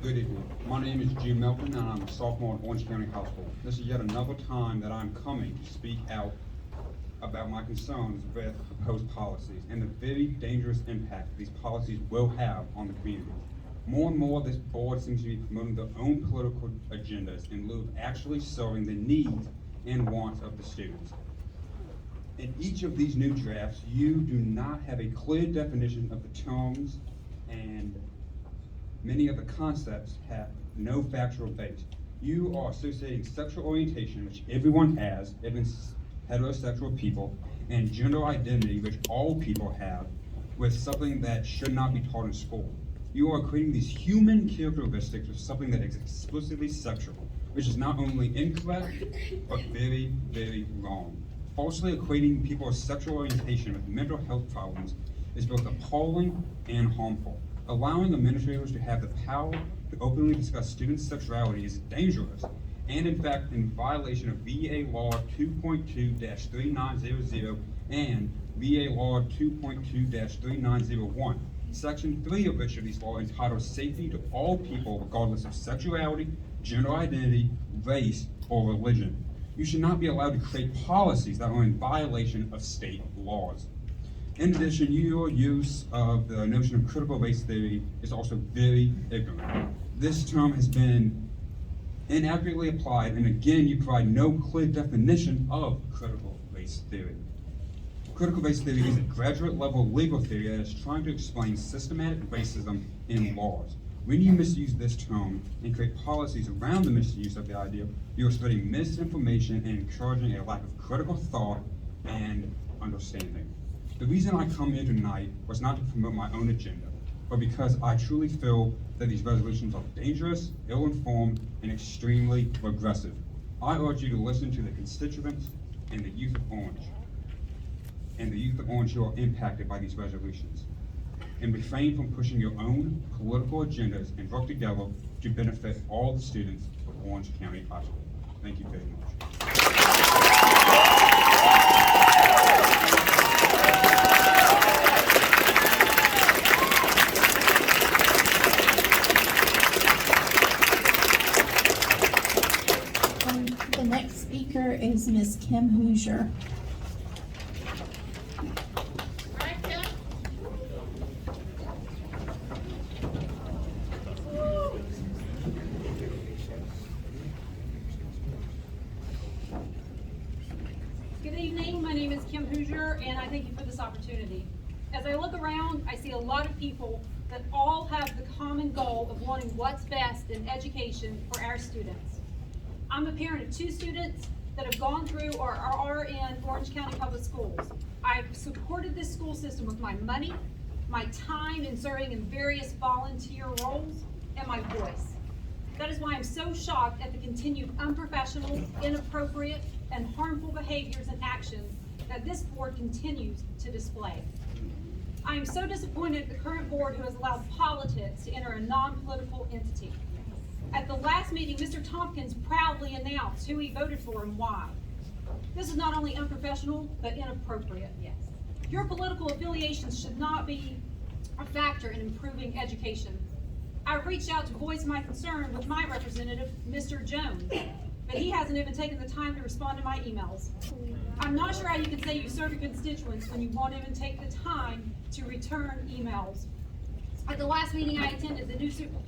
Good evening. My name is Melton, and I'm a sophomore at Orange County High School. This is yet another time that I'm coming to speak out about my concerns with proposed policies and the very dangerous impact these policies will have on the community. More and more, this board seems to be promoting their own political agendas in lieu of actually serving the needs and wants of the students. In each of these new drafts, you do not have a clear definition of the terms, and many of the concepts have no factual base. You are associating sexual orientation, which everyone has, even heterosexual people, and gender identity, which all people have, with something that should not be taught in school. You are creating these human characteristics with something that is explicitly sexual, which is not only incorrect, but very, very wrong. Falsely equating people's sexual orientation with mental health problems is both appalling and harmful. Allowing administrators to have the power to openly discuss students' sexuality is dangerous, and in fact in violation of VA Law 2.2-3900 and VA Law 2.2-3901. Section 3 of which of these laws entitles safety to all people regardless of sexuality, gender identity, race, or religion. You should not be allowed to create policies that are in violation of state laws. In addition, your use of the notion of critical race theory is also very ignorant. This term has been inaccurately applied, and again, you provide no clear definition of critical race theory. Critical race theory is a graduate-level legal theory that is trying to explain systematic racism in laws. When you misuse this term and create policies around the misuse of the idea, you are spreading misinformation and encouraging a lack of critical thought and understanding. The reason I come here tonight was not to promote my own agenda, but because I truly feel that these resolutions are dangerous, ill-informed, and extremely regressive. I urge you to listen to the constituents and the youth of Orange, who are impacted by these resolutions, and refrain from pushing your own political agendas and work together to benefit all the students of Orange County High School. Thank you very much. The next speaker is Ms. Kim Housier. Good evening, my name is Kim Housier, and I thank you for this opportunity. As I look around, I see a lot of people that all have the common goal of wanting what's best in education for our students. I'm a parent of 2 students that have gone through or are in Orange County Public Schools. I've supported this school system with my money, my time in serving in various volunteer roles, and my voice. That is why I'm so shocked at the continued unprofessional, inappropriate, and harmful behaviors and actions that this board continues to display. I am so disappointed at the current board who has allowed politics to enter a non-political entity. At the last meeting, Mr. Tompkins proudly announced who he voted for and why. This is not only unprofessional, but inappropriate. Yes. Your political affiliations should not be a factor in improving education. I reached out to voice my concern with my representative, Mr. Jones, but he hasn't even taken the time to respond to my emails. I'm not sure how you can say you serve your constituents when you won't even take the time to return emails. At the last meeting I attended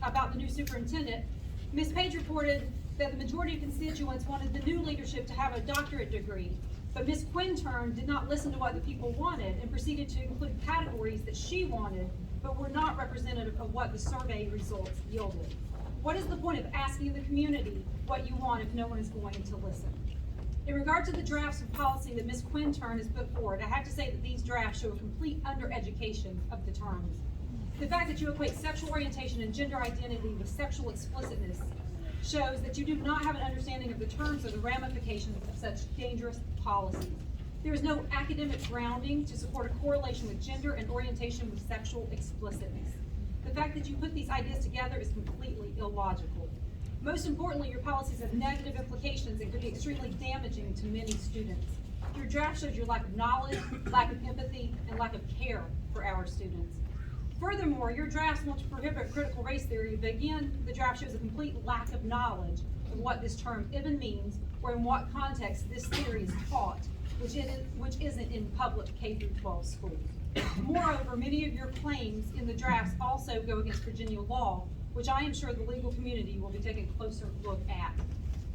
about the new superintendent, Ms. Page reported that the majority of constituents wanted the new leadership to have a doctorate degree, but Ms. Quintern did not listen to what the people wanted and proceeded to include categories that she wanted, but were not representative of what the survey results yielded. What is the point of asking the community what you want if no one is going to listen? In regard to the drafts of policy that Ms. Quintern has put forward, I have to say that these drafts show a complete undereducation of the terms. The fact that you equate sexual orientation and gender identity with sexual explicitness shows that you do not have an understanding of the terms or the ramifications of such dangerous policies. There is no academic grounding to support a correlation with gender and orientation with sexual explicitness. The fact that you put these ideas together is completely illogical. Most importantly, your policies have negative implications and could be extremely damaging to many students. Your draft shows your lack of knowledge, lack of empathy, and lack of care for our students. Furthermore, your drafts want to prohibit critical race theory, but again, the draft shows a complete lack of knowledge of what this term even means, or in what context this theory is taught, which isn't in public K-12 schools. Moreover, many of your claims in the drafts also go against Virginia law, which I am sure the legal community will be taking a closer look at.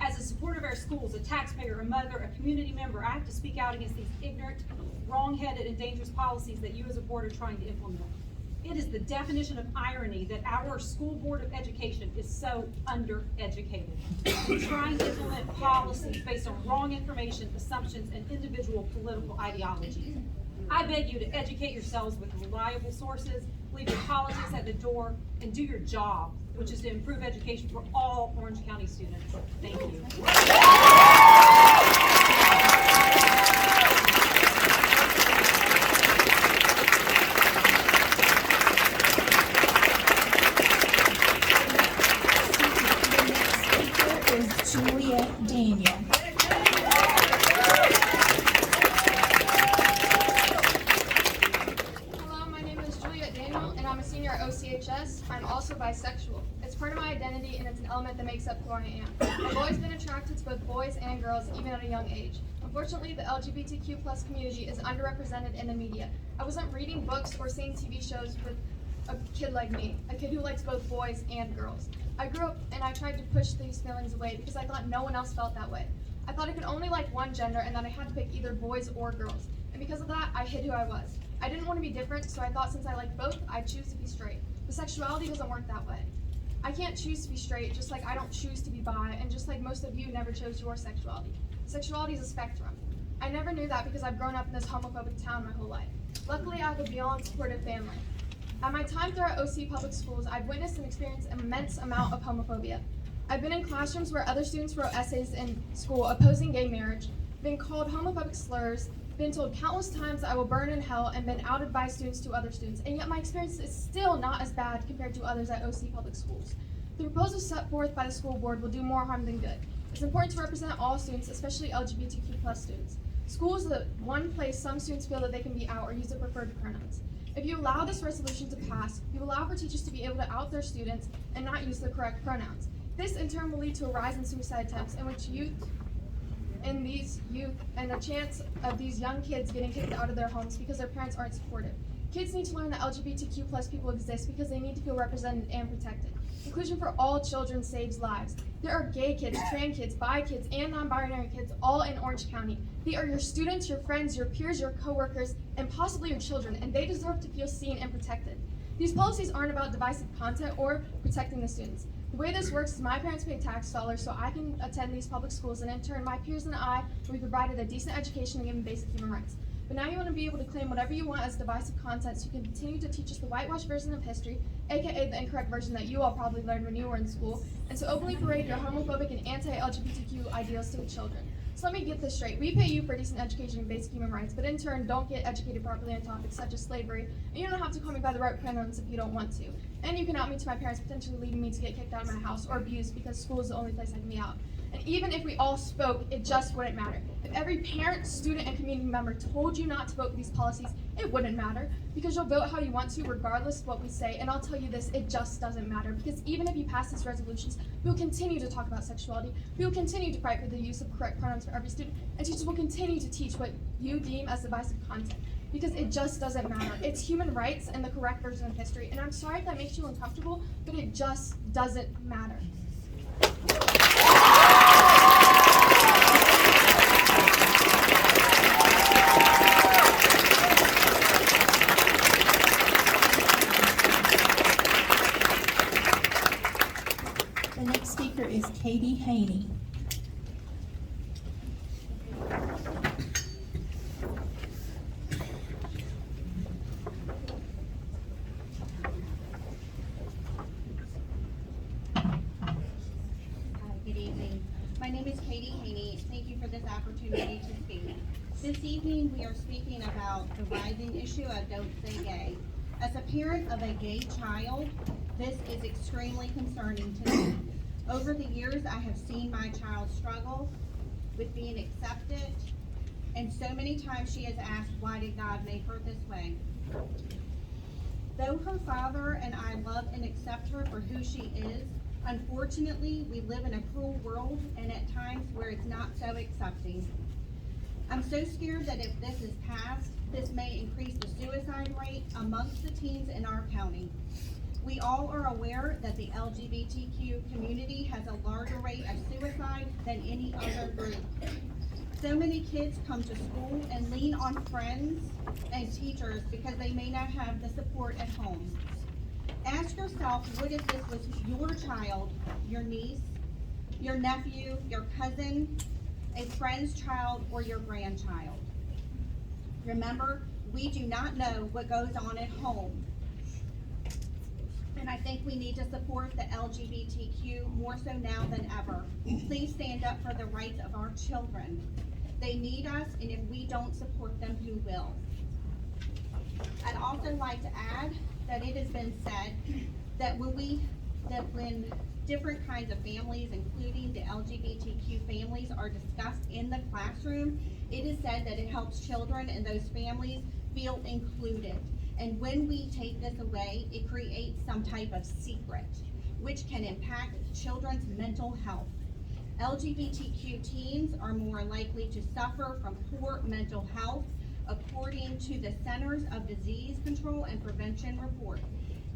As a supporter of our schools, a taxpayer, a mother, a community member, I have to speak out against these ignorant, wrong-headed, and dangerous policies that you as a board are trying to implement. It is the definition of irony that our school board of education is so undereducated, trying to implement policies based on wrong information, assumptions, and individual political ideologies. I beg you to educate yourselves with reliable sources, leave your politics at the door, and do your job, which is to improve education for all Orange County students. Thank you. Daniel. Hello, my name is Juliet Daniel, and I'm a senior at OCHS. I'm also bisexual. It's part of my identity, and it's an element that makes up who I am. I've always been attracted to both boys and girls, even at a young age. Unfortunately, the LGBTQ plus community is underrepresented in the media. I wasn't reading books or seeing TV shows with a kid like me, a kid who likes both boys and girls. I grew up and I tried to push these feelings away because I thought no one else felt that way. I thought I could only like one gender and that I had to pick either boys or girls. And because of that, I hid who I was. I didn't want to be different, so I thought since I liked both, I'd choose to be straight. But sexuality doesn't work that way. I can't choose to be straight, just like I don't choose to be bi, and just like most of you never chose your sexuality. Sexuality is a spectrum. I never knew that because I've grown up in this homophobic town my whole life. Luckily, I have a beyond supportive family. At my time throughout OC public schools, I've witnessed and experienced an immense amount of homophobia. I've been in classrooms where other students wrote essays in school opposing gay marriage, been called homophobic slurs, been told countless times that I will burn in hell, and been outed by students to other students, and yet my experience is still not as bad compared to others at OC public schools. The proposals set forth by the school board will do more harm than good. It's important to represent all students, especially LGBTQ plus students. School is the one place some students feel that they can be out or use their preferred pronouns. If you allow this resolution to pass, you allow for teachers to be able to out their students and not use the correct pronouns. This in turn will lead to a rise in suicide attempts in which and a chance of these young kids getting kicked out of their homes because their parents aren't supportive. Kids need to learn that LGBTQ plus people exist because they need to feel represented and protected. Inclusion for all children saves lives. There are gay kids, trans kids, bi kids, and non-binary kids all in Orange County. They are your students, your friends, your peers, your coworkers, and possibly your children, and they deserve to feel seen and protected. These policies aren't about divisive content or protecting the students. The way this works is my parents pay tax dollars so I can attend these public schools, and in turn, my peers and I will be provided a decent education and given basic human rights. But now you want to be able to claim whatever you want as divisive content so you can continue to teach us the whitewashed version of history, aka the incorrect version that you all probably learned when you were in school, and to openly parade your homophobic and anti-LGBTQ ideals to the children. So let me get this straight. We pay you for decent education and basic human rights, but in turn, don't get educated properly on topics such as slavery, and you don't have to call me by the right pronouns if you don't want to. And you can out me to my parents, potentially leading me to get kicked out of my house or abused because school is the only place I can be out. And even if we all spoke, it just wouldn't matter. If every parent, student, and community member told you not to vote for these policies, it wouldn't matter because you'll vote how you want to regardless of what we say. And I'll tell you this, it just doesn't matter because even if you pass these resolutions, we will continue to talk about sexuality. We will continue to fight for the use of correct pronouns for every student, and teachers will continue to teach what you deem as divisive content because it just doesn't matter. It's human rights and the correct version of history. And I'm sorry if that makes you uncomfortable, but it just doesn't matter. The next speaker is Katie Haney. Good evening. My name is Katie Haney. Thank you for this opportunity to speak. This evening, we are speaking about the rising issue of Don't Say Gay. As a parent of a gay child, this is extremely concerning to me. Over the years, I have seen my child struggle with being accepted, and so many times she has asked, why did God make her this way? Though her father and I love and accept her for who she is, unfortunately, we live in a cruel world and at times where it's not so accepting. I'm so scared that if this is passed, this may increase the suicide rate amongst the teens in our county. We all are aware that the LGBTQ community has a larger rate of suicide than any other group. So many kids come to school and lean on friends and teachers because they may not have the support at home. Ask yourself, what if this was your child, your niece, your nephew, your cousin, a friend's child, or your grandchild? Remember, we do not know what goes on at home. And I think we need to support the LGBTQ more so now than ever. Please stand up for the rights of our children. They need us, and if we don't support them, who will? I'd also like to add that it has been said that when different kinds of families, including the LGBTQ families, are discussed in the classroom, it is said that it helps children and those families feel included. And when we take this away, it creates some type of secret, which can impact children's mental health. LGBTQ teens are more likely to suffer from poor mental health, according to the Centers of Disease Control and Prevention report.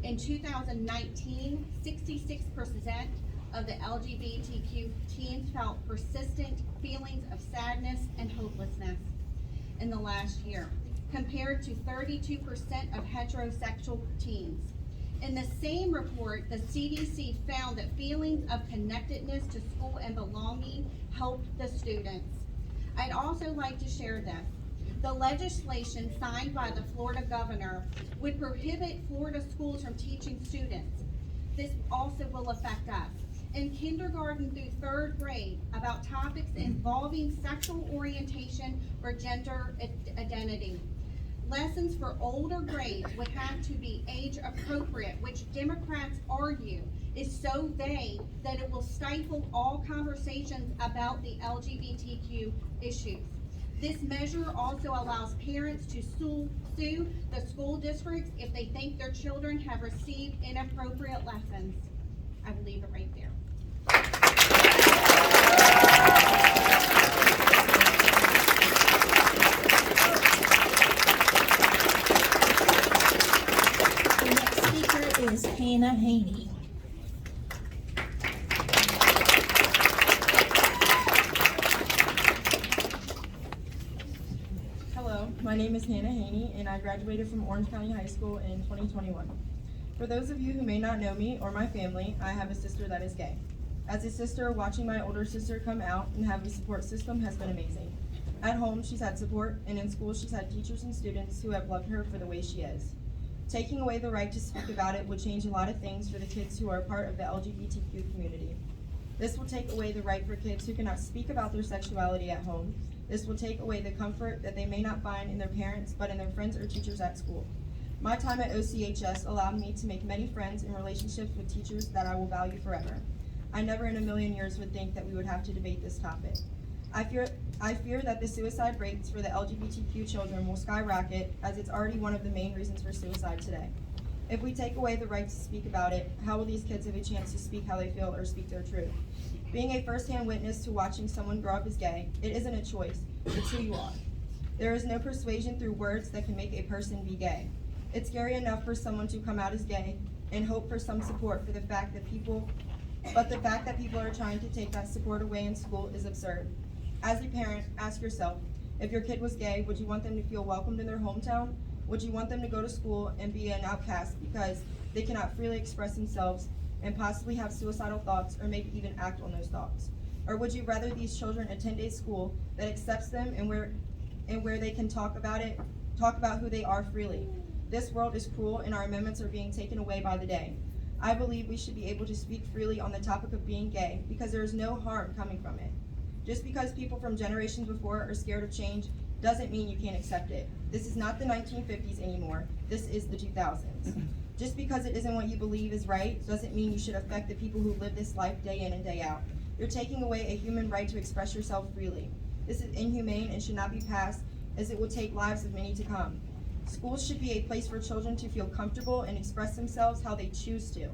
In 2019, 66% of the LGBTQ teens felt persistent feelings of sadness and hopelessness in the last year, compared to 32% of heterosexual teens. In the same report, the CDC found that feelings of connectedness to school and belonging helped the students. I'd also like to share this. The legislation signed by the Florida governor would prohibit Florida schools from teaching students. This also will affect us. In kindergarten through third grade, about topics involving sexual orientation or gender identity. Lessons for older grades would have to be age appropriate, which Democrats argue is so vague that it will stifle all conversations about the LGBTQ issues. This measure also allows parents to sue the school districts if they think their children have received inappropriate lessons. I will leave it right there. The next speaker is Haney. Hello, my name is Haney, and I graduated from Orange County High School in 2021. For those of you who may not know me or my family, I have a sister that is gay. As a sister, watching my older sister come out and have a support system has been amazing. At home, she's had support, and in school, she's had teachers and students who have loved her for the way she is. Taking away the right to speak about it would change a lot of things for the kids who are part of the LGBTQ community. This will take away the right for kids who cannot speak about their sexuality at home. This will take away the comfort that they may not find in their parents, but in their friends or teachers at school. My time at OCHS allowed me to make many friends and relationships with teachers that I will value forever. I never in a million years would think that we would have to debate this topic. I fear that the suicide rates for the LGBTQ children will skyrocket, as it's already one of the main reasons for suicide today. If we take away the right to speak about it, how will these kids have a chance to speak how they feel or speak their truth? Being a first-hand witness to watching someone grow up as gay, it isn't a choice, it's who you are. There is no persuasion through words that can make a person be gay. It's scary enough for someone to come out as gay and hope for some support for the fact that people are trying to take that support away in school is absurd. As a parent, ask yourself, if your kid was gay, would you want them to feel welcomed in their hometown? Would you want them to go to school and be an outcast because they cannot freely express themselves and possibly have suicidal thoughts or maybe even act on those thoughts? Or would you rather these children attend a school that accepts them and where they can talk about who they are freely? This world is cruel and our amendments are being taken away by the day. I believe we should be able to speak freely on the topic of being gay because there is no harm coming from it. Just because people from generations before are scared of change doesn't mean you can't accept it. This is not the 1950s anymore. This is the 2000s. Just because it isn't what you believe is right doesn't mean you should affect the people who live this life day in and day out. You're taking away a human right to express yourself freely. This is inhumane and should not be passed, as it will take lives of many to come. Schools should be a place for children to feel comfortable and express themselves how they choose to.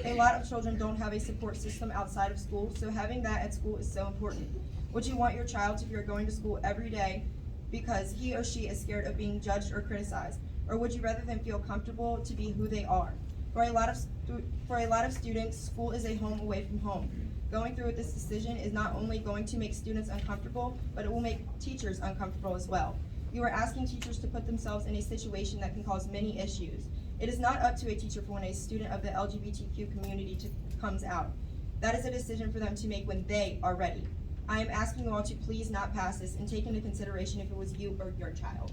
A lot of children don't have a support system outside of school, so having that at school is so important. Would you want your child to fear going to school every day because he or she is scared of being judged or criticized? Or would you rather them feel comfortable to be who they are? For a lot of students, school is a home away from home. Going through with this decision is not only going to make students uncomfortable, but it will make teachers uncomfortable as well. You are asking teachers to put themselves in a situation that can cause many issues. It is not up to a teacher for when a student of the LGBTQ community comes out. That is a decision for them to make when they are ready. I am asking you all to please not pass this and take into consideration if it was you or your child.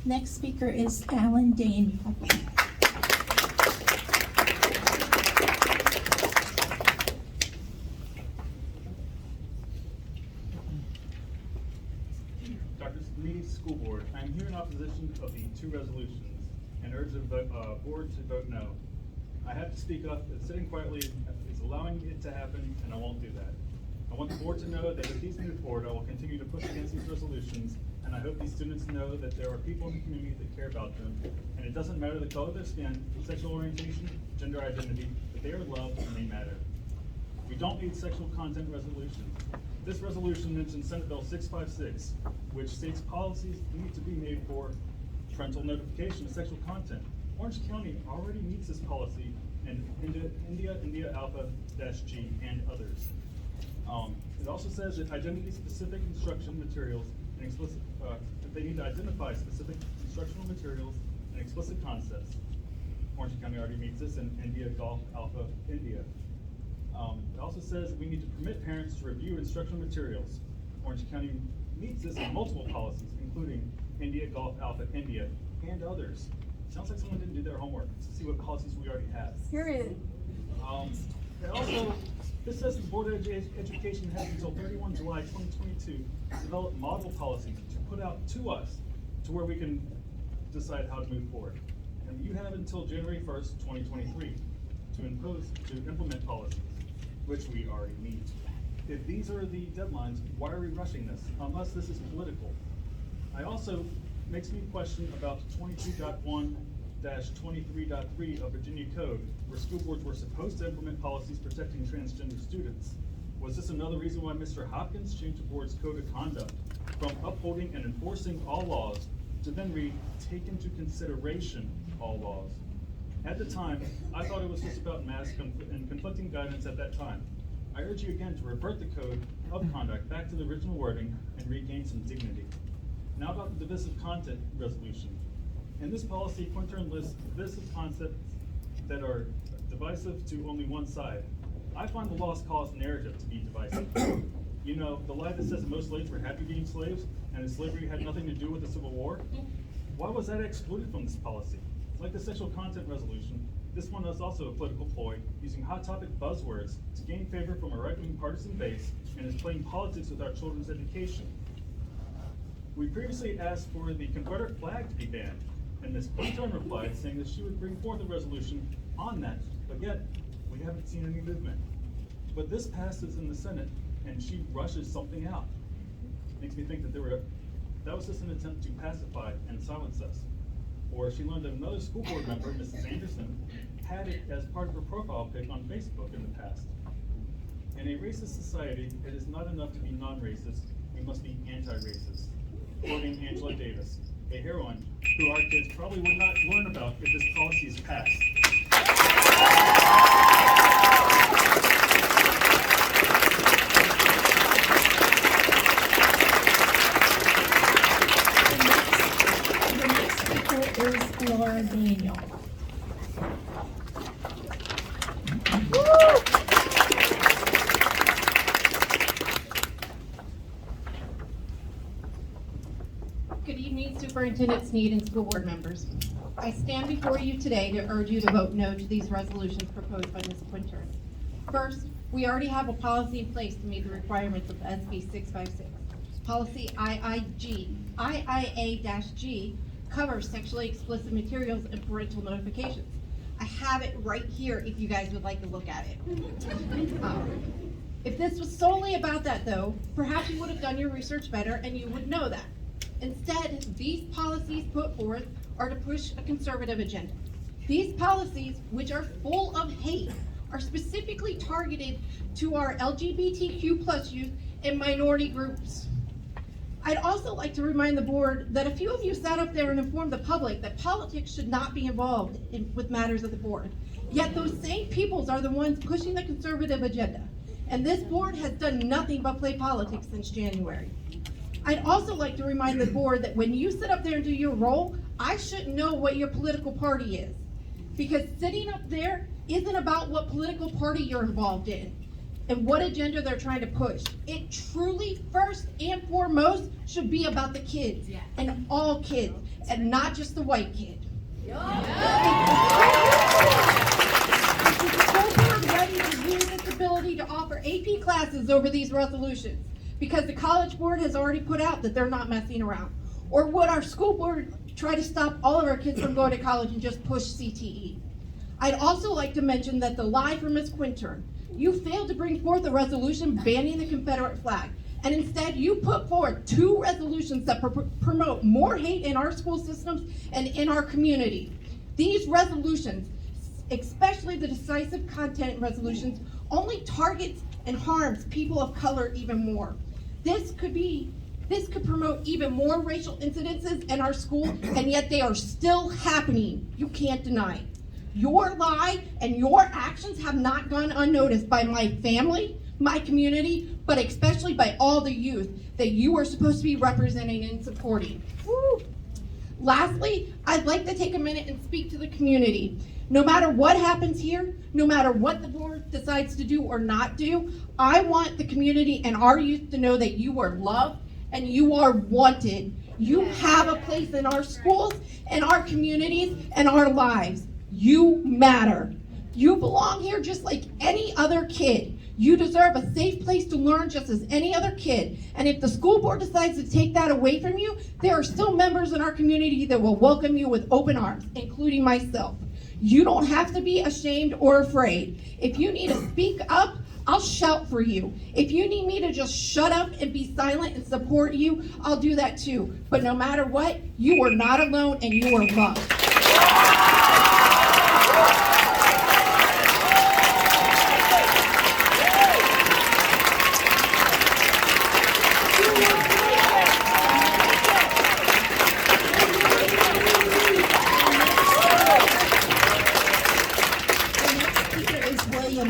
Next speaker is Alan Daniel. Dr. Lee's School Board, I am here in opposition of the two resolutions and urge the board to vote no. I have to speak up, and sitting quietly is allowing it to happen, and I won't do that. I want the board to know that if these move forward, I will continue to push against these resolutions, and I hope these students know that there are people in the community that care about them, and it doesn't matter the color of their skin, sexual orientation, gender identity, that they are loved and they matter. We don't need sexual content resolutions. This resolution mentions Senate Bill 656, which states policies need to be made for parental notification of sexual content. Orange County already meets this policy in India Alpha-G and others. It also says that identity-specific instruction materials and explicit, that they need to identify specific instructional materials and explicit concepts. Orange County already meets this in India Golf Alpha India. It also says that we need to permit parents to review instructional materials. Orange County meets this in multiple policies, including India Golf Alpha India and others. Sounds like someone didn't do their homework to see what policies we already have. Period. And also, this says the Board of Education has until 31 July 2022 to develop model policies to put out to us to where we can decide how to move forward. And you have until January 1st, 2023 to implement policies, which we already meet. If these are the deadlines, why are we rushing this, unless this is political? I also makes me question about 22.1-23.3 of Virginia Code, where school boards were supposed to implement policies protecting transgender students. Was this another reason why Mr. Hopkins changed the board's code of conduct from upholding and enforcing all laws to then read, take into consideration all laws? At the time, I thought it was just about mask and conflicting guidance at that time. I urge you again to revert the code of conduct back to the original wording and regain some dignity. Now about the divisive content resolution. In this policy, Quintern lists divisive concepts that are divisive to only one side. I find the lost cause narrative to be divisive. You know, the lie that says that most slaves were happy being slaves and that slavery had nothing to do with the Civil War. Why was that excluded from this policy? Like the sexual content resolution, this one is also a political ploy, using hot topic buzzwords to gain favor from a right-wing partisan base and is playing politics with our children's education. We previously asked for the Confederate flag to be banned, and Ms. Quintern replied saying that she would bring forth a resolution on that, but yet we haven't seen any movement. But this passes in the Senate, and she rushes something out. Makes me think that that was just an attempt to pacify and silence us. Or she learned that another school board member, Mrs. Anderson, had it as part of her profile pic on Facebook in the past. In a racist society, it is not enough to be non-racist, we must be anti-racist. Quoting Angela Davis, a heroine who our kids probably would not learn about if this policy is passed. The next speaker is Laura Daniel. Good evening, Superintendent Sneed and school board members. I stand before you today to urge you to vote no to these resolutions proposed by Ms. Quintern. First, we already have a policy in place to meet the requirements of SB 656. Policy IIA-G covers sexually explicit materials and parental notifications. I have it right here if you guys would like to look at it. If this was solely about that though, perhaps you would have done your research better and you would know that. Instead, these policies put forth are to push a conservative agenda. These policies, which are full of hate, are specifically targeted to our LGBTQ+ youth and minority groups. I'd also like to remind the board that a few of you sat up there and informed the public that politics should not be involved with matters of the board. Yet those same peoples are the ones pushing the conservative agenda. And this board has done nothing but play politics since January. I'd also like to remind the board that when you sit up there and do your role, I should know what your political party is. Because sitting up there isn't about what political party you're involved in and what agenda they're trying to push. It truly, first and foremost, should be about the kids and all kids and not just the white kid. Is the school board ready to use its ability to offer AP classes over these resolutions? Because the college board has already put out that they're not messing around. Or would our school board try to stop all of our kids from going to college and just push CTE? I'd also like to mention that the lie from Ms. Quintern, you failed to bring forth a resolution banning the Confederate flag, and instead you put forward 2 resolutions that promote more hate in our school systems and in our community. These resolutions, especially the decisive content resolutions, only targets and harms people of color even more. This could promote even more racial incidences in our school, and yet they are still happening. You can't deny it. Your lie and your actions have not gone unnoticed by my family, my community, but especially by all the youth that you are supposed to be representing and supporting. Woo. Lastly, I'd like to take a minute and speak to the community. No matter what happens here, no matter what the board decides to do or not do, I want the community and our youth to know that you are loved and you are wanted. You have a place in our schools, in our communities, and our lives. You matter. You belong here just like any other kid. You deserve a safe place to learn just as any other kid. And if the school board decides to take that away from you, there are still members in our community that will welcome you with open arms, including myself. You don't have to be ashamed or afraid. If you need to speak up, I'll shout for you. If you need me to just shut up and be silent and support you, I'll do that too. But no matter what, you are not alone and you are loved.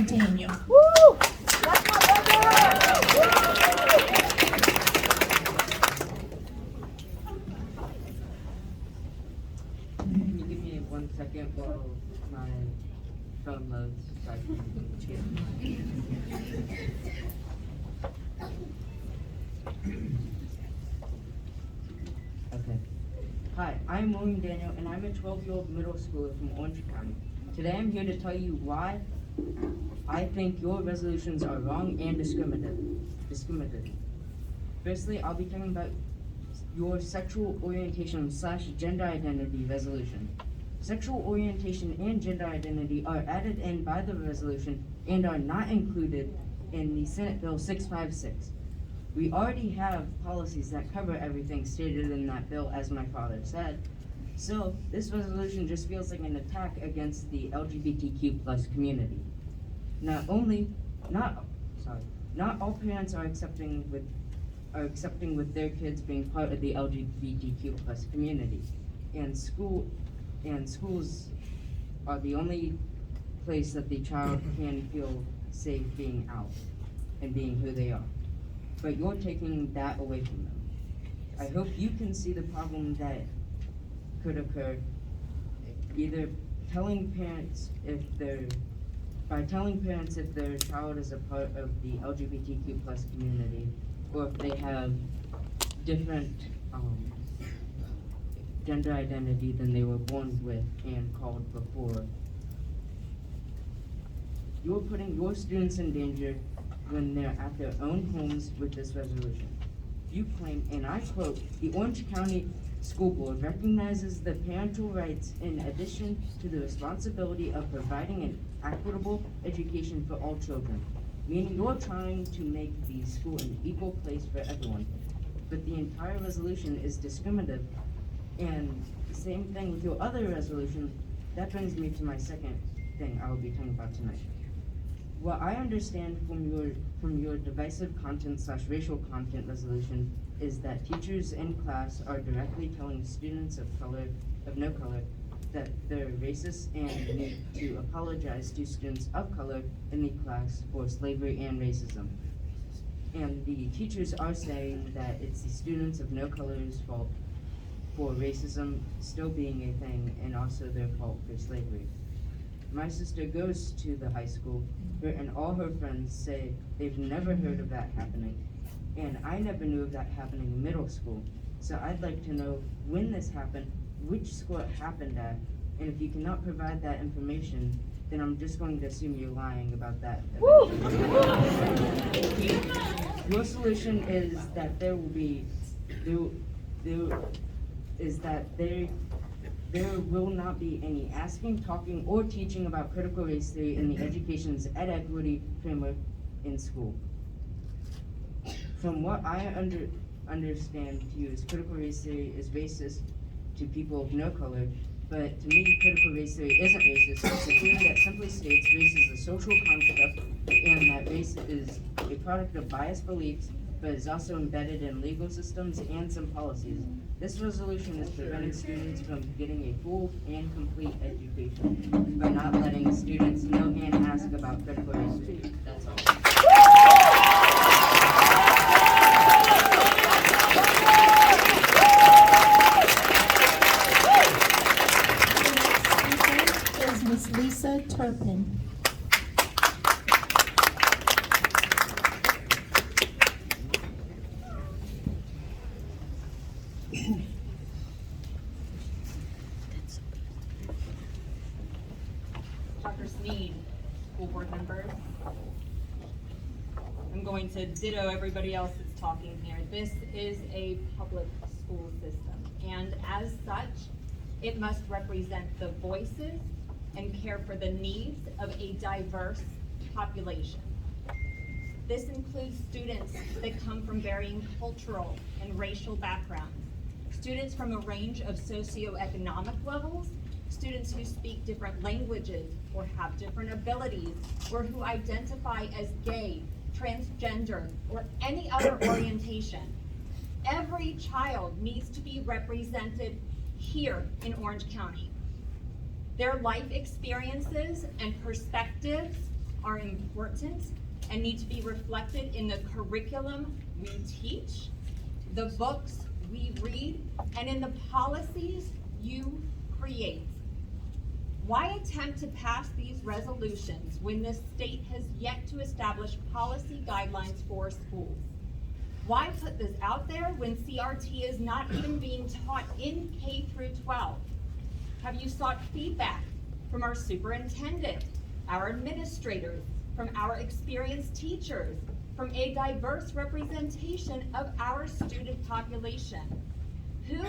Daniel. Can you give me 1 second while my phone loads so I can get Okay. Hi, I'm William Daniel and I'm a 12-year-old middle schooler from Orange County. Today I'm here to tell you why I think your resolutions are wrong and discriminative. Firstly, I'll be talking about your sexual orientation / gender identity resolution. Sexual orientation and gender identity are added in by the resolution and are not included in the Senate Bill 656. We already have policies that cover everything stated in that bill, as my father said. So this resolution just feels like an attack against the LGBTQ+ community. Not all parents are accepting with their kids being part of the LGBTQ+ community, and schools are the only place that the child can feel safe being out and being who they are. But you're taking that away from them. I hope you can see the problem that could occur, either telling parents if their child is a part of the LGBTQ+ community, or if they have different gender identity than they were born with and called before. You're putting your students in danger when they're at their own homes with this resolution. you claim, and I quote, "The Orange County School Board recognizes the parental rights in addition to the responsibility of providing an equitable education for all children," meaning you're trying to make the school an equal place for everyone. But the entire resolution is discriminative, and the same thing with your other resolution. That brings me to my second thing I will be talking about tonight. What I understand from your divisive content / racial content resolution is that teachers in class are directly telling students of no color, that they're racist and need to apologize to students of color in the class for slavery and racism. And the teachers are saying that it's the students of no color's fault for racism still being a thing, and also their fault for slavery. My sister goes to the high school, and all her friends say they've never heard of that happening. And I never knew of that happening in middle school. So I'd like to know when this happened, which school it happened at, and if you cannot provide that information, then I'm just going to assume you're lying about that. Your solution is that there will not be any asking, talking, or teaching about critical race theory in the education's ed equity framework in school. From what I understand to you, is critical race theory is racist to people of no color, but to me, critical race theory isn't racist. It's a theory that simply states race is a social construct, and that race is a product of biased beliefs, but is also embedded in legal systems and some policies. This resolution is preventing students from getting a full and complete education by not letting students know and ask about critical race theory. That's all. Is Miss Elita Turpin. Dr. Sneed, school board members. I'm going to ditto everybody else that's talking here. This is a public school system, and as such, it must represent the voices and care for the needs of a diverse population. This includes students that come from varying cultural and racial backgrounds, students from a range of socioeconomic levels, students who speak different languages or have different abilities, or who identify as gay, transgender, or any other orientation. Every child needs to be represented here in Orange County. Their life experiences and perspectives are important and need to be reflected in the curriculum we teach, the books we read, and in the policies you create. Why attempt to pass these resolutions when the state has yet to establish policy guidelines for schools? Why put this out there when CRT is not even being taught in K through 12? Have you sought feedback from our superintendent, our administrators, from our experienced teachers, from a diverse representation of our student population? Who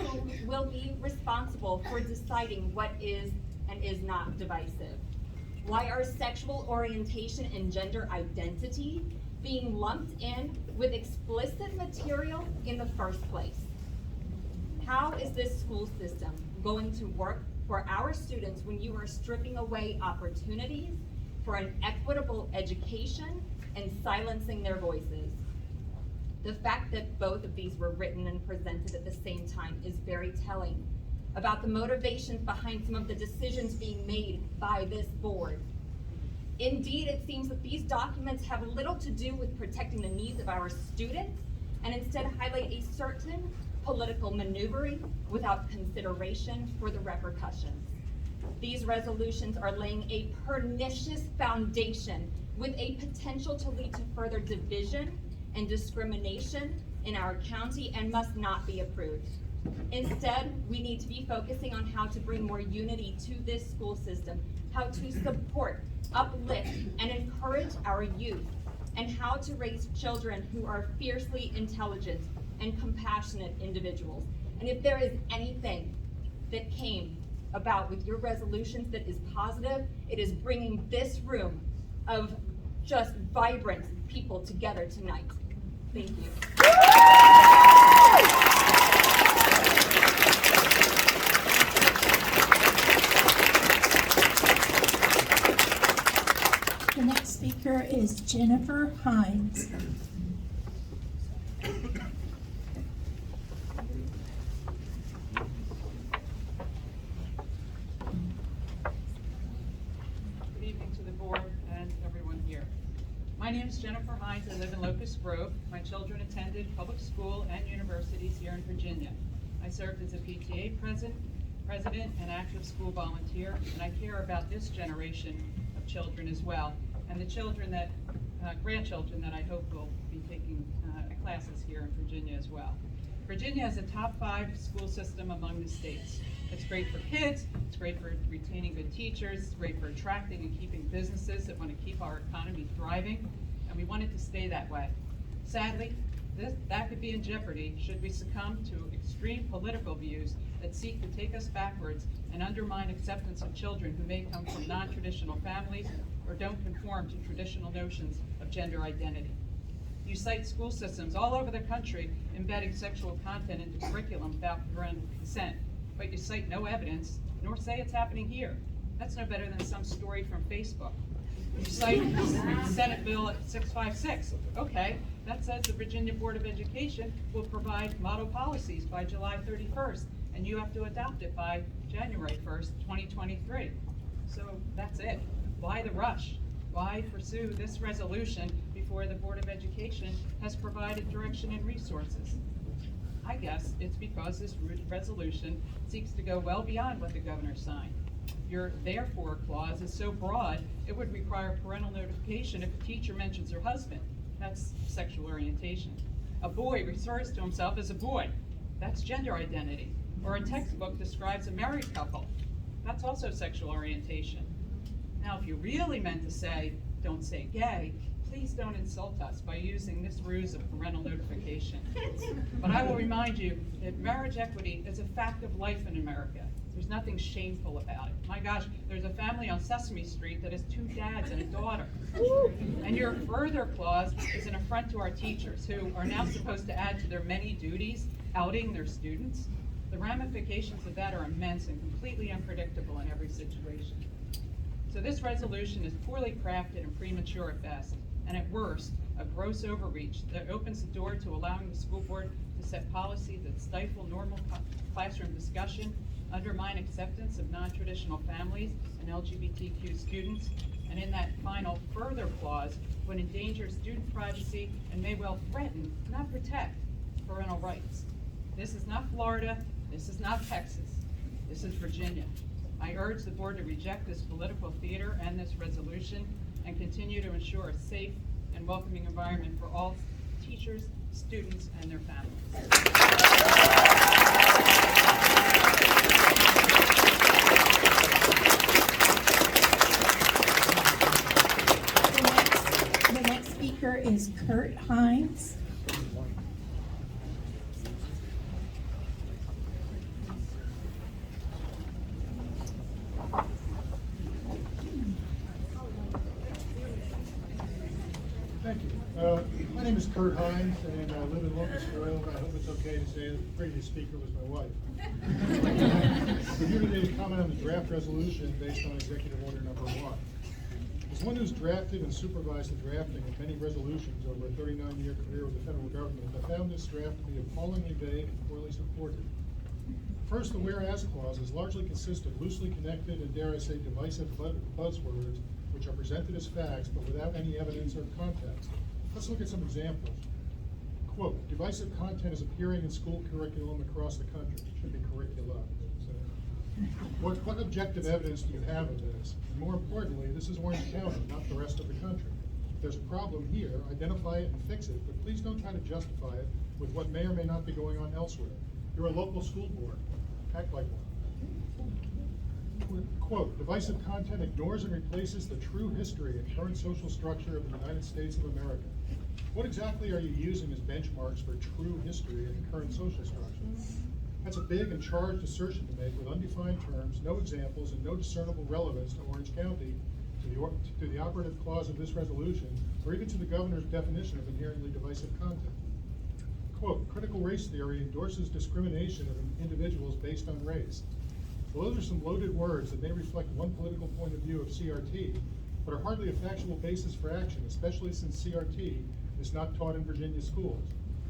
will be responsible for deciding what is and is not divisive? Why are sexual orientation and gender identity being lumped in with explicit material in the first place? How is this school system going to work for our students when you are stripping away opportunities for an equitable education and silencing their voices? The fact that both of these were written and presented at the same time is very telling about the motivations behind some of the decisions being made by this board. Indeed, it seems that these documents have little to do with protecting the needs of our students, and instead highlight a certain political maneuvering without consideration for the repercussions. These resolutions are laying a pernicious foundation with a potential to lead to further division and discrimination in our county and must not be approved. Instead, we need to be focusing on how to bring more unity to this school system, how to support, uplift, and encourage our youth, and how to raise children who are fiercely intelligent and compassionate individuals. And if there is anything that came about with your resolutions that is positive, it is bringing this room of just vibrant people together tonight. Thank you. The next speaker is Jennifer Hines. Good evening to the board and everyone here. My name is Jennifer Hines. I live in Locust Grove. My children attended public school and universities here in Virginia. I served as a PTA president and active school volunteer, and I care about this generation of children as well, and the children that, grandchildren that I hope will be taking classes here in Virginia as well. Virginia has a top 5 school system among the states. It's great for kids, it's great for retaining good teachers, it's great for attracting and keeping businesses that want to keep our economy thriving, and we want it to stay that way. Sadly, that could be in jeopardy should we succumb to extreme political views that seek to take us backwards and undermine acceptance of children who may come from non-traditional families or don't conform to traditional notions of gender identity. You cite school systems all over the country embedding sexual content into curriculum without parental consent, but you cite no evidence, nor say it's happening here. That's no better than some story from Facebook. You cite Senate Bill 656. Okay, that says the Virginia Board of Education will provide model policies by July 31st, and you have to adopt it by January 1st, 2023. So that's it. Why the rush? Why pursue this resolution before the Board of Education has provided direction and resources? I guess it's because this resolution seeks to go well beyond what the governor signed. Your therefore clause is so broad, it would require parental notification if a teacher mentions her husband. That's sexual orientation. A boy refers to himself as a boy. That's gender identity. Or a textbook describes a married couple. That's also sexual orientation. Now, if you really meant to say, don't say gay, please don't insult us by using this ruse of parental notification. But I will remind you that marriage equity is a fact of life in America. There's nothing shameful about it. My gosh, there's a family on Sesame Street that has 2 dads and a daughter. And your further clause is an affront to our teachers, who are now supposed to add to their many duties, outing their students. The ramifications of that are immense and completely unpredictable in every situation. So this resolution is poorly crafted and premature at best, and at worst, a gross overreach that opens the door to allowing the school board to set policies that stifle normal classroom discussion, undermine acceptance of non-traditional families and LGBTQ students, and in that final further clause, would endanger student privacy and may well threaten, not protect, parental rights. This is not Florida, this is not Texas, this is Virginia. I urge the board to reject this political theater and this resolution and continue to ensure a safe and welcoming environment for all teachers, students, and their families. The next speaker is Kurt Hines. Thank you. My name is Kurt Hines, and I live in Locust Grove. I hope it's okay to say that the previous speaker was my wife. We're here today to comment on the draft resolution based on Executive Order Number 1. As one who's drafted and supervised the drafting of many resolutions over a 39-year career with the federal government, I found this draft to be appallingly vague and poorly supported. First, the whereas clauses largely consist of loosely connected and, dare I say, divisive buzzwords which are presented as facts but without any evidence or context. Let's look at some examples. Quote, divisive content is appearing in school curriculum across the country. It should be curricula. What objective evidence do you have of this? And more importantly, this is Orange County, not the rest of the country. If there's a problem here, identify it and fix it, but please don't try to justify it with what may or may not be going on elsewhere. You're a local school board. Act like one. Quote, divisive content ignores and replaces the true history and current social structure of the United States of America. What exactly are you using as benchmarks for true history and the current social structure? That's a big and charged assertion to make with undefined terms, no examples, and no discernible relevance to Orange County, to the operative clause of this resolution, or even to the governor's definition of inherently divisive content. Quote, critical race theory endorses discrimination of individuals based on race. Well, those are some loaded words that may reflect one political point of view of CRT, but are hardly a factual basis for action, especially since CRT is not taught in Virginia schools.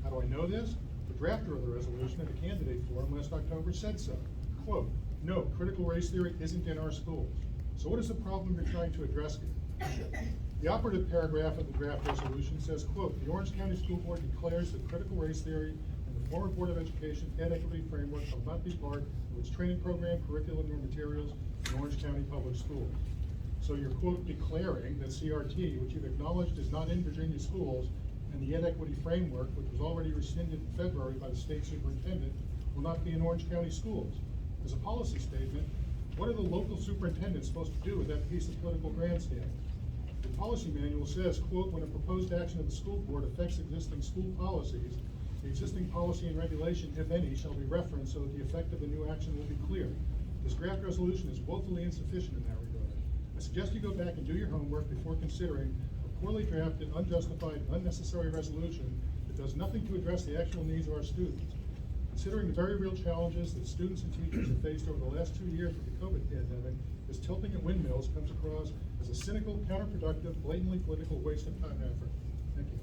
How do I know this? The drafter of the resolution at the candidate forum last October said so. Quote, no, critical race theory isn't in our schools. So what is the problem you're trying to address here? The operative paragraph of the draft resolution says, quote, the Orange County School Board declares that critical race theory and the former Board of Education Ed Equity Framework shall not be part of its training program, curriculum, or materials in Orange County Public Schools. So you're, quote, declaring that CRT, which you've acknowledged is not in Virginia schools, and the Ed Equity Framework, which was already rescinded in February by the state superintendent, will not be in Orange County schools. As a policy statement, what are the local superintendents supposed to do with that piece of political grandstanding? The policy manual says, quote, when a proposed action of the school board affects existing school policies, the existing policy and regulation, if any, shall be referenced so that the effect of the new action will be clear. This draft resolution is woefully insufficient in that regard. I suggest you go back and do your homework before considering a poorly drafted, unjustified, unnecessary resolution that does nothing to address the actual needs of our students. Considering the very real challenges that students and teachers have faced over the last 2 years with the COVID pandemic, this tilting at windmills comes across as a cynical, counterproductive, blatantly political waste of time and effort. Thank you.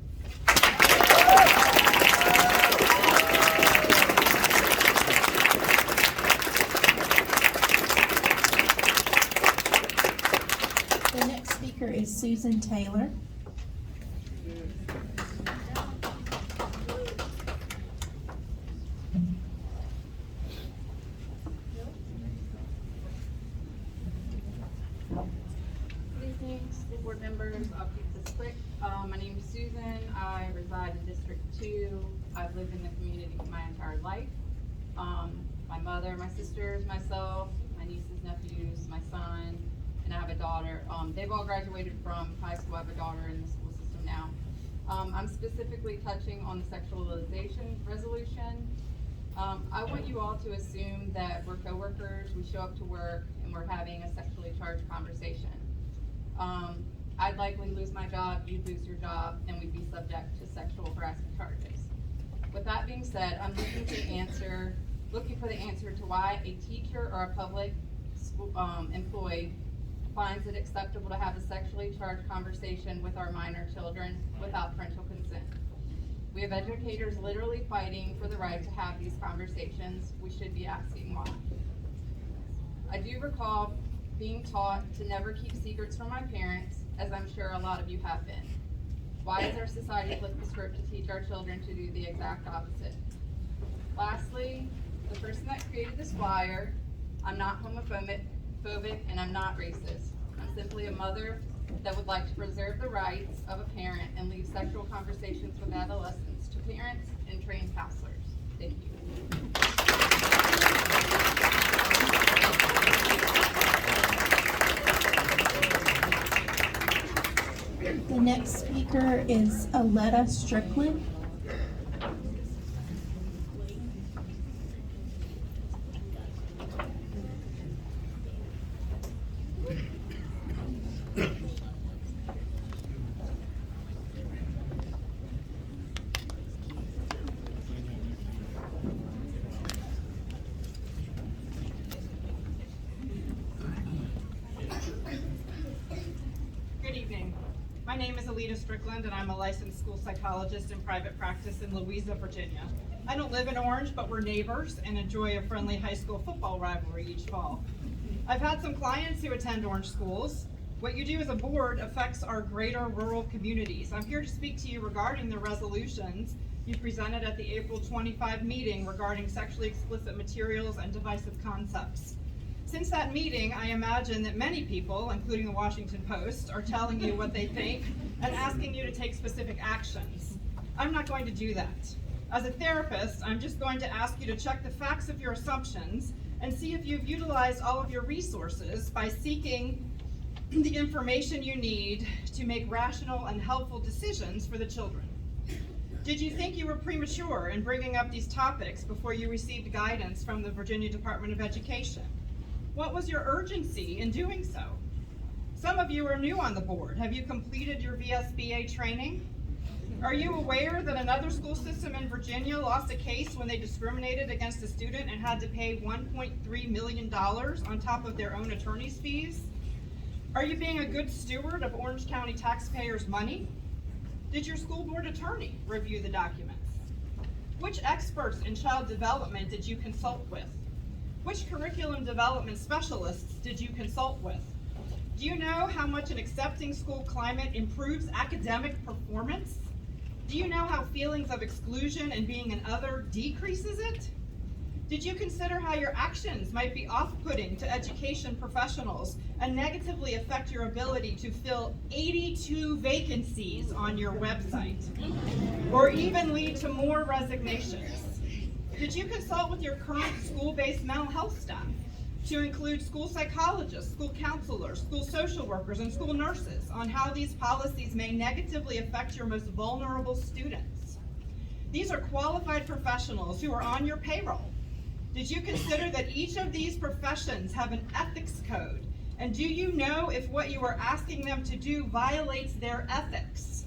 The next speaker is Susan Taylor. Good evening, school board members. I'll keep this quick. My name is Susan. I reside in District 2. I've lived in the community my entire life. My mother, my sisters, myself, my nieces, nephews, my son, and I have a daughter. They've all graduated from high school. I have a daughter in the school system now. I'm specifically touching on the sexualization resolution. I want you all to assume that we're coworkers, we show up to work, and we're having a sexually charged conversation. I'd likely lose my job, you'd lose your job, and we'd be subject to sexual harassment charges. With that being said, I'm looking for the answer to why a teacher or a public school, employee finds it acceptable to have a sexually charged conversation with our minor children without parental consent. We have educators literally fighting for the right to have these conversations. We should be asking why. I do recall being taught to never keep secrets from my parents, as I'm sure a lot of you have been. Why is our society flipped the script to teach our children to do the exact opposite? Lastly, the person that created this flyer, I'm not homophobic and I'm not racist. I'm simply a mother that would like to preserve the rights of a parent and leave sexual conversations with adolescents to parents and trained counselors. Thank you. The next speaker is Elita Strickland. My name is Elita Strickland, and I'm a licensed school psychologist in private practice in Louisa, Virginia. I don't live in Orange, but we're neighbors and enjoy a friendly high school football rivalry each fall. I've had some clients who attend Orange schools. What you do as a board affects our greater rural communities. I'm here to speak to you regarding the resolutions you presented at the April 25 meeting regarding sexually explicit materials and divisive concepts. Since that meeting, I imagine that many people, including the Washington Post, are telling you what they think and asking you to take specific actions. I'm not going to do that. As a therapist, I'm just going to ask you to check the facts of your assumptions and see if you've utilized all of your resources by seeking the information you need to make rational and helpful decisions for the children. Did you think you were premature in bringing up these topics before you received guidance from the Virginia Department of Education? What was your urgency in doing so? Some of you are new on the board. Have you completed your VSBA training? Are you aware that another school system in Virginia lost a case when they discriminated against a student and had to pay $1.3 million on top of their own attorney's fees? Are you being a good steward of Orange County taxpayers' money? Did your school board attorney review the documents? Which experts in child development did you consult with? Which curriculum development specialists did you consult with? Do you know how much an accepting school climate improves academic performance? Do you know how feelings of exclusion and being an other decreases it? Did you consider how your actions might be off-putting to education professionals and negatively affect your ability to fill 82 vacancies on your website, or even lead to more resignations? Did you consult with your current school-based mental health staff, to include school psychologists, school counselors, school social workers, and school nurses, on how these policies may negatively affect your most vulnerable students? These are qualified professionals who are on your payroll. Did you consider that each of these professions have an ethics code? And do you know if what you are asking them to do violates their ethics?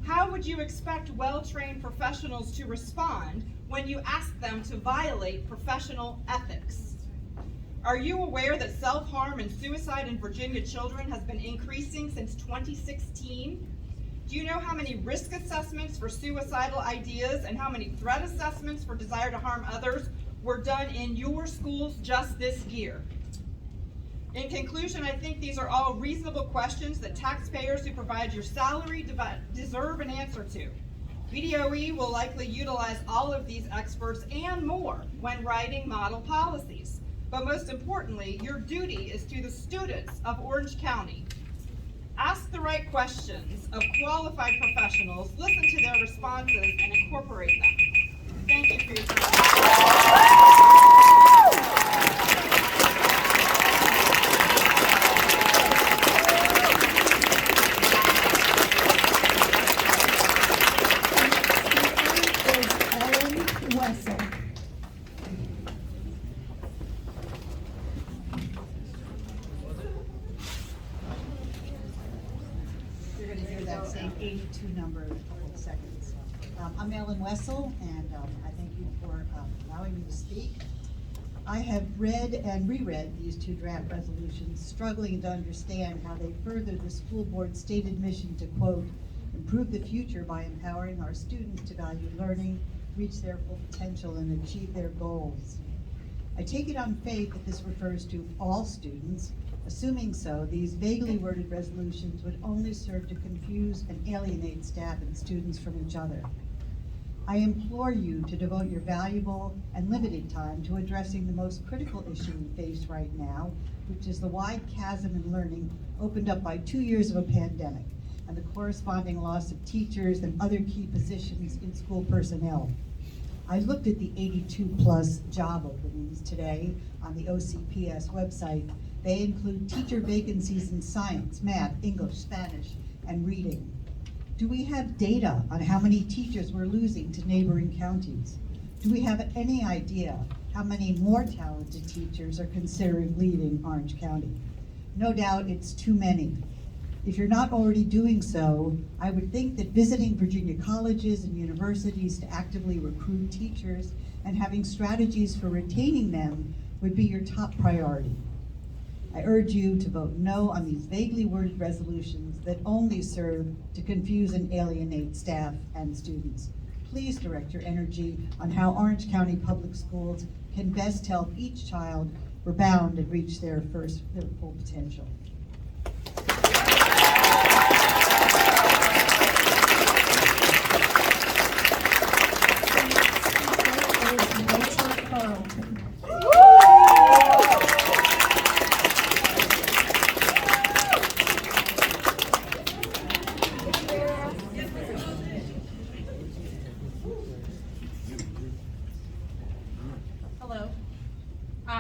How would you expect well-trained professionals to respond when you ask them to violate professional ethics? Are you aware that self-harm and suicide in Virginia children has been increasing since 2016? Do you know how many risk assessments for suicidal ideas and how many threat assessments for desire to harm others were done in your schools just this year? In conclusion, I think these are all reasonable questions that taxpayers who provide your salary deserve an answer to. VDOE will likely utilize all of these experts and more when writing model policies. But most importantly, your duty is to the students of Orange County. Ask the right questions of qualified professionals, listen to their responses, and incorporate them. Thank you for your time. Wessel. You're going to hear that same 82 number in a couple of seconds. I'm Ellen Wessel, and I thank you for allowing me to speak. I have read and reread these two draft resolutions, struggling to understand how they further the school board's stated mission to, quote, improve the future by empowering our students to value learning, reach their full potential, and achieve their goals. I take it on faith that this refers to all students. Assuming so, these vaguely worded resolutions would only serve to confuse and alienate staff and students from each other. I implore you to devote your valuable and limited time to addressing the most critical issue we face right now, which is the wide chasm in learning opened up by 2 years of a pandemic and the corresponding loss of teachers and other key positions in school personnel. I looked at the 82+ job openings today on the OCPS website. They include teacher vacancies in science, math, English, Spanish, and reading. Do we have data on how many teachers we're losing to neighboring counties? Do we have any idea how many more talented teachers are considering leaving Orange County? No doubt it's too many. If you're not already doing so, I would think that visiting Virginia colleges and universities to actively recruit teachers and having strategies for retaining them would be your top priority. I urge you to vote no on these vaguely worded resolutions that only serve to confuse and alienate staff and students. Please direct your energy on how Orange County Public Schools can best help each child rebound and reach their full potential.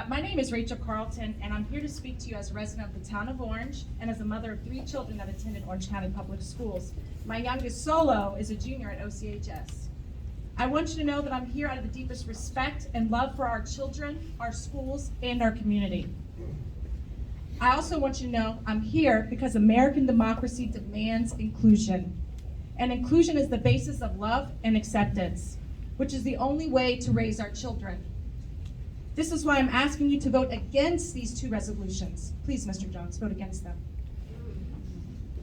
My name name is Rachel Carlton, and I'm here to speak to you as a resident of the town of Orange and as a mother of 3 children that attended Orange County Public Schools. My youngest, Solo, is a junior at OCHS. I want you to know that I'm here out of the deepest respect and love for our children, our schools, and our community. I also want you to know I'm here because American democracy demands inclusion. And inclusion is the basis of love and acceptance, which is the only way to raise our children. This is why I'm asking you to vote against these 2 resolutions. Please, Mr. Jones, vote against them.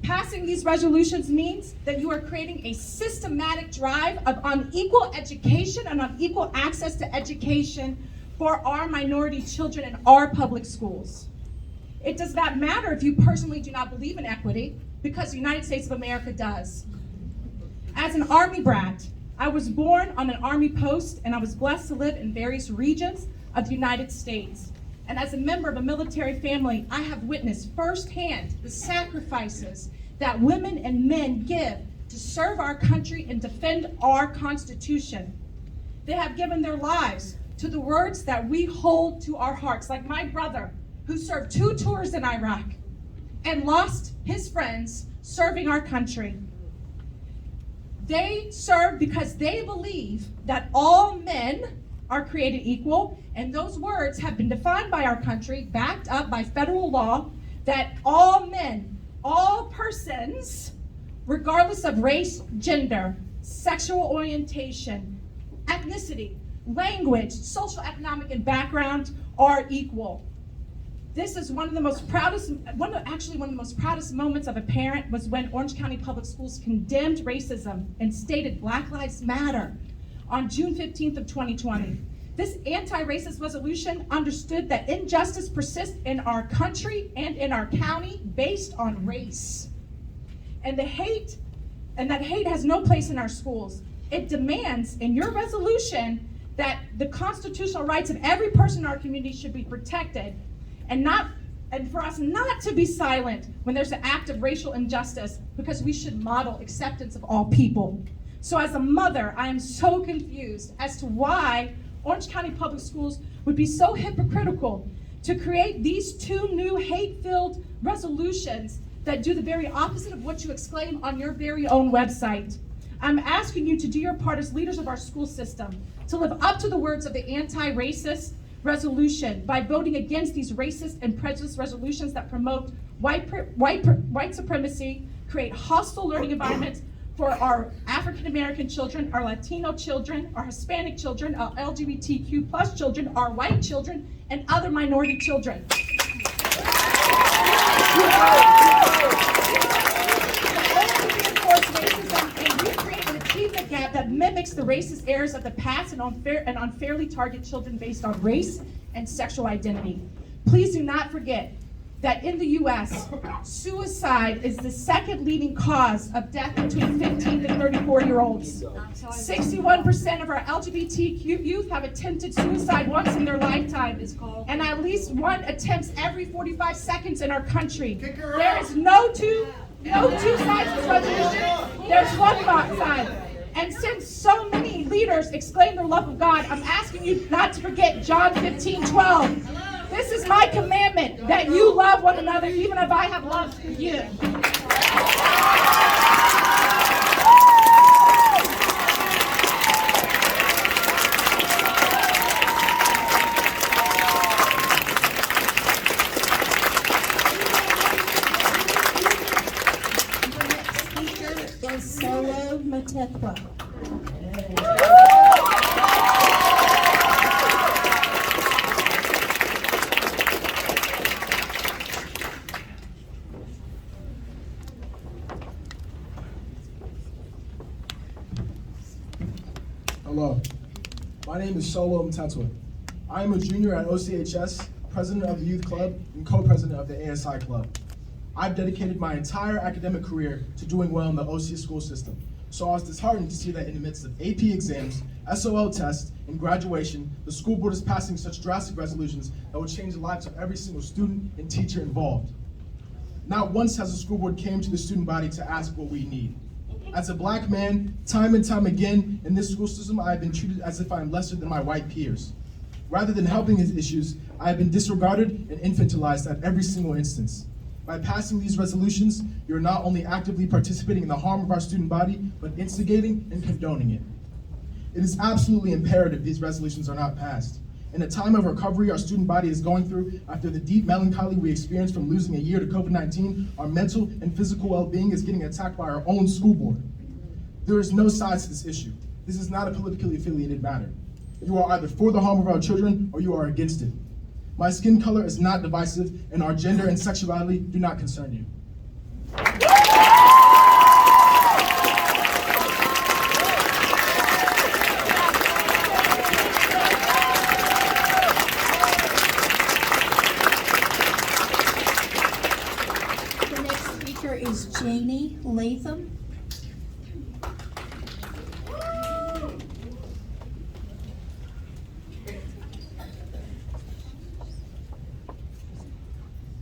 Passing these resolutions means that you are creating a systematic drive of unequal education and unequal access to education for our minority children in our public schools. It does not matter if you personally do not believe in equity, because the United States of America does. As an Army brat, I was born on an Army post, and I was blessed to live in various regions of the United States. And as a member of a military family, I have witnessed firsthand the sacrifices that women and men give to serve our country and defend our Constitution. They have given their lives to the words that we hold to our hearts, like my brother, who served 2 tours in Iraq and lost his friends serving our country. They serve because they believe that all men are created equal, and those words have been defined by our country, backed up by federal law, that all men, all persons, regardless of race, gender, sexual orientation, ethnicity, language, social, economic, and background, are equal. This is one of the most proudest moments of a parent was when Orange County Public Schools condemned racism and stated Black Lives Matter on June 15th of 2020. This anti-racist resolution understood that injustice persists in our country and in our county based on race. And that hate has no place in our schools. It demands in your resolution that the constitutional rights of every person in our community should be protected, and for us not to be silent when there's an act of racial injustice, because we should model acceptance of all people. So as a mother, I am so confused as to why Orange County Public Schools would be so hypocritical to create these 2 new hate-filled resolutions that do the very opposite of what you exclaim on your very own website. I'm asking you to do your part as leaders of our school system, to live up to the words of the anti-racist resolution by voting against these racist and prejudiced resolutions that promote white supremacy, create hostile learning environments for our African American children, our Latino children, our Hispanic children, our LGBTQ plus children, our white children, and other minority children. Gap that mimics the racist errors of the past and unfairly target children based on race and sexual identity. Please do not forget that in the U.S., suicide is the 2nd leading cause of death between 15 to 34-year-olds. 61% of our LGBTQ youth have attempted suicide once in their lifetime, and at least 1 attempts every 45 seconds in our country. There is no two sides to this resolution. There's one side. And since so many leaders exclaim their love of God, I'm asking you not to forget John 15:12. This is my commandment, that you love one another, even if I have love for you. Motento. Hello, my name is Solo Motento. I am a junior at OCHS, president of the youth club, and co-president of the ASI club. I've dedicated my entire academic career to doing well in the OC school system, so I was disheartened to see that in the midst of AP exams, SOL tests, and graduation, the school board is passing such drastic resolutions that will change the lives of every single student and teacher involved. Not once has the school board came to the student body to ask what we need. As a black man, time and time again in this school system, I have been treated as if I am lesser than my white peers. Rather than helping his issues, I have been disregarded and infantilized at every single instance. By passing these resolutions, you're not only actively participating in the harm of our student body, but instigating and condoning it. It is absolutely imperative these resolutions are not passed. In a time of recovery our student body is going through, after the deep melancholy we experienced from losing a year to COVID-19, our mental and physical well-being is getting attacked by our own school board. There is no sides to this issue. This is not a politically affiliated matter. You are either for the harm of our children or you are against it. My skin color is not divisive, and our gender and sexuality do not concern you. The next speaker is Janie Latham.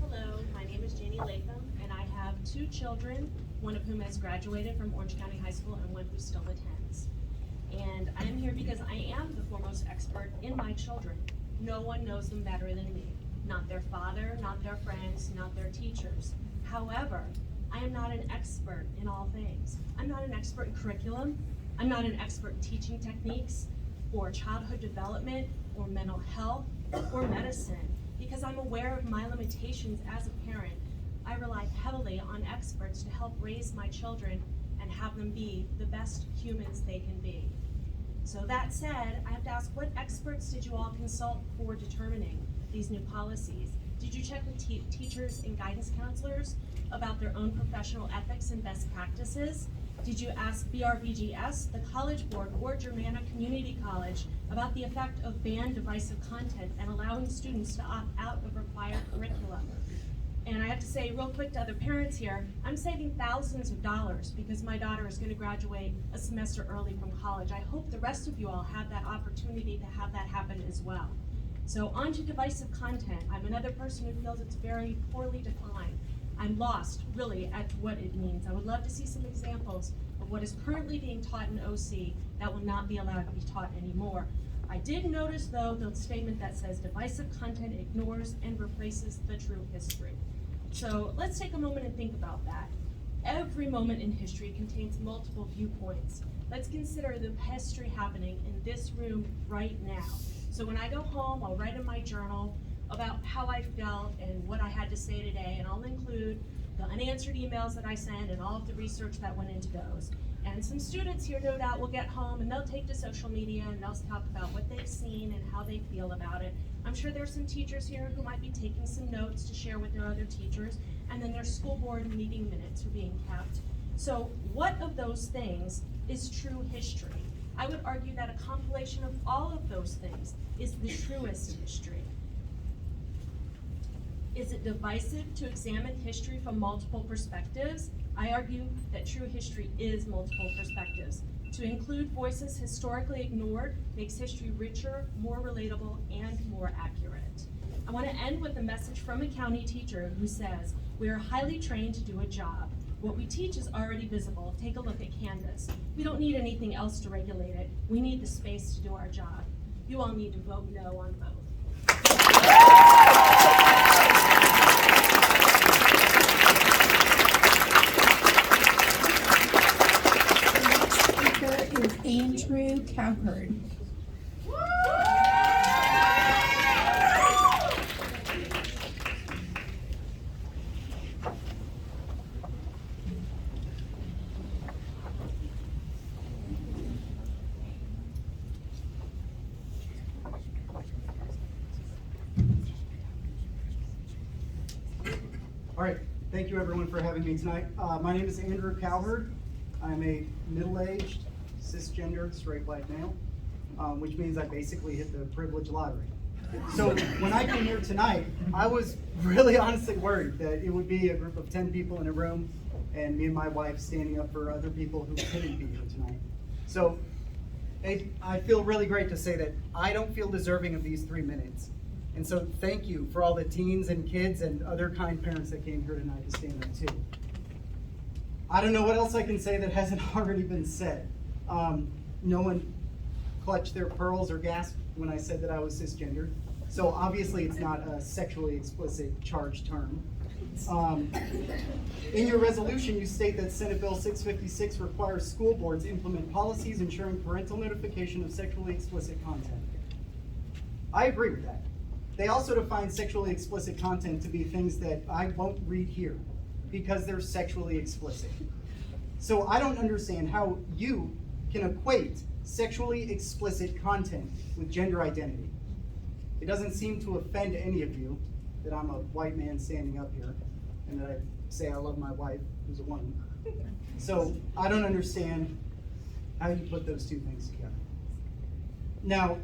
Hello, my name is Janie Latham, and I have two children, one of whom has graduated from Orange County High School and one who still attends. And I am here because I am the foremost expert in my children. No one knows them better than me. Not their father, not their friends, not their teachers. However, I am not an expert in all things. I'm not an expert in curriculum. I'm not an expert in teaching techniques or childhood development or mental health or medicine, because I'm aware of my limitations as a parent. I rely heavily on experts to help raise my children and have them be the best humans they can be. So that said, I have to ask, what experts did you all consult for determining these new policies? Did you check with teachers and guidance counselors about their own professional ethics and best practices? Did you ask BRVGS, the College Board, or Germanna Community College about the effect of banned divisive content and allowing students to opt out of required curriculum? And I have to say real quick to other parents here, I'm saving thousands of dollars because my daughter is going to graduate a semester early from college. I hope the rest of you all have that opportunity to have that happen as well. So on to divisive content. I'm another person who feels it's very poorly defined. I'm lost, really, at what it means. I would love to see some examples of what is currently being taught in OC that will not be allowed to be taught anymore. I did notice, though, the statement that says divisive content ignores and replaces the true history. So let's take a moment and think about that. Every moment in history contains multiple viewpoints. Let's consider the history happening in this room right now. So when I go home, I'll write in my journal about how I felt and what I had to say today, and I'll include the unanswered emails that I sent and all of the research that went into those. And some students here, no doubt, will get home and they'll take to social media and they'll talk about what they've seen and how they feel about it. I'm sure there's some teachers here who might be taking some notes to share with their other teachers, and then their school board meeting minutes are being kept. So what of those things is true history? I would argue that a compilation of all of those things is the truest history. Is it divisive to examine history from multiple perspectives? I argue that true history is multiple perspectives. To include voices historically ignored makes history richer, more relatable, and more accurate. I want to end with a message from a county teacher who says, "We are highly trained to do a job. What we teach is already visible. Take a look at Canvas. We don't need anything else to regulate it. We need the space to do our job." You all need to vote no on both. Andrew Calvert. All right, thank you everyone for having me tonight. My name is Andrew Calvert. I'm a middle-aged, cisgendered, straight black male, which means I basically hit the privilege lottery. So when I came here tonight, I was really honestly worried that it would be a group of 10 people in a room and me and my wife standing up for other people who couldn't be here tonight. So I feel really great to say that I don't feel deserving of these 3 minutes. And so thank you for all the teens and kids and other kind parents that came here tonight to stand up too. I don't know what else I can say that hasn't already been said. No one clutch their pearls or gasp when I said that I was cisgendered. So obviously it's not a sexually explicit charged term. In your resolution, you state that Senate Bill 656 requires school boards implement policies ensuring parental notification of sexually explicit content. I agree with that. They also define sexually explicit content to be things that I won't read here because they're sexually explicit. So I don't understand how you can equate sexually explicit content with gender identity. It doesn't seem to offend any of you that I'm a white man standing up here and that I say I love my wife, who's a woman. So I don't understand how you put those two things together. Now,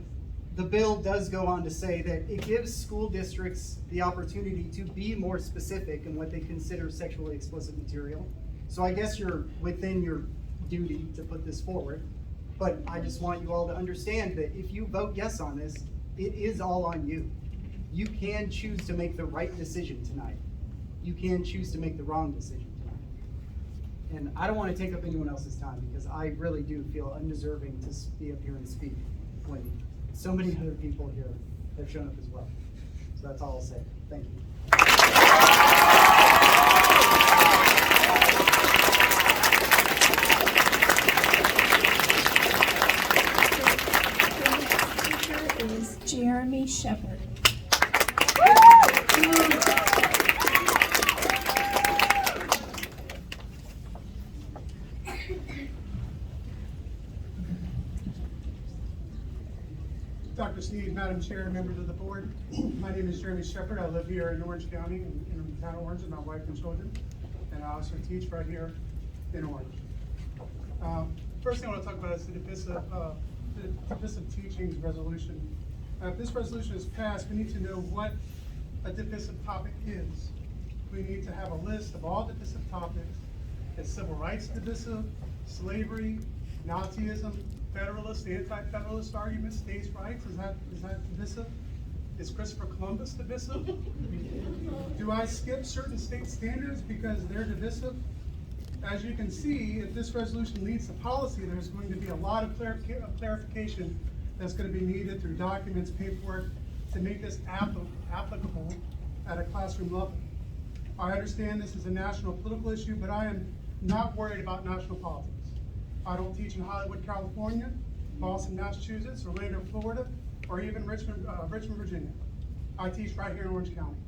the bill does go on to say that it gives school districts the opportunity to be more specific in what they consider sexually explicit material. So I guess you're within your duty to put this forward. But I just want you all to understand that if you vote yes on this, it is all on you. You can choose to make the right decision tonight. You can choose to make the wrong decision tonight. And I don't want to take up anyone else's time because I really do feel undeserving to be up here and speak when so many other people here have shown up as well. So that's all I'll say. Thank you. Is Jeremy Shepard. Dr. Sneed, Madam Chair, members of the board. My name is Jeremy Shepard. I live here in Orange County, in the town of Orange with my wife and children. And I also teach right here in Orange. First thing I want to talk about is the divisive teachings resolution. If this resolution is passed, we need to know what a divisive topic is. We need to have a list of all divisive topics. Is civil rights divisive? Slavery? Nazism? Federalist, anti-federalist arguments, states' rights, is that divisive? Is Christopher Columbus divisive? Do I skip certain state standards because they're divisive? As you can see, if this resolution leads to policy, there's going to be a lot of clarification that's going to be needed through documents, paperwork, to make this applicable at a classroom level. I understand this is a national political issue, but I am not worried about national politics. I don't teach in Hollywood, California, Boston, Massachusetts, Orlando, Florida, or even Richmond, Virginia. I teach right here in Orange County.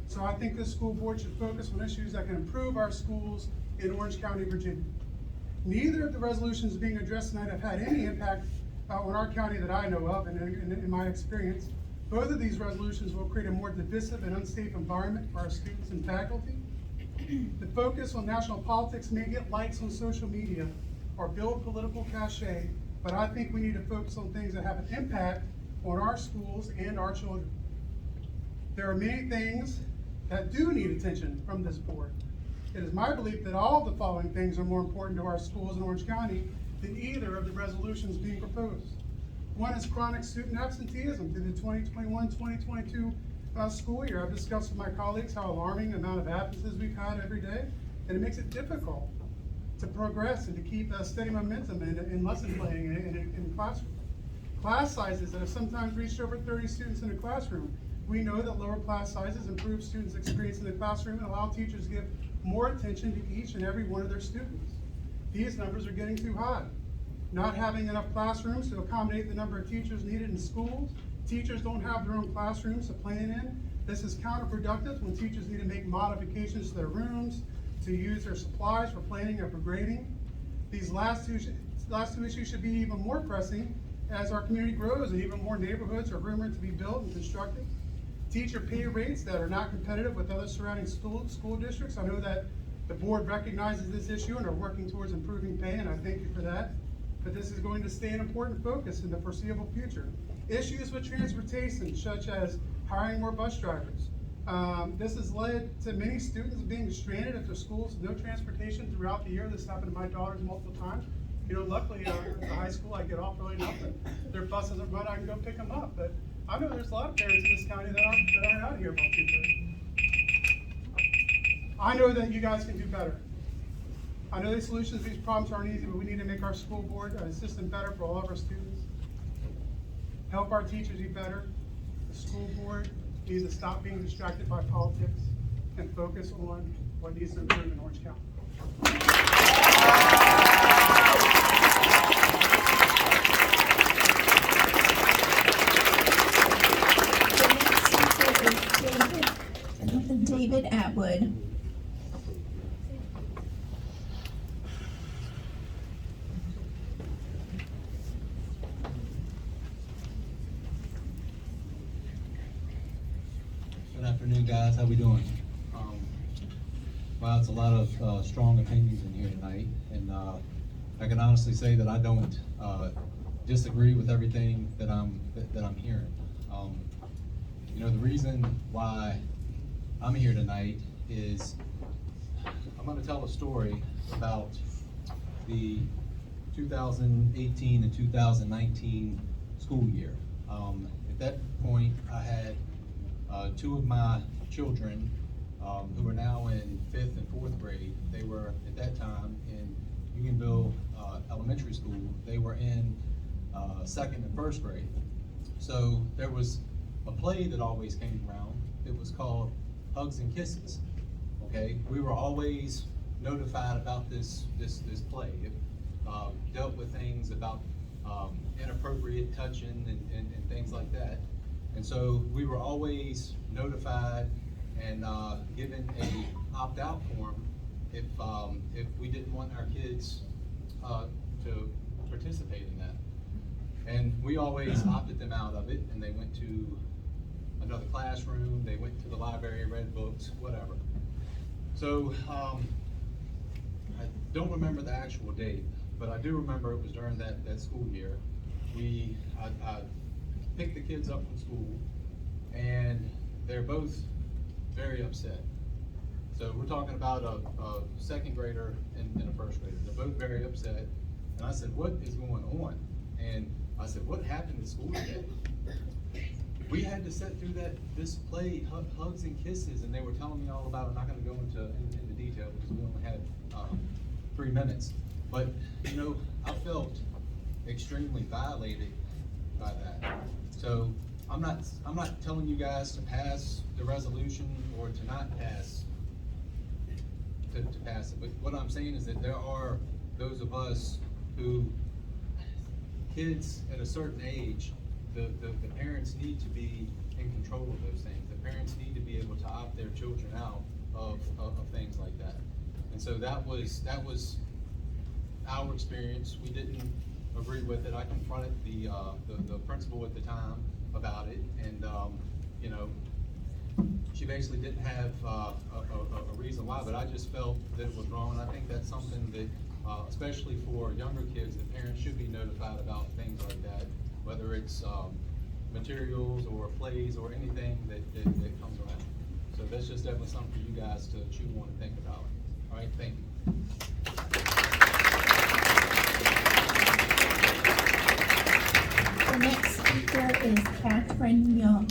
So I think this school board should focus on issues that can improve our schools in Orange County, Virginia. Neither of the resolutions being addressed tonight have had any impact on our county that I know of, and in my experience. Both of these resolutions will create a more divisive and unsafe environment for our students and faculty. The focus on national politics may get likes on social media or build political cachet, but I think we need to focus on things that have an impact on our schools and our children. There are many things that do need attention from this board. It is my belief that all of the following things are more important to our schools in Orange County than either of the resolutions being proposed. One is chronic student absenteeism through the 2021-2022 school year. I've discussed with my colleagues how alarming the amount of absences we've had every day, and it makes it difficult to progress and to keep a steady momentum in lesson planning in classroom. Class sizes that have sometimes reached over 30 students in a classroom. We know that lower class sizes improve students' experience in the classroom and allow teachers to give more attention to each and every one of their students. These numbers are getting too high. Not having enough classrooms to accommodate the number of teachers needed in schools. Teachers don't have their own classrooms to plan in. This is counterproductive when teachers need to make modifications to their rooms, to use their supplies for planning and for grading. These last two issues should be even more pressing as our community grows and even more neighborhoods are rumored to be built and constructed. Teacher pay rates that are not competitive with other surrounding school districts. I know that the board recognizes this issue and are working towards improving pay, and I thank you for that. But this is going to stay an important focus in the foreseeable future. Issues with transportation, such as hiring more bus drivers. This has led to many students being stranded at their schools, no transportation throughout the year. This happened to my daughters multiple times. You know, luckily at the high school I get off early enough that their bus doesn't run, I can go pick them up. But I know there's a lot of parents in this county that aren't out here about future. I know that you guys can do better. I know the solutions to these problems aren't easy, but we need to make our school board system better for all of our students. help our teachers be better. The school board needs to stop being distracted by politics and focus on what needs to improve in Orange County. David Atwood. Good afternoon, guys. How we doing? Wow, it's a lot of strong opinions in here tonight, and I can honestly say that I don't disagree with everything that I'm hearing. You know, the reason why I'm here tonight is I'm going to tell a story about the 2018 and 2019 school year. At that point, I had two of my children who are now in 5th and 4th grade. They were, at that time, in Unionville Elementary School. They were in 2nd and 1st grade. So there was a play that always came around. It was called Hugs and Kisses. Okay, we were always notified about this play. It dealt with things about inappropriate touching and things like that. And so we were always notified and given a opt-out form if we didn't want our kids to participate in that. And we always opted them out of it, and they went to another classroom, they went to the library, read books, whatever. So I don't remember the actual date, but I do remember it was during that school year. I picked the kids up from school, and they're both very upset. So we're talking about a 2nd grader and a 1st grader. They're both very upset. And I said, what is going on? And I said, what happened at school today? We had to sit through this play, Hugs and Kisses, and they were telling me all about it. I'm not going to go into detail because we only had 3 minutes. But, you know, I felt extremely violated by that. So I'm not telling you guys to pass the resolution or to not pass to pass it. But what I'm saying is that there are those of us who, kids at a certain age, the parents need to be in control of those things. The parents need to be able to opt their children out of things like that. And so that was our experience. We didn't agree with it. I confronted the principal at the time about it, and you know, she basically didn't have a reason why, but I just felt that it was wrong. And I think that's something that, especially for younger kids, that parents should be notified about things like that, whether it's materials or plays or anything that comes around. So that's just definitely something for you guys to chew on and think about. All right, thank you. The next speaker is Catherine Young.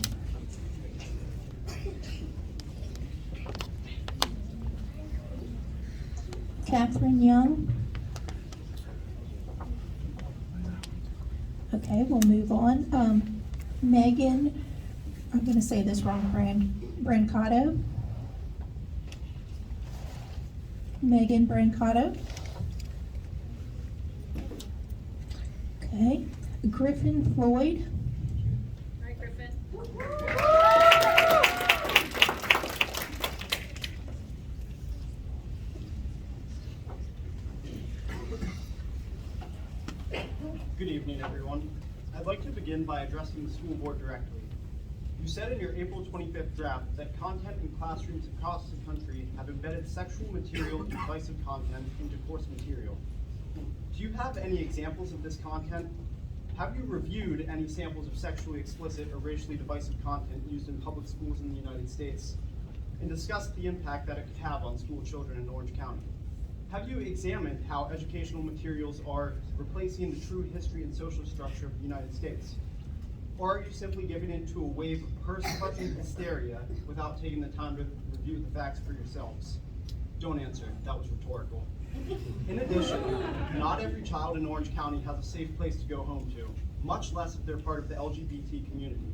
Catherine Young. Okay, we'll move on. Megan, I'm going to say this wrong, Brancato. Megan Brancato. Okay, Griffin Floyd. All right, Griffin. Good evening, everyone. I'd like to begin by addressing the school board directly. You said in your April 25th draft that content in classrooms across the country have embedded sexual material and divisive content into course material. Do you have any examples of this content? Have you reviewed any samples of sexually explicit or racially divisive content used in public schools in the United States, and discussed the impact that it could have on school children in Orange County? Have you examined how educational materials are replacing the true history and social structure of the United States? Or are you simply giving into a wave of purse-clutching hysteria without taking the time to review the facts for yourselves? Don't answer, that was rhetorical. In addition, not every child in Orange County has a safe place to go home to. much less if they're part of the LGBT community.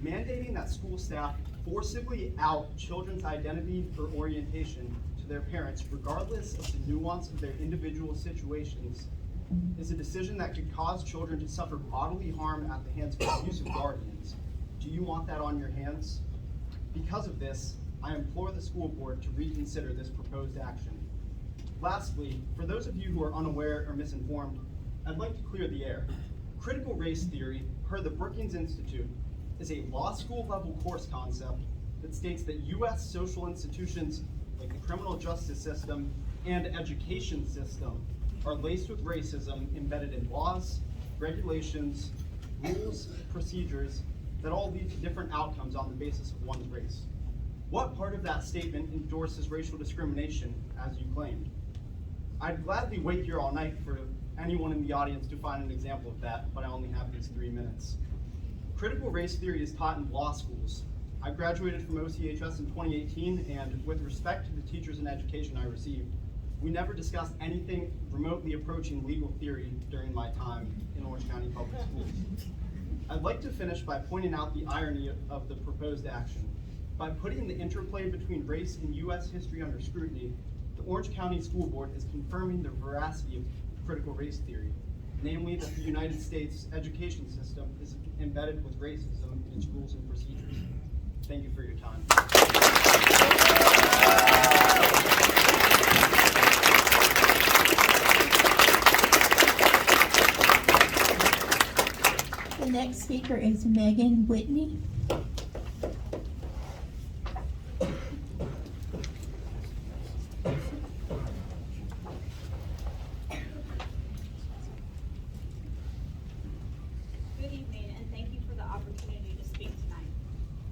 Mandating that school staff forcibly out children's identity or orientation to their parents, regardless of the nuance of their individual situations, is a decision that could cause children to suffer bodily harm at the hands of abusive guardians. Do you want that on your hands? Because of this, I implore the school board to reconsider this proposed action. Lastly, for those of you who are unaware or misinformed, I'd like to clear the air. Critical race theory, per the Brookings Institute, is a law school level course concept that states that U.S. social institutions like the criminal justice system and education system are laced with racism embedded in laws, regulations, rules, procedures that all lead to different outcomes on the basis of one's race. What part of that statement endorses racial discrimination, as you claimed? I'd gladly wait here all night for anyone in the audience to find an example of that, but I only have these 3 minutes. Critical race theory is taught in law schools. I graduated from OCHS in 2018, and with respect to the teachers and education I received, we never discussed anything remotely approaching legal theory during my time in Orange County Public Schools. I'd like to finish by pointing out the irony of the proposed action. By putting the interplay between race and U.S. history under scrutiny, the Orange County School Board is confirming the veracity of critical race theory, namely that the United States education system is embedded with racism in its rules and procedures. Thank you for your time. The next speaker is Megan Whitney. Good evening, and thank you for the opportunity to speak tonight.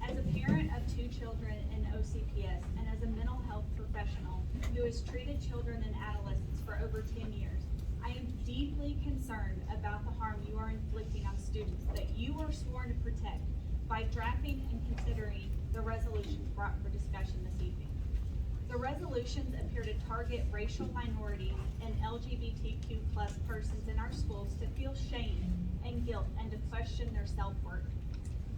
As a parent of 2 children in OCPS and as a mental health professional who has treated children and adolescents for over 10 years, I am deeply concerned about the harm you are inflicting on students that you are sworn to protect by drafting and considering the resolutions brought for discussion this evening. The resolutions appear to target racial minorities and LGBTQ+ persons in our schools to feel shame and guilt and to question their self-worth.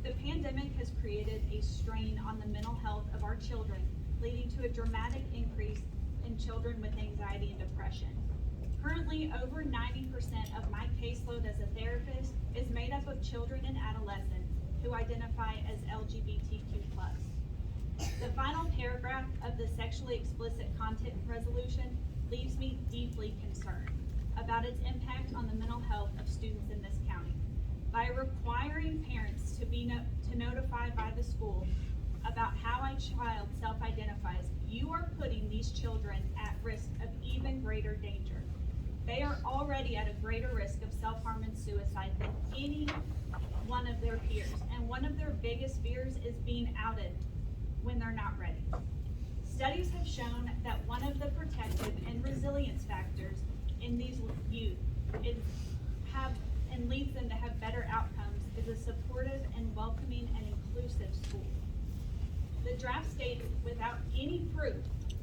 The pandemic has created a strain on the mental health of our children, leading to a dramatic increase in children with anxiety and depression. Currently, over 90% of my caseload as a therapist is made up of children and adolescents who identify as LGBTQ+. The final paragraph of the sexually explicit content resolution leaves me deeply concerned about its impact on the mental health of students in this county. By requiring parents to notify by the school about how a child self-identifies, you are putting these children at risk of even greater danger. They are already at a greater risk of self-harm and suicide than any one of their peers, and one of their biggest fears is being outed when they're not ready. Studies have shown that one of the protective and resilience factors in these youth leads them to have better outcomes is a supportive and welcoming and inclusive school. The draft states without any proof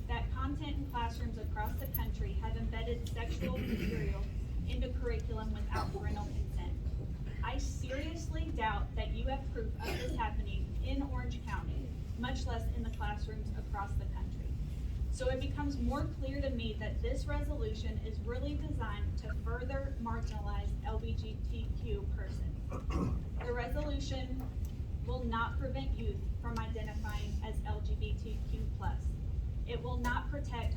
that content in classrooms across the country have embedded sexual material into curriculum without parental consent. I seriously doubt that you have proof of this happening in Orange County, much less in the classrooms across the country. So it becomes more clear to me that this resolution is really designed to further marginalize LGBTQ persons. The resolution will not prevent youth from identifying as LGBTQ+. It will not protect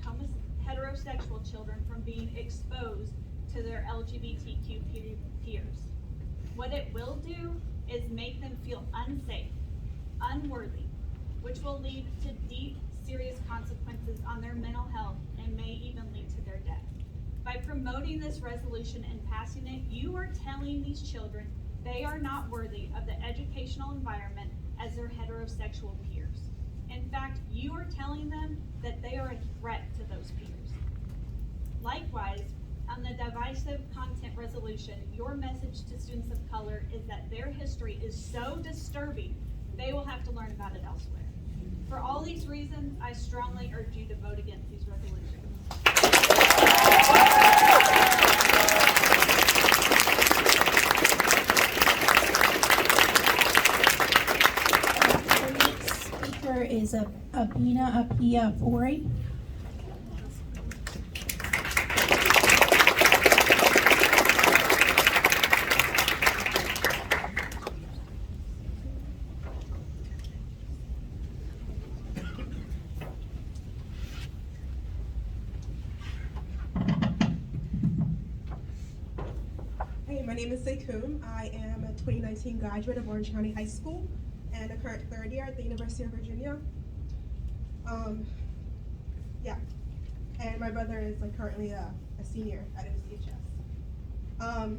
heterosexual children from being exposed to their LGBTQ peers. What it will do is make them feel unsafe, unworthy, which will lead to deep, serious consequences on their mental health and may even lead to their death. By promoting this resolution and passing it, you are telling these children they are not worthy of the educational environment as their heterosexual peers. In fact, you are telling them that they are a threat to those peers. Likewise, on the divisive content resolution, your message to students of color is that their history is so disturbing, they will have to learn about it elsewhere. For all these reasons, I strongly urge you to vote against these resolutions. is Abina Apia Fori. Hey, my name is Sekum. I am a 2019 graduate of Orange County High School and a current third year at the University of Virginia. Yeah, and my brother is like currently a senior at OCHS.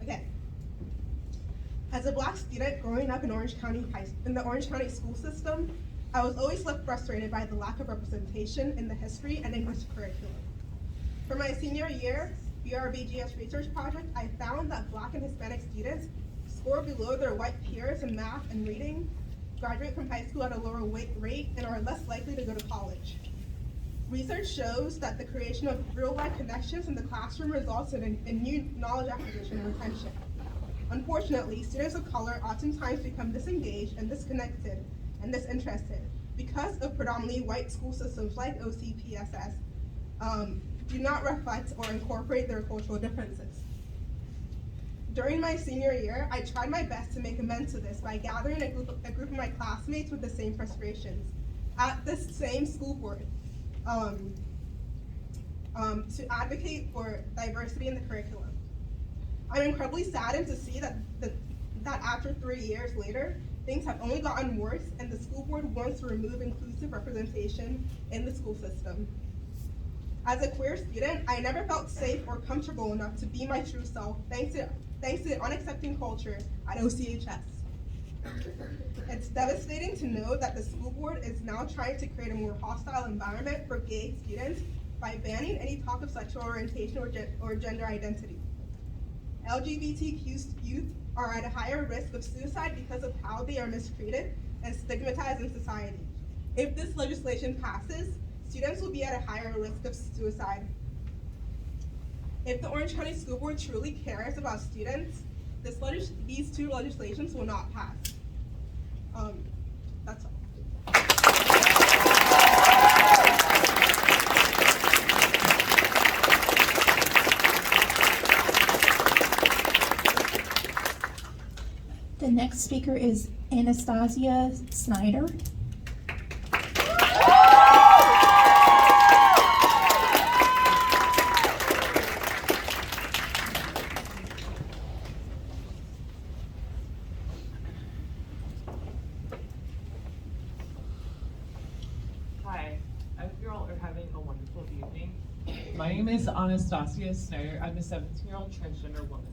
Okay. As a Black student growing up in in the Orange County school system, I was always left frustrated by the lack of representation in the history and English curriculum. For my senior year BRBGS research project, I found that Black and Hispanic students score below their white peers in math and reading, graduate from high school at a lower rate, and are less likely to go to college. Research shows that the creation of real-life connections in the classroom results in new knowledge acquisition and retention. Unfortunately, students of color oftentimes become disengaged and disconnected and disinterested because of predominantly white school systems like OCPSS do not reflect or incorporate their cultural differences. During my senior year, I tried my best to make amends to this by gathering a group of my classmates with the same frustrations at this same school board to advocate for diversity in the curriculum. I'm incredibly saddened to see that after 3 years later, things have only gotten worse and the school board wants to remove inclusive representation in the school system. As a queer student, I never felt safe or comfortable enough to be my true self thanks to the unaccepting culture at OCHS. It's devastating to know that the school board is now trying to create a more hostile environment for gay students by banning any talk of sexual orientation or gender identity. LGBTQ youth are at a higher risk of suicide because of how they are mistreated and stigmatized in society. If this legislation passes, students will be at a higher risk of suicide. If the Orange County School Board truly cares about students, these two legislations will not pass. That's all. The next speaker is Anastasia Snyder. Hi, I hope you're all are having a wonderful evening. My name is Anastasia Snyder. I'm a 17-year-old transgender woman.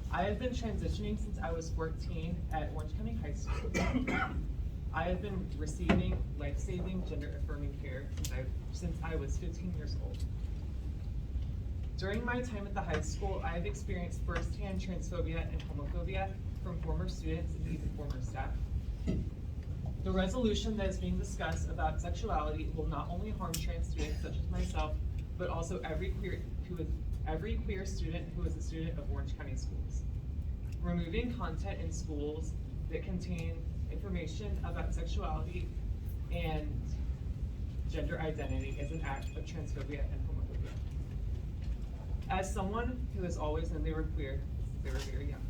I have been transitioning since I was 14 at Orange County High School. I have been receiving life-saving, gender-affirming care since I was 15 years old. During my time at the high school, I have experienced firsthand transphobia and homophobia from former students and even former staff. The resolution that is being discussed about sexuality will not only harm trans students such as myself, but also every queer student who is a student of Orange County schools. Removing content in schools that contain information about sexuality and gender identity is an act of transphobia and homophobia. As someone who has always known they were queer since they were very young,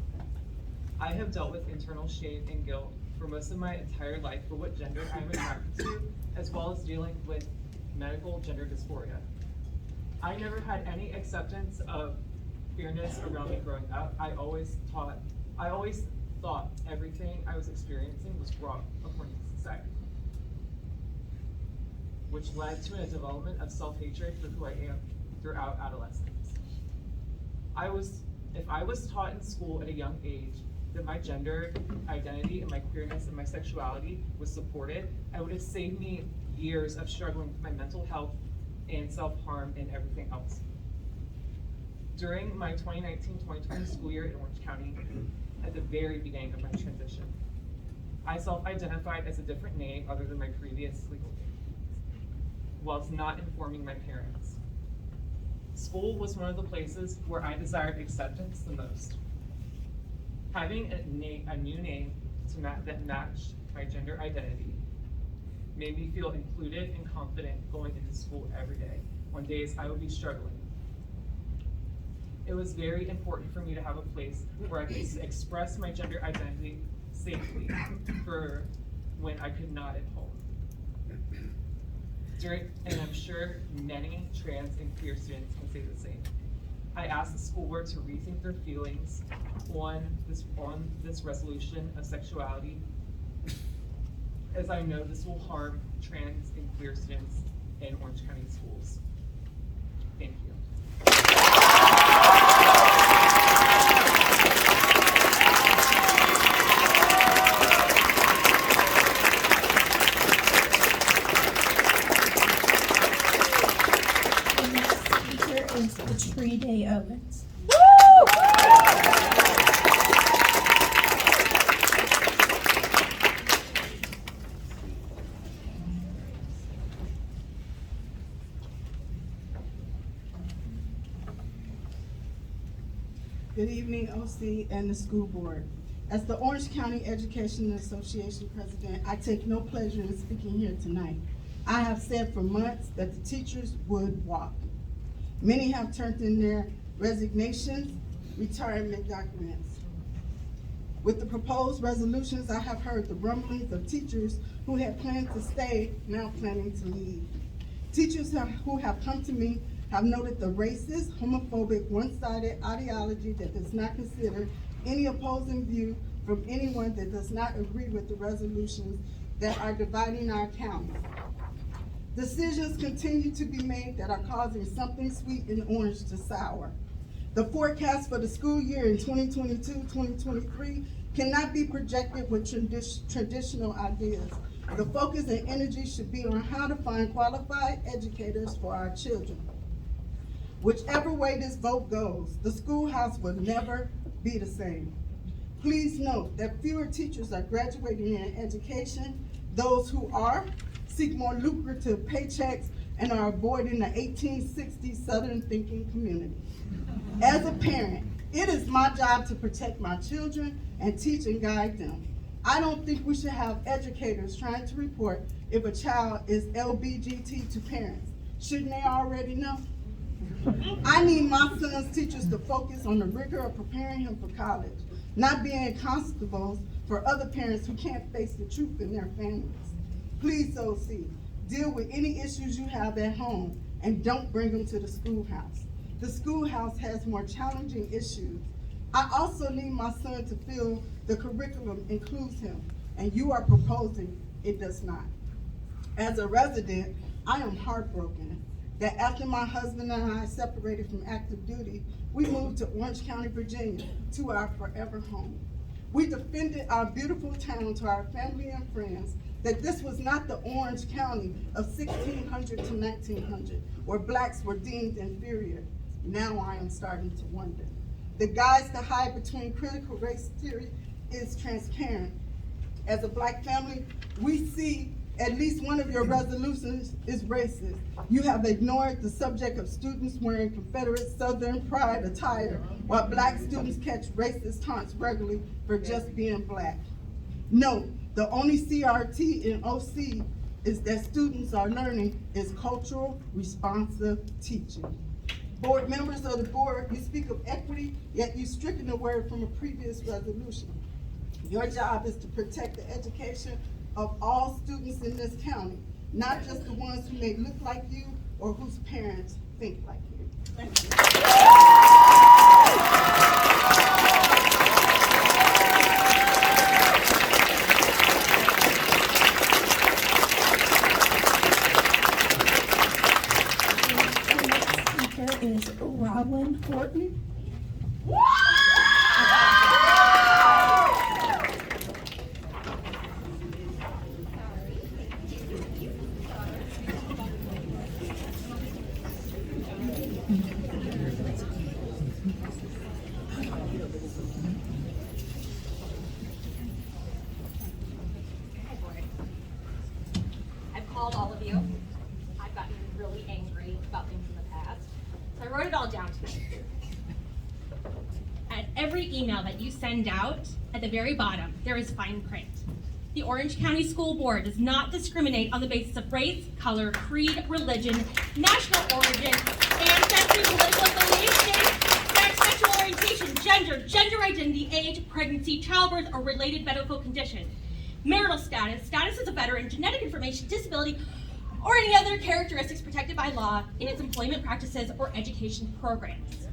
I have dealt with internal shame and guilt for most of my entire life for what gender I am attracted to, as well as dealing with medical gender dysphoria. I never had any acceptance of queerness around me growing up. I always thought everything I was experiencing was wrong according to society, which led to a development of self-hatred for who I am throughout adolescence. If I was taught in school at a young age that my gender identity and my queerness and my sexuality was supported, it would have saved me years of struggling with my mental health and self-harm and everything else. During my 2019-2020 school year in Orange County, at the very beginning of my transition, I self-identified as a different name other than my previous legal name, whilst not informing my parents. School was one of the places where I desired acceptance the most. Having a new name that matched my gender identity made me feel included and confident going into school every day on days I would be struggling. It was very important for me to have a place where I could express my gender identity safely for when I could not at home. And I'm sure many trans and queer students can say the same. I asked the school board to rethink their feelings on this resolution of sexuality, as I know this will harm trans and queer students in Orange County schools. Thank you. The next speaker is Patree Day Owens. Good evening, OC and the school board. As the Orange County Education Association president, I take no pleasure in speaking here tonight. I have said for months that the teachers would walk. Many have turned in their resignations, retirement documents. With the proposed resolutions, I have heard the rumblings of teachers who had planned to stay now planning to leave. Teachers who have come to me have noted the racist, homophobic, one-sided ideology that does not consider any opposing view from anyone that does not agree with the resolutions that are dividing our county. Decisions continue to be made that are causing something sweet and orange to sour. The forecast for the school year in 2022-2023 cannot be projected with traditional ideas. The focus and energy should be on how to find qualified educators for our children. Whichever way this vote goes, the schoolhouse will never be the same. Please note that fewer teachers are graduating in education. Those who are seek more lucrative paychecks and are avoiding the 1860s Southern thinking community. As a parent, it is my job to protect my children and teach and guide them. I don't think we should have educators trying to report if a child is LBGT to parents. Shouldn't they already know? I need my son's teachers to focus on the rigor of preparing him for college, not being constables for other parents who can't face the truth in their families. Please, OC, deal with any issues you have at home and don't bring them to the schoolhouse. The schoolhouse has more challenging issues. I also need my son to feel the curriculum includes him, and you are proposing it does not. As a resident, I am heartbroken that after my husband and I separated from active duty, we moved to Orange County, Virginia, to our forever home. We defended our beautiful town to our family and friends that this was not the Orange County of 1600 to 1900, where blacks were deemed inferior. Now I am starting to wonder. The guise to hide between critical race theory is transparent. As a black family, we see at least one of your resolutions is racist. You have ignored the subject of students wearing Confederate Southern pride attire, while black students catch racist taunts regularly for just being black. Note, the only CRT in OC is that students are learning is cultural responsive teaching. Board members of the board, you speak of equity, yet you stricken the word from a previous resolution. Your job is to protect the education of all students in this county, not just the ones who may look like you or whose parents think like you. Thank you. The next speaker is Robin Horton. I've called all of you. I've gotten really angry about things in the past. So I wrote it all down tonight. At every email that you send out, at the very bottom, there is fine print. The Orange County School Board does not discriminate on the basis of race, color, creed, religion, national origin, ancestry, political affiliation, sex, sexual orientation, gender identity, age, pregnancy, childbirth, or related medical condition, marital status, status as a veteran, genetic information, disability, or any other characteristics protected by law in its employment practices or education programs.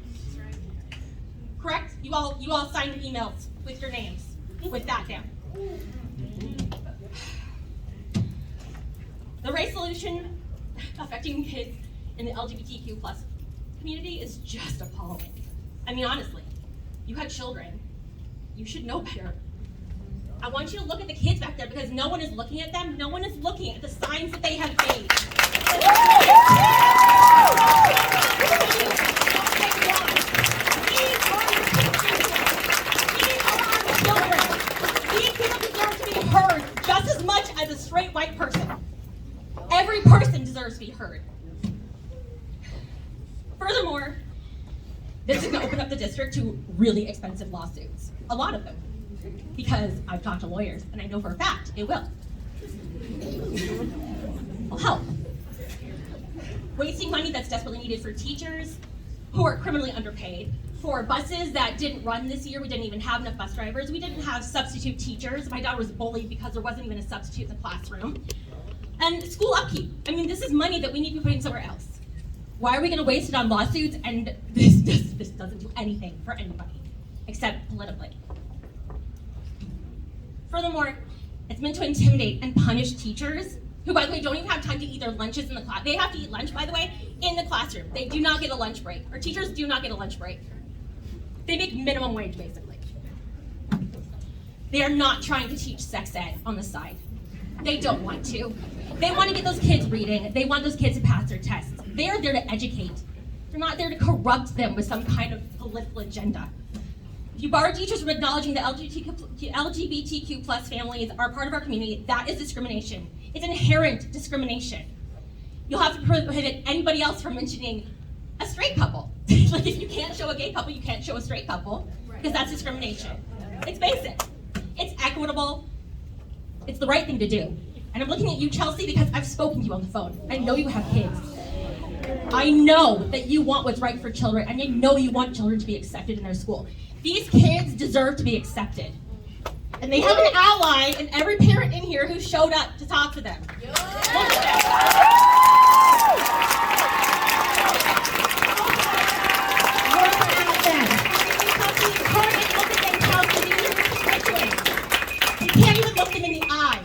Correct? You all signed emails with your names with that down. The race solution affecting kids in the LGBTQ plus community is just appalling. I mean, honestly, you had children. You should know better. I want you to look at the kids back there because no one is looking at them. No one is looking at the signs that they have made. These people deserve to be heard just as much as a straight white person. Every person deserves to be heard. Furthermore, this is going to open up the district to really expensive lawsuits. A lot of them. Because I've talked to lawyers, and I know for a fact it will. Will help. Wasting money that's desperately needed for teachers who are criminally underpaid, for buses that didn't run this year. We didn't even have enough bus drivers. We didn't have substitute teachers. My daughter was bullied because there wasn't even a substitute in the classroom. And school upkeep. I mean, this is money that we need to be putting somewhere else. Why are we going to waste it on lawsuits? And this doesn't do anything for anybody, except politically. Furthermore, it's meant to intimidate and punish teachers who, by the way, don't even have time to eat their lunches in the class. They have to eat lunch, by the way, in the classroom. They do not get a lunch break. Our teachers do not get a lunch break. They make minimum wage, basically. They are not trying to teach sex ed on the side. They don't want to. They want to get those kids reading. They want those kids to pass their tests. They are there to educate. They're not there to corrupt them with some kind of political agenda. If you bar teachers from acknowledging that LGBTQ plus families are part of our community, that is discrimination. It's inherent discrimination. You'll have to prohibit anybody else from mentioning a straight couple. Like if you can't show a gay couple, you can't show a straight couple, because that's discrimination. It's basic. It's equitable. It's the right thing to do. And I'm looking at you, Chelsea, because I've spoken to you on the phone. I know you have kids. I know that you want what's right for children, and I know you want children to be accepted in their school. These kids deserve to be accepted. And they have an ally in every parent in here who showed up to talk to them. Look at them. You can't even look them in the eye.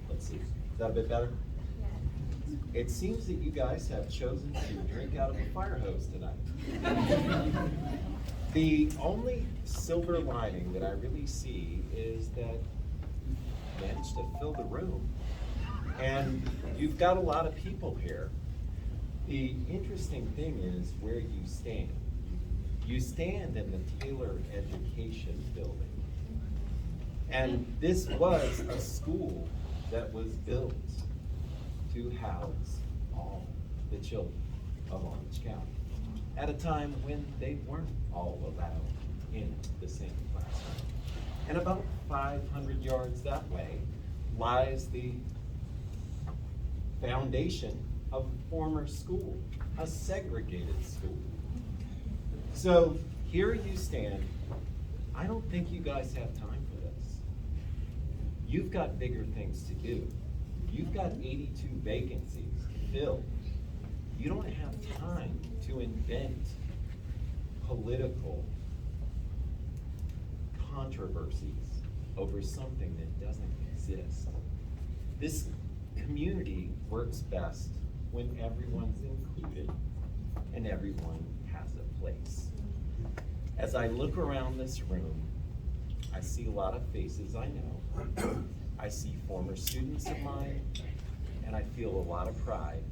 Let's see, is that a bit better? It seems that you guys have chosen to drink out of a fire hose tonight. The only silver lining that I really see is that you managed to fill the room. And you've got a lot of people here. The interesting thing is where you stand. You stand in the Taylor Education Building. And this was a school that was built to house all the children of Orange County at a time when they weren't all allowed in the same classroom. And about 500 yards that way lies the foundation of a former school, a segregated school. So here you stand. I don't think you guys have time for this. You've got bigger things to do. You've got 82 vacancies to fill. You don't have time to invent political controversies over something that doesn't exist. This community works best when everyone's included and everyone has a place. As I look around this room, I see a lot of faces I know. I see former students of mine, and I feel a lot of pride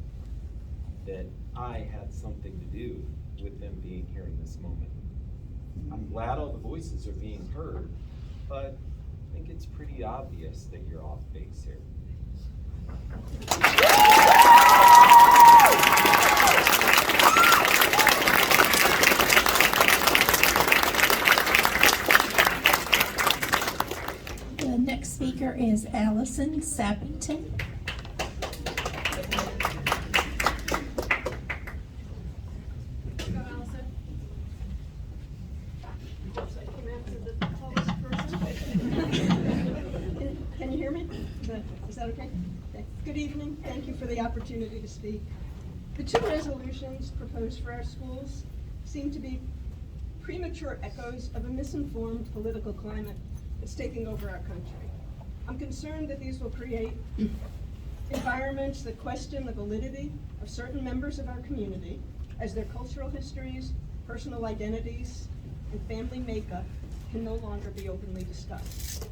that I had something to do with them being here in this moment. I'm glad all the voices are being heard, but I think it's pretty obvious that you're off base here. The next speaker is Allison Sappington. Can you hear me? Is that okay? Okay. Good evening. Thank you for the opportunity to speak. The two resolutions proposed for our schools seem to be premature echoes of a misinformed political climate that's taking over our country. I'm concerned that these will create environments that question the validity of certain members of our community as their cultural histories, personal identities, and family makeup can no longer be openly discussed.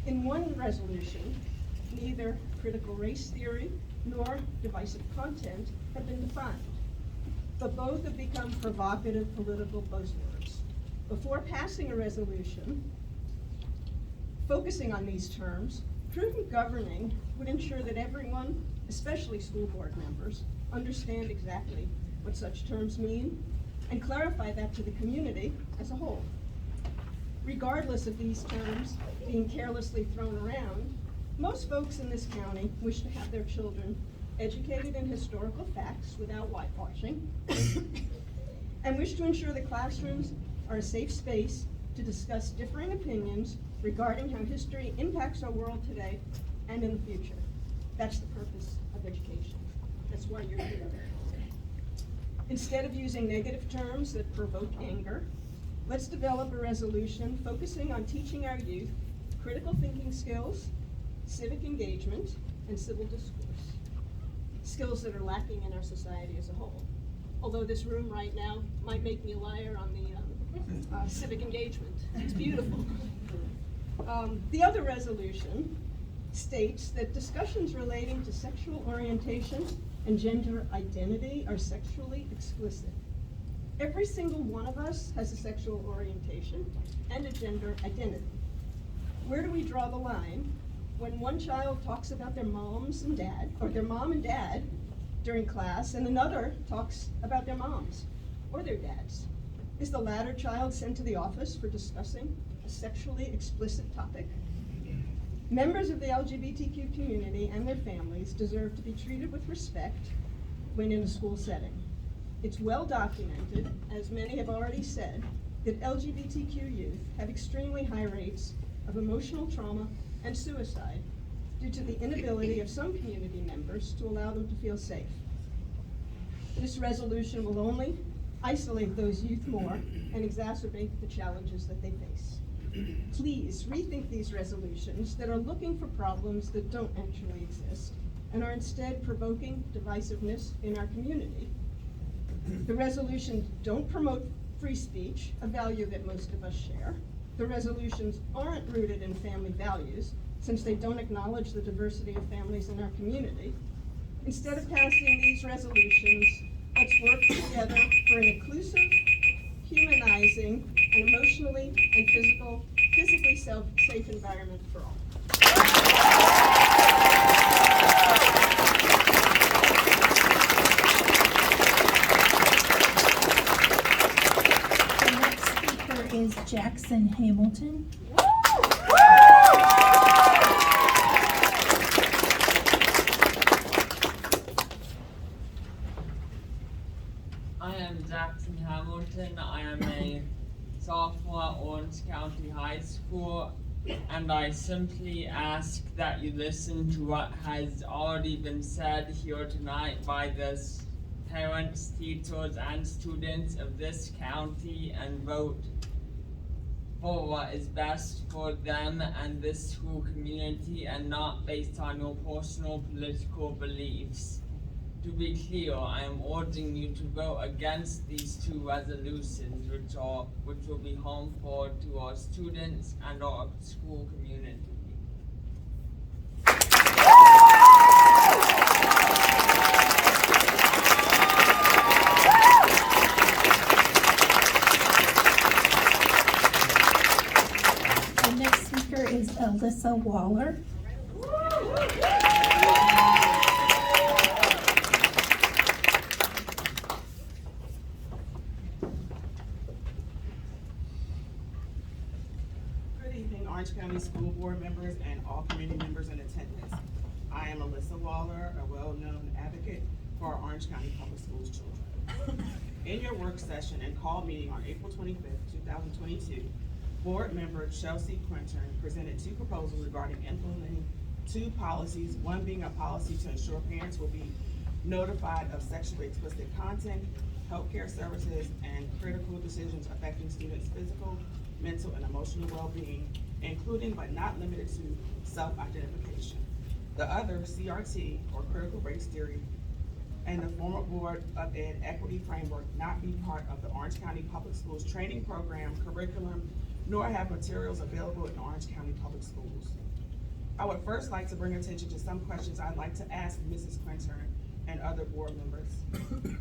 In one resolution, neither critical race theory nor divisive content have been defined, but both have become provocative political buzzwords. Before passing a resolution focusing on these terms, prudent governing would ensure that everyone, especially school board members, understand exactly what such terms mean and clarify that to the community as a whole. Regardless of these terms being carelessly thrown around, most folks in this county wish to have their children educated in historical facts without whitewashing and wish to ensure the classrooms are a safe space to discuss differing opinions regarding how history impacts our world today and in the future. That's the purpose of education. That's why you're here. Instead of using negative terms that provoke anger, let's develop a resolution focusing on teaching our youth critical thinking skills, civic engagement, and civil discourse. Skills that are lacking in our society as a whole. Although this room right now might make me a liar on the civic engagement. It's beautiful. The other resolution states that discussions relating to sexual orientation and gender identity are sexually explicit. Every single one of us has a sexual orientation and a gender identity. Where do we draw the line when one child talks about their moms and dad, or their mom and dad during class, and another talks about their moms or their dads? Is the latter child sent to the office for discussing a sexually explicit topic? Members of the LGBTQ community and their families deserve to be treated with respect when in a school setting. It's well documented, as many have already said, that LGBTQ youth have extremely high rates of emotional trauma and suicide due to the inability of some community members to allow them to feel safe. This resolution will only isolate those youth more and exacerbate the challenges that they face. Please rethink these resolutions that are looking for problems that don't actually exist and are instead provoking divisiveness in our community. The resolutions don't promote free speech, a value that most of us share. The resolutions aren't rooted in family values, since they don't acknowledge the diversity of families in our community. Instead of passing these resolutions, let's work together for an inclusive, humanizing, and emotionally and physically safe environment for all. The next speaker is Jackson Hamilton. I am Jackson Hamilton. I am a sophomore at Orange County High School, and I simply ask that you listen to what has already been said here tonight by the parents, teachers, and students of this county and vote for what is best for them and this school community and not based on your personal political beliefs. To be clear, I am urging you to vote against these two resolutions which will be harmful to our students and our school community. The next speaker is Alyssa Waller. Good evening, Orange County School Board members and all community members in attendance. I am Alyssa Waller, a well-known advocate for our Orange County Public Schools children. In your work session and call meeting on April 25th, 2022, Board member Chelsea Quintern presented two proposals regarding implementing two policies, one being a policy to ensure parents will be notified of sexually explicit content, healthcare services, and critical decisions affecting students' physical, mental, and emotional well-being, including but not limited to self-identification. The other, CRT, or critical race theory, and the former Board of Ed equity framework not be part of the Orange County Public Schools training program, curriculum, nor have materials available in Orange County Public Schools. I would first like to bring attention to some questions I'd like to ask Mrs. Quintern and other board members.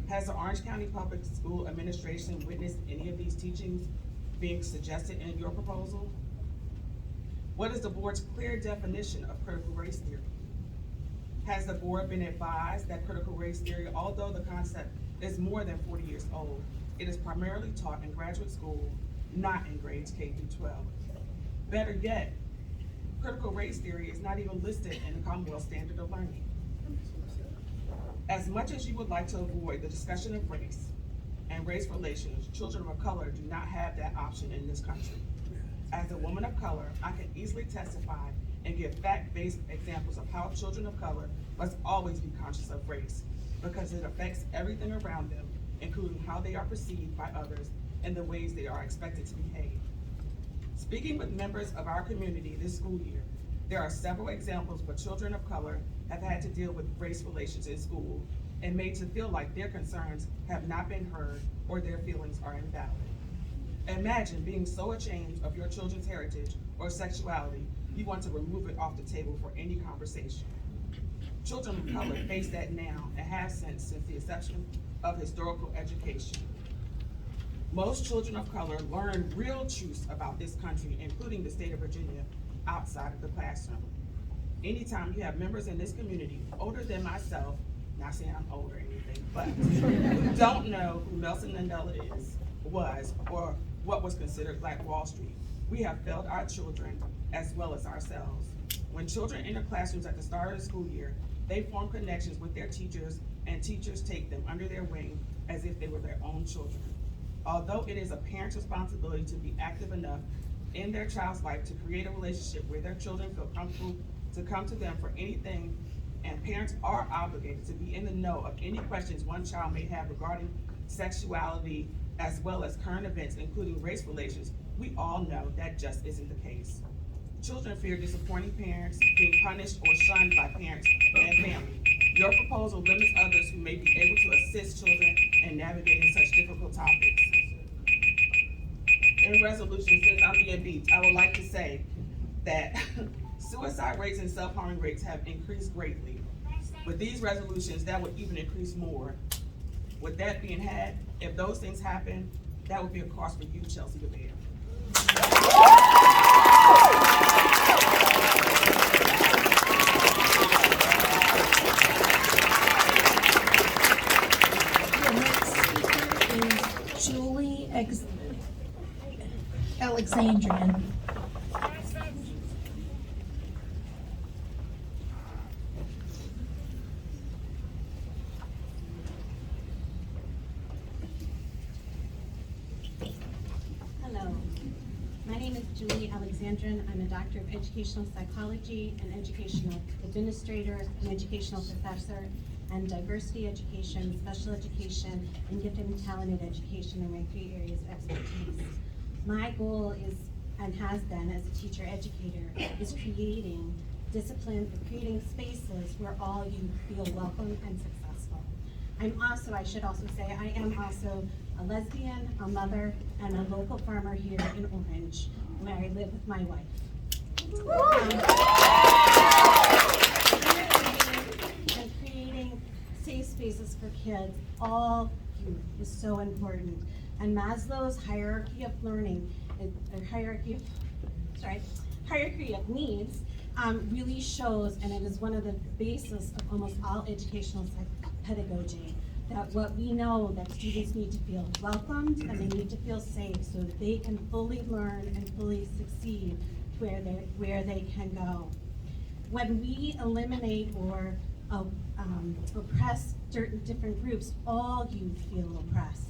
Has the Orange County Public School Administration witnessed any of these teachings being suggested in your proposal? What is the board's clear definition of critical race theory? Has the board been advised that critical race theory, although the concept is more than 40 years old, it is primarily taught in graduate school, not in grades K through 12. Better yet, critical race theory is not even listed in the Commonwealth Standard of Learning. As much as you would like to avoid the discussion of race and race relations, children of color do not have that option in this country. As a woman of color, I can easily testify and give fact-based examples of how children of color must always be conscious of race, because it affects everything around them, including how they are perceived by others and the ways they are expected to behave. Speaking with members of our community this school year, there are several examples where children of color have had to deal with race relations in school and made to feel like their concerns have not been heard or their feelings are invalid. Imagine being so ashamed of your children's heritage or sexuality, you want to remove it off the table for any conversation. Children of color face that now and have since the inception of historical education. Most children of color learn real truths about this country, including the state of Virginia, outside of the classroom. Anytime you have members in this community older than myself, not saying I'm older or anything, but who don't know who Nelson Mandela was, or what was considered Black Wall Street, we have failed our children as well as ourselves. When children enter classrooms at the start of the school year, they form connections with their teachers, and teachers take them under their wing as if they were their own children. Although it is a parent's responsibility to be active enough in their child's life to create a relationship where their children feel comfortable to come to them for anything, and parents are obligated to be in the know of any questions one child may have regarding sexuality as well as current events, including race relations, we all know that just isn't the case. Children fear disappointing parents, being punished or shunned by parents and family. Your proposal limits others who may be able to assist children in navigating such difficult topics. In resolution, since I'm being beat, I would like to say that suicide rates and self-harming rates have increased greatly. With these resolutions, that would even increase more. With that being had, if those things happen, that would be a cost for you, Chelsea, to bear. Julie Alexandrian. Hello, my name is Julie Alexandrian. I'm a doctor of educational psychology, an educational administrator, an educational professor, and diversity education, special education, and gifted and talented education are my 3 areas of expertise. My goal is and has been as a teacher educator, is creating discipline, creating spaces where all youth feel welcome and successful. I should also say, I am also a lesbian, a mother, and a local farmer here in Orange, where I live with my wife. And creating safe spaces for kids, all youth, is so important. And Maslow's hierarchy of learning, or hierarchy of needs, really shows, and it is one of the basis of almost all educational pedagogy, that what we know that students need to feel welcomed and they need to feel safe so that they can fully learn and fully succeed where they can go. When we eliminate or oppress different groups, all youth feel oppressed.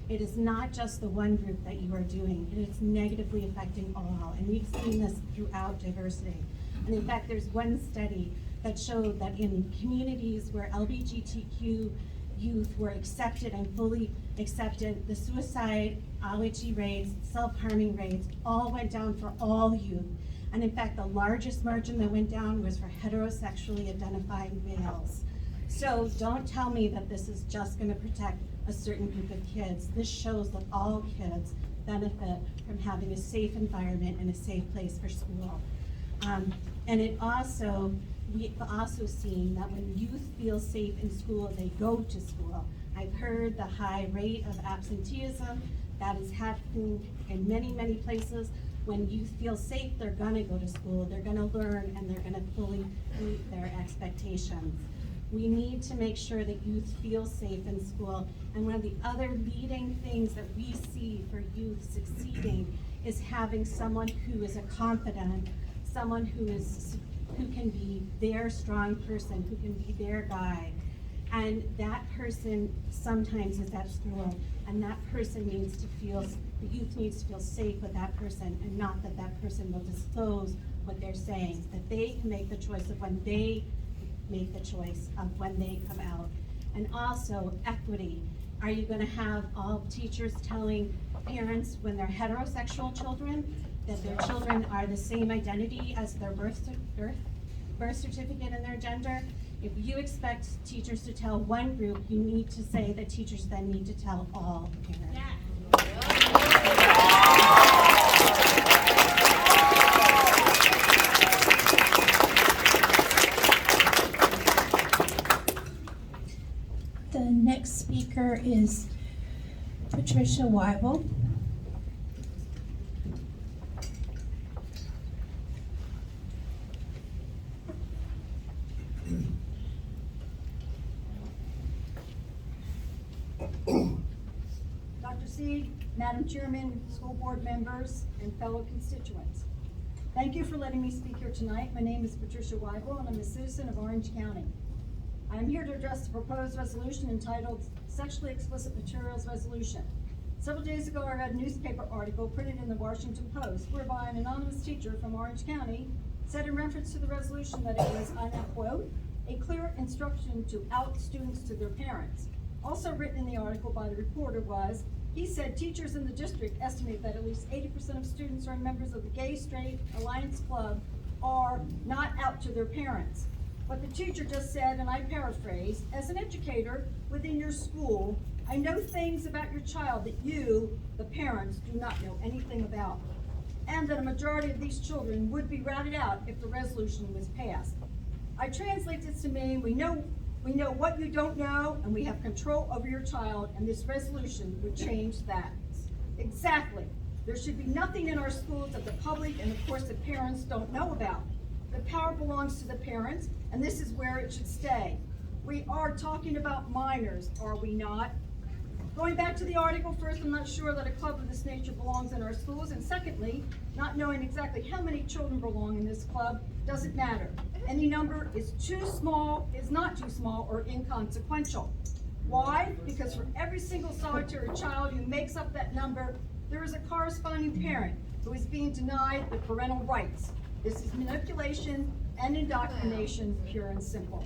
It is not just the one group that you are doing, it is negatively affecting all, and we've seen this throughout diversity. And in fact, there's one study that showed that in communities where LGBTQ youth were accepted and fully accepted, the suicidality rates, self-harming rates, all went down for all youth. And in fact, the largest margin that went down was for heterosexually identified males. So don't tell me that this is just gonna protect a certain group of kids. This shows that all kids benefit from having a safe environment and a safe place for school. And we've also seen that when youth feel safe in school, they go to school. I've heard the high rate of absenteeism that is happening in many, many places. When youth feel safe, they're gonna go to school, they're gonna learn, and they're gonna fully meet their expectations. We need to make sure that youth feel safe in school. And one of the other leading things that we see for youth succeeding is having someone who is a confidant, someone who can be their strong person, who can be their guide. And that person sometimes is at school, and that person needs to feel, the youth needs to feel safe with that person, and not that that person will disclose what they're saying, that they can make the choice of when they make the choice of when they come out. And also equity. Are you gonna have all teachers telling parents when they're heterosexual children that their children are the same identity as their birth certificate and their gender? If you expect teachers to tell one group, you need to say that teachers then need to tell all parents. Yeah. The next speaker is Patricia Weibel. Dr. Seed, Madam Chairman, school board members, and fellow constituents. Thank you for letting me speak here tonight. My name is Patricia Weibel, and I'm a citizen of Orange County. I am here to address the proposed resolution entitled Sexually Explicit Materials Resolution. Several days ago, I read a newspaper article printed in the Washington Post whereby an anonymous teacher from Orange County said in reference to the resolution that it was, and I quote, a clear instruction to out students to their parents. Also written in the article by the reporter was, he said teachers in the district estimate that at least 80% of students are members of the Gay Straight Alliance Club are not out to their parents. What the teacher just said, and I paraphrase, as an educator within your school, I know things about your child that you, the parents, do not know anything about, and that a majority of these children would be routed out if the resolution was passed. I translate this to mean we know what you don't know, and we have control over your child, and this resolution would change that. Exactly. There should be nothing in our schools that the public and of course the parents don't know about. The power belongs to the parents, and this is where it should stay. We are talking about minors, are we not? Going back to the article, first, I'm not sure that a club of this nature belongs in our schools, and secondly, not knowing exactly how many children belong in this club doesn't matter. Any number is too small, is not too small, or inconsequential. Why? Because for every single solitary child who makes up that number, there is a corresponding parent who is being denied the parental rights. This is manipulation and indoctrination, pure and simple.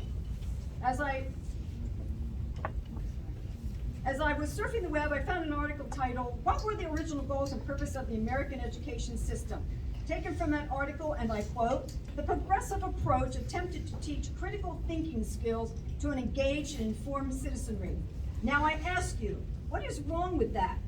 As I As I was surfing the web, I found an article titled, "What were the original goals and purpose of the American education system?" Taken from that article, and I quote, "The progressive approach attempted to teach critical thinking skills to an engaged and informed citizenry." Now I ask you, what is wrong with that?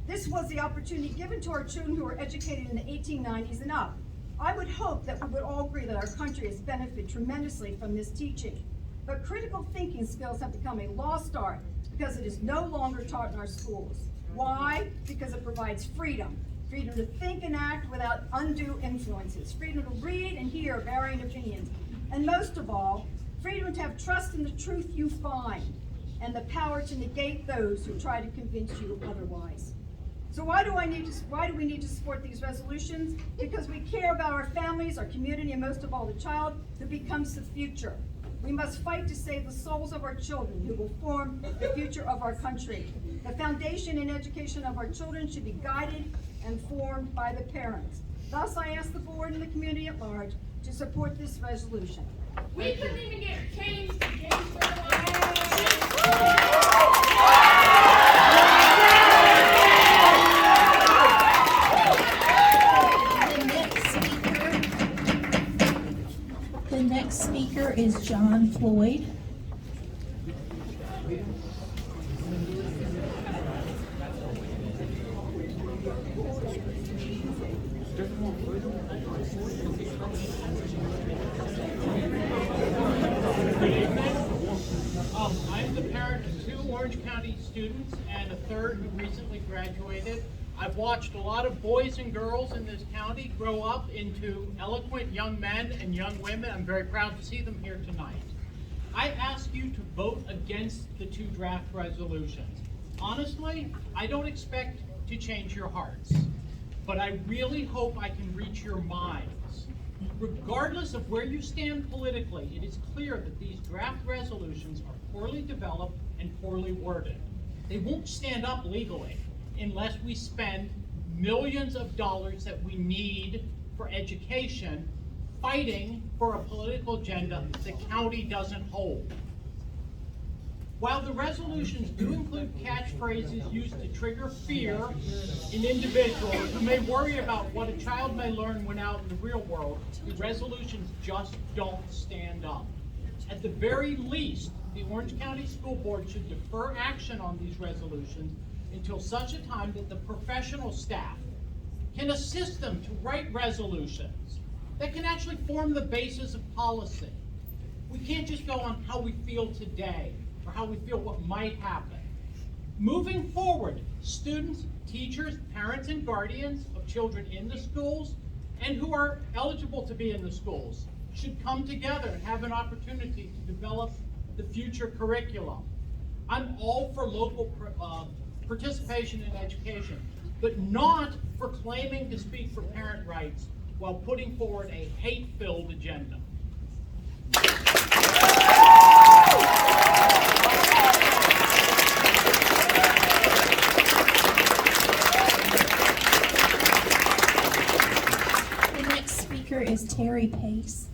This was the opportunity given to our children who were educated in the 1890s and up. I would hope that we would all agree that our country has benefited tremendously from this teaching. But critical thinking skills have become a lost art because it is no longer taught in our schools. Why? Because it provides freedom. Freedom to think and act without undue influences. Freedom to read and hear varying opinions. And most of all, freedom to have trust in the truth you find and the power to negate those who try to convince you otherwise. So why do we need to support these resolutions? Because we care about our families, our community, and most of all the child who becomes the future. We must fight to save the souls of our children who will form the future of our country. The foundation and education of our children should be guided and formed by the parents. Thus, I ask the board and the community at large to support this resolution. We couldn't even get changed to The next speaker is John Floyd. I'm the parent of 2 Orange County students and a third who recently graduated. I've watched a lot of boys and girls in this county grow up into eloquent young men and young women. I'm very proud to see them here tonight. I ask you to vote against the 2 draft resolutions. Honestly, I don't expect to change your hearts, but I really hope I can reach your minds. Regardless of where you stand politically, it is clear that these draft resolutions are poorly developed and poorly worded. They won't stand up legally unless we spend millions of dollars that we need for education fighting for a political agenda the county doesn't hold. While the resolutions do include catchphrases used to trigger fear in individuals who may worry about what a child may learn when out in the real world, the resolutions just don't stand up. At the very least, the Orange County School Board should defer action on these resolutions until such a time that the professional staff can assist them to write resolutions that can actually form the basis of policy. We can't just go on how we feel today or how we feel what might happen. Moving forward, students, teachers, parents, and guardians of children in the schools and who are eligible to be in the schools should come together and have an opportunity to develop the future curriculum. I'm all for local participation in education, but not for claiming to speak for parent rights while putting forward a hate-filled agenda. The next speaker is Terry Pace.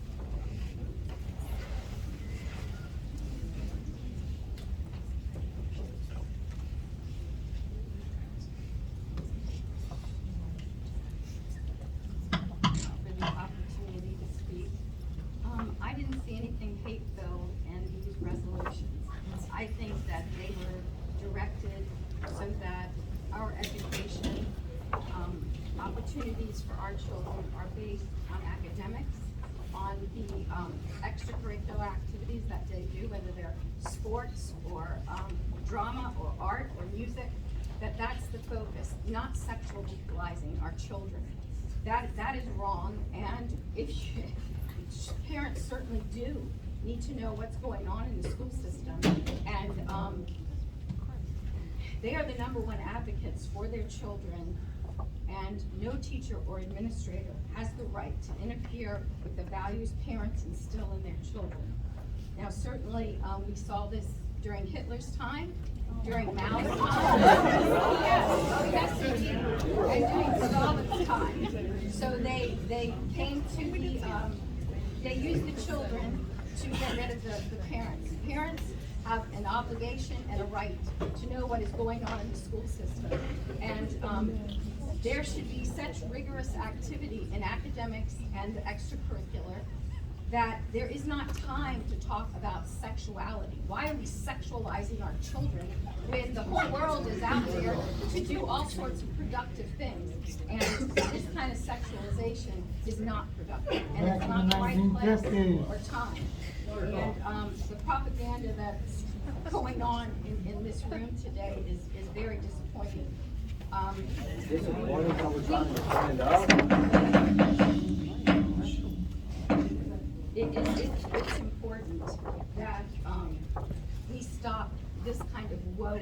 I didn't see anything hate-filled in these resolutions. I think that they were directed so that our education opportunities for our children are based on academics, on the extracurricular activities that they do, whether they're sports or drama or art or music, that's the focus, not sexualizing our children. That is wrong, and parents certainly do need to know what's going on in the school system, and they are the #1 advocates for their children, and no teacher or administrator has the right to interfere with the values parents instill in their children. Now, certainly, we saw this during Hitler's time, during Mao's time. Yes, they did. And during Stalin's time. So they came to the, they used the children to get rid of the parents. Parents have an obligation and a right to know what is going on in the school system. And there should be such rigorous activity in academics and the extracurricular that there is not time to talk about sexuality. Why are we sexualizing our children when the whole world is out there to do all sorts of productive things? And this kind of sexualization is not productive, and it's not the right place or time. And the propaganda that's going on in this room today is very disappointing. Disappointing how we're trying to stand up. It's important that we stop this kind of woke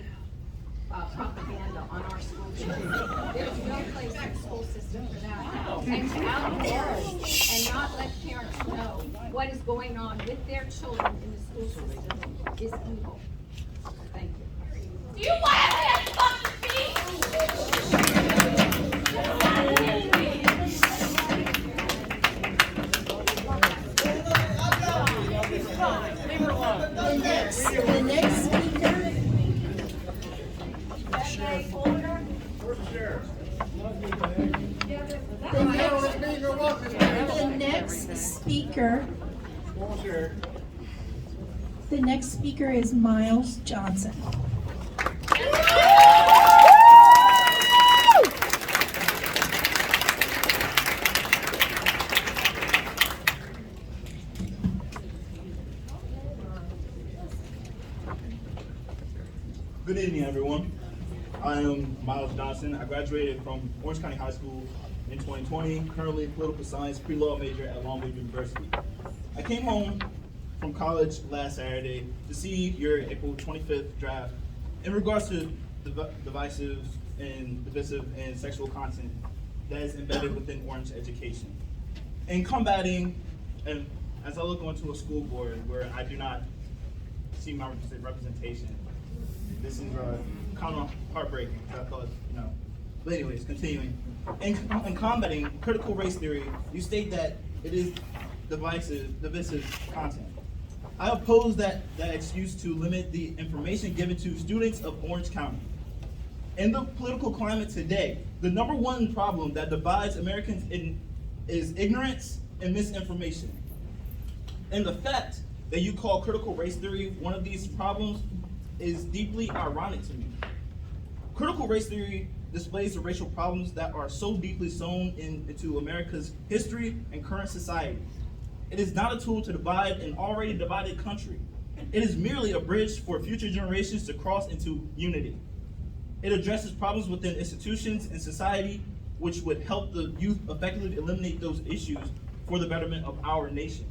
propaganda on our school children. There's no place in the school system for that. And to out the world and not let parents know what is going on with their children in the school system is evil. Thank you. Do you want to have fucking feet? The next speaker. The next speaker is Miles Johnson. Good evening, everyone. I am Miles Johnson. I graduated from Orange County High School in 2020, currently political science pre-law major at Longwood University. I came home from college last Saturday to see your April 25th draft in regards to divisive and sexual content that is embedded within Orange education. In combating, and as I look onto a school board where I do not see my representation, this is kind of heartbreaking. I thought, But anyways, continuing. In combating critical race theory, you state that it is divisive content. I oppose that excuse to limit the information given to students of Orange County. In the political climate today, the number one problem that divides Americans is ignorance and misinformation. And the fact that you call critical race theory one of these problems is deeply ironic to me. Critical race theory displays the racial problems that are so deeply sewn into America's history and current society. It is not a tool to divide an already divided country. It is merely a bridge for future generations to cross into unity. It addresses problems within institutions and society which would help the youth effectively eliminate those issues for the betterment of our nation.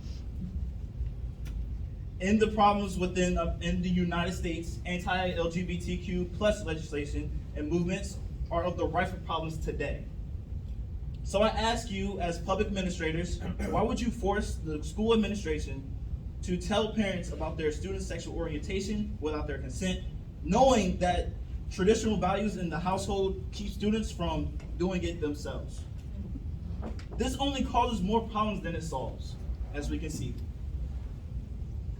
In the problems within in the United States, anti-LGBTQ plus legislation and movements are of the rife problems today. So I ask you as public administrators, why would you force the school administration to tell parents about their students' sexual orientation without their consent, knowing that traditional values in the household keep students from doing it themselves? This only causes more problems than it solves, as we can see.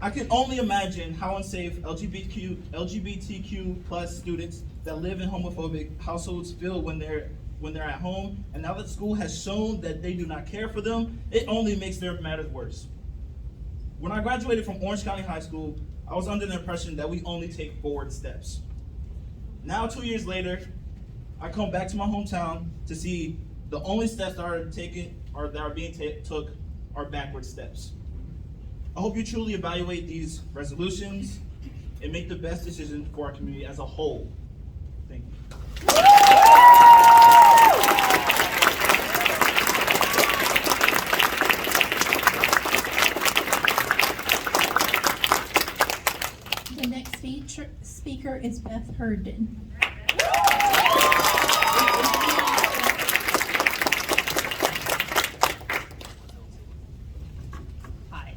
I can only imagine how unsafe LGBTQ plus students that live in homophobic households feel when they're at home, and now that school has shown that they do not care for them, it only makes their matters worse. When I graduated from Orange County High School, I was under the impression that we only take forward steps. Now, 2 years later, I come back to my hometown to see the only steps that are taken or that are being took are backward steps. I hope you truly evaluate these resolutions and make the best decision for our community as a whole. Thank you. The next speaker is Beth Herndon. Hi,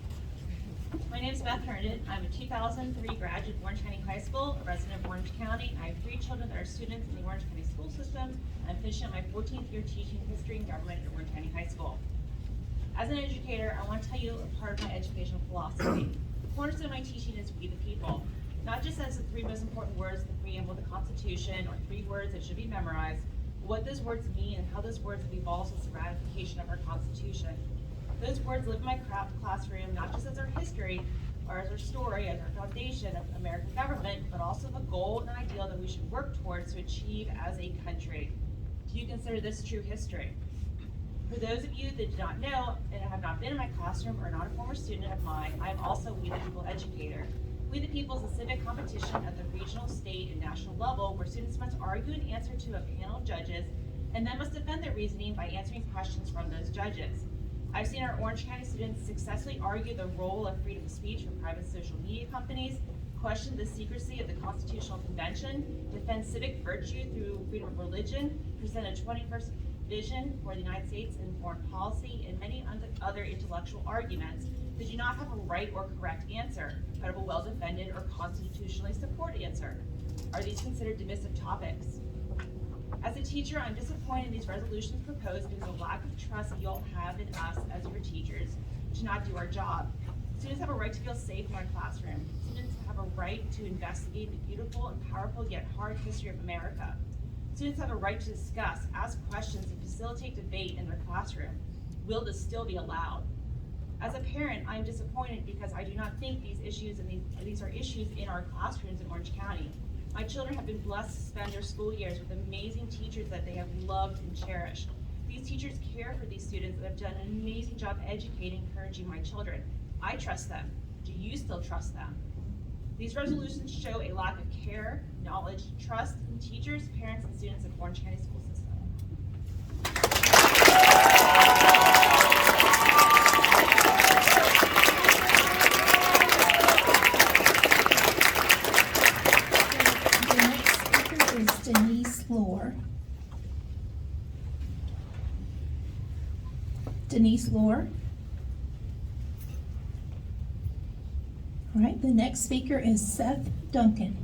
my name is Beth Herndon. I'm a 2003 graduate of Orange County High School, a resident of Orange County. I have 3 children that are students in the Orange County school system. I'm finishing my 14th year teaching history and government at Orange County High School. As an educator, I want to tell you a part of my educational philosophy. The cornerstone of my teaching is we the people. not just as the 3 most important words in the preamble of the Constitution or 3 words that should be memorized, but what those words mean and how those words have evolved since the ratification of our Constitution. Those words live in my classroom not just as our history or as our story, as our foundation of American government, but also the goal and ideal that we should work towards to achieve as a country. Do you consider this true history? For those of you that do not know and have not been in my classroom or not a former student of mine, I am also a We the People educator. We the People is a civic competition at the regional, state, and national level where students must argue an answer to a panel of judges and then must defend their reasoning by answering questions from those judges. I've seen our Orange County students successfully argue the role of freedom of speech for private social media companies, question the secrecy of the Constitutional Convention, defend civic virtue through freedom of religion, present a 21st vision for the United States in foreign policy, and many other intellectual arguments that do not have a right or correct answer, but have a well-defended or constitutionally supported answer. Are these considered divisive topics? As a teacher, I'm disappointed in these resolutions proposed because of lack of trust that you all have in us as your teachers to not do our job. Students have a right to feel safe in our classroom. Students have a right to investigate the beautiful and powerful yet hard history of America. Students have a right to discuss, ask questions, and facilitate debate in their classroom. Will this still be allowed? As a parent, I am disappointed because I do not think these are issues in our classrooms in Orange County. My children have been blessed to spend their school years with amazing teachers that they have loved and cherished. These teachers care for these students and have done an amazing job educating and encouraging my children. I trust them. Do you still trust them? These resolutions show a lack of care, knowledge, trust in teachers, parents, and students of Orange County school system. Denise Lohr. All right, the next speaker is Seth Duncan.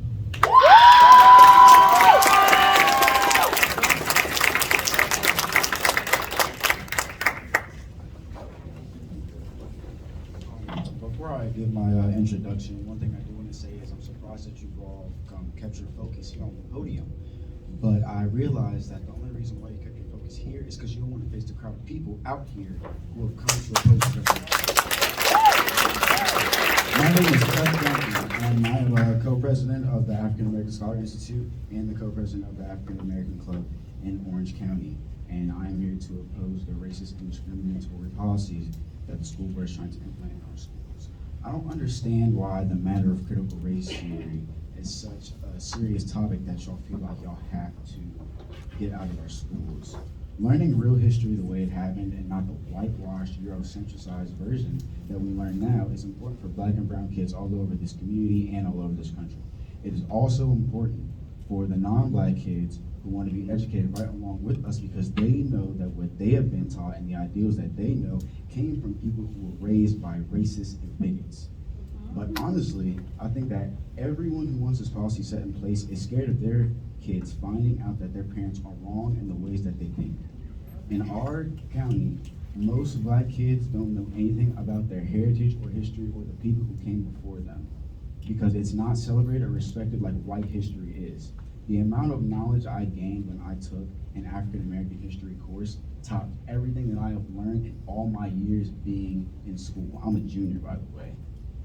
Before I give my introduction, one thing I do want to say is I'm surprised that you've all kept your focus here on the podium. But I realize that the only reason why you kept your focus here is because you don't want to face the crowd of people out here who have come to oppose your My name is Seth Duncan, and I am a co-president of the African American Scholar Institute and the co-president of the African American Club in Orange County. And I am here to oppose the racist and discriminatory policies that the school board is trying to implement in our schools. I don't understand why the matter of critical race theory is such a serious topic that y'all feel like y'all have to get out of our schools. Learning real history the way it happened and not the whitewashed, Eurocentricized version that we learn now is important for Black and brown kids all over this community and all over this country. It is also important for the non-Black kids who want to be educated right along with us because they know that what they have been taught and the ideals that they know came from people who were raised by racists and bigots. But honestly, I think that everyone who wants this policy set in place is scared of their kids finding out that their parents are wrong in the ways that they think. In our county, most Black kids don't know anything about their heritage or history or the people who came before them because it's not celebrated or respected like white history is. The amount of knowledge I gained when I took an African American history course topped everything that I have learned in all my years being in school. I'm a junior, by the way.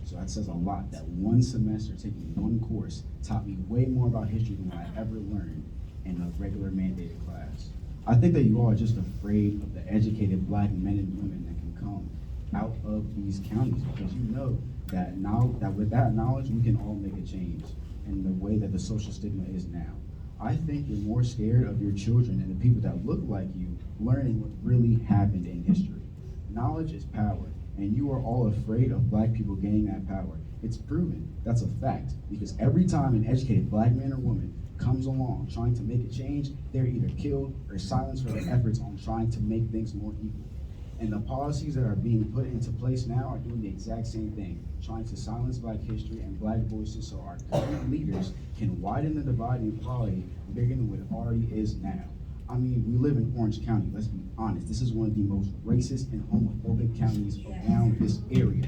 So that says a lot, that one semester taking one course taught me way more about history than I ever learned in a regular mandated class. I think that you all are just afraid of the educated Black men and women that can come out of these counties because you know that now that with that knowledge, we can all make a change in the way that the social stigma is now. I think you're more scared of your children and the people that look like you learning what really happened in history. Knowledge is power. And you are all afraid of Black people gaining that power. It's proven, that's a fact, because every time an educated Black man or woman comes along trying to make a change, they're either killed or silenced for their efforts on trying to make things more equal. And the policies that are being put into place now are doing the exact same thing, trying to silence Black history and Black voices so our current leaders can widen the divide in equality bigger than what it already is now. I mean, we live in Orange County, let's be honest. This is one of the most racist and homophobic counties around this area.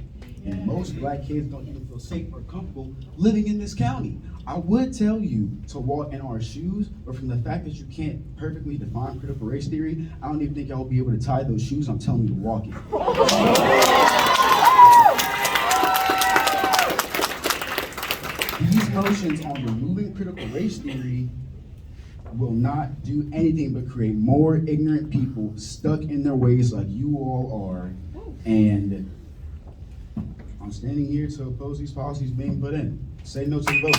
And most black kids don't even feel safe or comfortable living in this county. I would tell you to walk in our shoes, but from the fact that you can't perfectly define critical race theory, I don't even think I will be able to tie those shoes I'm telling you to walk in. These motions on removing critical race theory will not do anything but create more ignorant people stuck in their ways like you all are. And I'm standing here to oppose these policies being put in. Say no to the vote.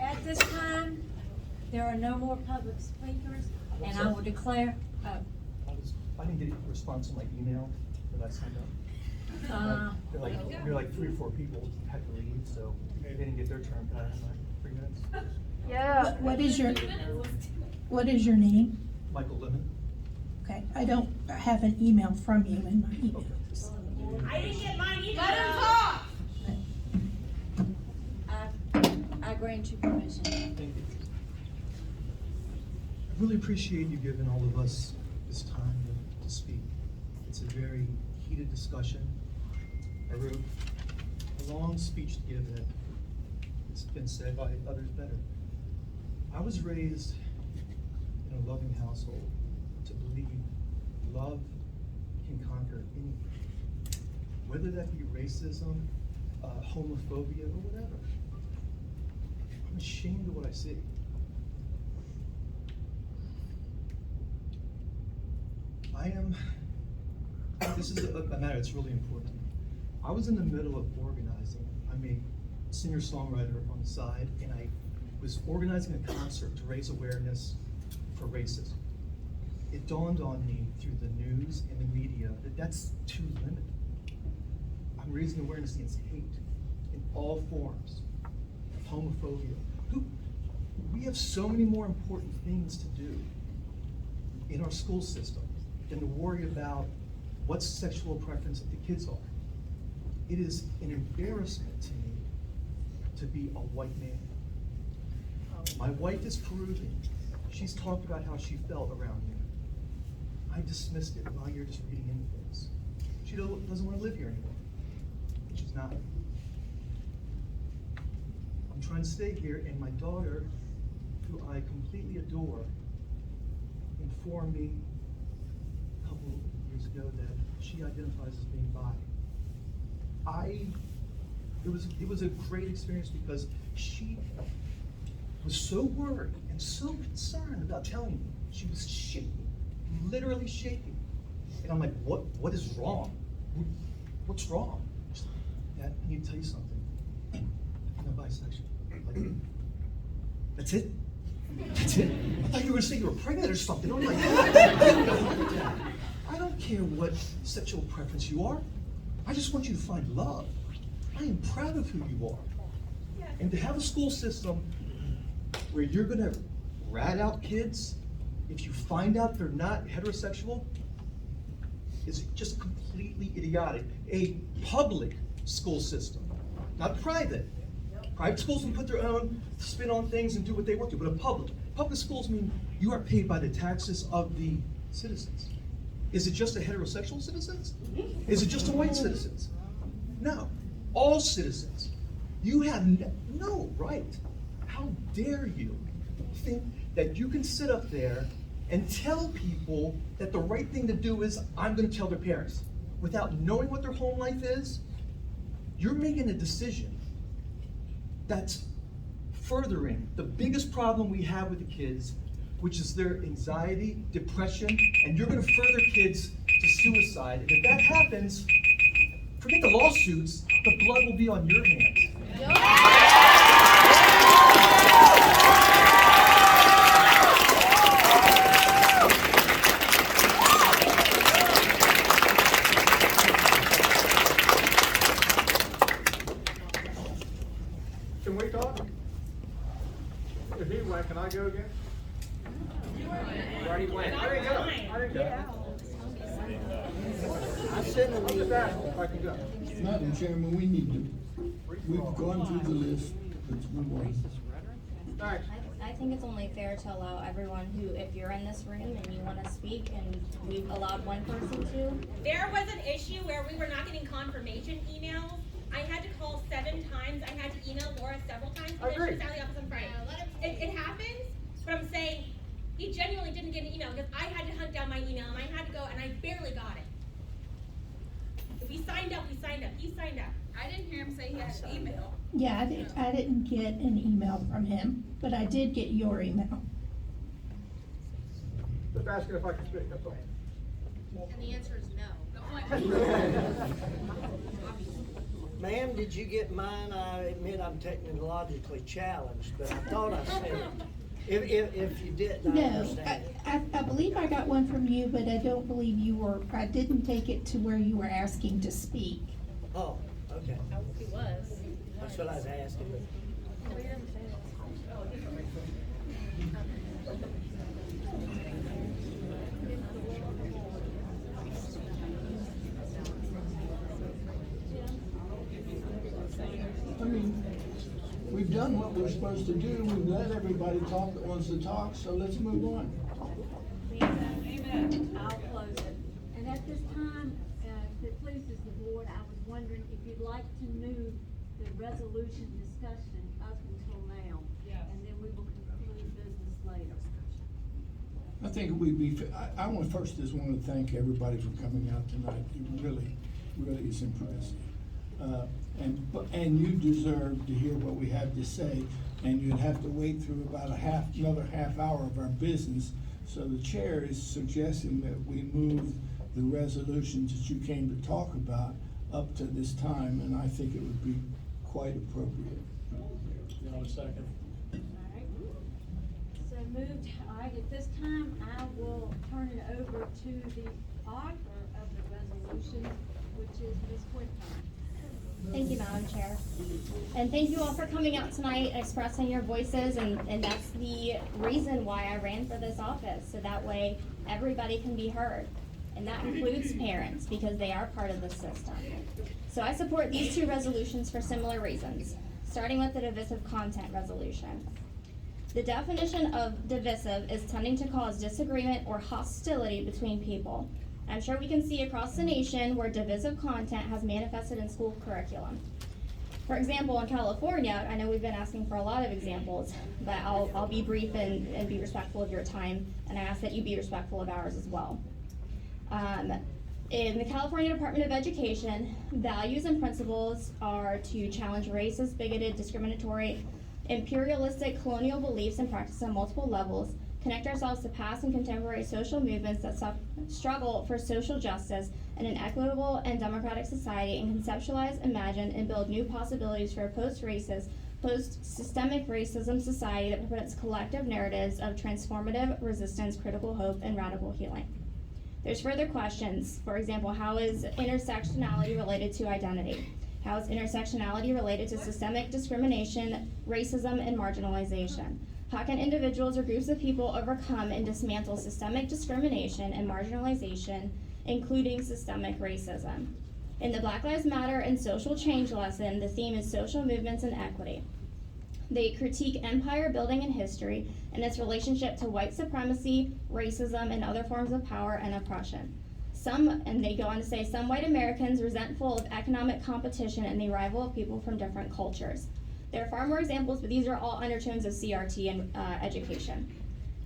At this time, there are no more public speakers, and I will declare, I didn't get a response to my email that I signed up. There were like 3 or 4 people had to leave, so they didn't get their turn. Can I have like 3 minutes? Yeah. What is your name? Michael Lemon. Okay, I don't have an email from you in my email. I didn't get mine either. Let him talk. I grant you permission. Thank you. I really appreciate you giving all of us this time to speak. It's a very heated discussion. I wrote a long speech to give that it's been said by others better. I was raised in a loving household to believe love can conquer anything, whether that be racism, homophobia, or whatever. I'm ashamed of what I see. This is a matter that's really important. I was in the middle of organizing. I'm a singer-songwriter on the side, and I was organizing a concert to raise awareness for racism. It dawned on me through the news and the media that that's too limited. I'm raising awareness against hate in all forms, of homophobia. We have so many more important things to do in our school system than to worry about what sexual preference of the kids are. It is an embarrassment to me to be a white man. My wife is Peruvian. She's talked about how she felt around me. I dismissed it while you're just reading into things. She doesn't want to live here anymore. She's not. I'm trying to stay here, and my daughter, who I completely adore, informed me a couple years ago that she identifies as being bi. It was a great experience because she was so worried and so concerned about telling me. She was shaking, literally shaking. And I'm like, what is wrong? What's wrong? She's like, Dad, I need to tell you something. I'm bisexual. Like, that's it? That's it? I thought you were gonna say you were pregnant or something. I'm like, I don't care what sexual preference you are. I just want you to find love. I am proud of who you are. And to have a school system where you're gonna rat out kids if you find out they're not heterosexual is just completely idiotic. A public school system, not private. Private schools can put their own spin on things and do what they want to, but public schools mean you are paid by the taxes of the citizens. Is it just the heterosexual citizens? Is it just the white citizens? No, all citizens. You have no right. How dare you think that you can sit up there and tell people that the right thing to do is, I'm gonna tell their parents, without knowing what their home life is? You're making a decision that's furthering the biggest problem we have with the kids, which is their anxiety, depression, and you're gonna further kids to suicide. And if that happens, forget the lawsuits, the blood will be on your hands. Can we talk? If he went, can I go again? You already went. I didn't go. I sent an email. If I can go. Madam Chairman, we've gone through the list. Let's move on. I think it's only fair to allow everyone who, if you're in this room and you want to speak, and we've allowed one person to. There was an issue where we were not getting confirmation emails. I had to call 7 times. I had to email Laura several times because she was out of the office on Friday. It happens, but I'm saying he genuinely didn't get an email because I had to hunt down my email and I had to go and I barely got it. If we signed up, we signed up. He signed up. I didn't hear him say he had an email. Yeah, I didn't get an email from him, but I did get your email. Just asking if I can speak, that's all. And the answer is no. Ma'am, did you get mine? I admit I'm technologically challenged, but I thought I sent it. If you didn't, I No, understand. I believe I got one from you, but I don't believe I didn't take it to where you were asking to speak. Oh, okay. He was. That's what I was asking. I mean, we've done what we're supposed to do. We've let everybody talk that wants to talk, so let's move on. Amen. I'll close it. And at this time, if it pleases the board, I was wondering if you'd like to move the resolution discussion up until now. And then we will conclude business later. I think I want just want to thank everybody for coming out tonight. It really is impressive. And you deserve to hear what we have to say, and you'd have to wait through about another half hour of our business. So the chair is suggesting that we move the resolutions that you came to talk about up to this time, and I think it would be quite appropriate. You want a second? So moved. All right, at this time, I will turn it over to the author of the resolution, which is Ms. Whitcomb. Thank you, Madam Chair. And thank you all for coming out tonight, expressing your voices, and that's the reason why I ran for this office, so that way everybody can be heard. And that includes parents, because they are part of the system. So I support these 2 resolutions for similar reasons, starting with the divisive content resolution. The definition of divisive is tending to cause disagreement or hostility between people. I'm sure we can see across the nation where divisive content has manifested in school curriculum. For example, in California, I know we've been asking for a lot of examples, but I'll be brief and be respectful of your time, and I ask that you be respectful of ours as well. In the California Department of Education, values and principles are to challenge racist, bigoted, discriminatory, imperialistic, colonial beliefs and practices on multiple levels, connect ourselves to past and contemporary social movements that struggle for social justice and an equitable and democratic society, and conceptualize, imagine, and build new possibilities for a post-racist, post-systemic racism society that promotes collective narratives of transformative resistance, critical hope, and radical healing. There's further questions. For example, how is intersectionality related to identity? How is intersectionality related to systemic discrimination, racism, and marginalization? How can individuals or groups of people overcome and dismantle systemic discrimination and marginalization, including systemic racism? In the Black Lives Matter and Social Change lesson, the theme is social movements and equity. They critique empire building in history and its relationship to white supremacy, racism, and other forms of power and oppression. And they go on to say, some white Americans resentful of economic competition and the arrival of people from different cultures. There are far more examples, but these are all undertones of CRT and education.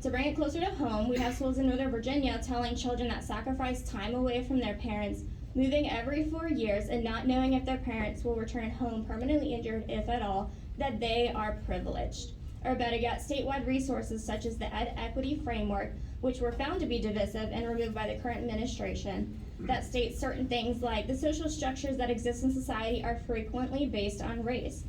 To bring it closer to home, we have schools in Northern Virginia telling children that sacrifice time away from their parents, moving every 4 years and not knowing if their parents will return home permanently injured, if at all, that they are privileged. Or better yet, statewide resources such as the Ed Equity Framework, which were found to be divisive and removed by the current administration, that states certain things like the social structures that exist in society are frequently based on race.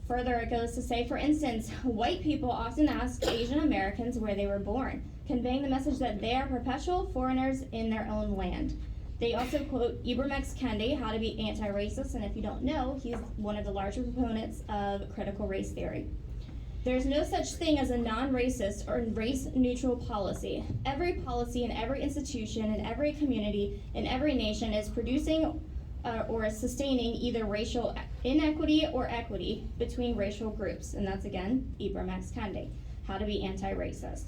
Further, it goes to say, for instance, white people often ask Asian Americans where they were born, conveying the message that they are perpetual foreigners in their own land. They also quote Ibram X. Kendi, how to be anti-racist, and if you don't know, he's one of the larger proponents of critical race theory. There's no such thing as a non-racist or race-neutral policy. Every policy in every institution, in every community, in every nation is producing or sustaining either racial inequity or equity between racial groups. And that's, again, Ibram X. Kendi, How to Be Anti-Racist.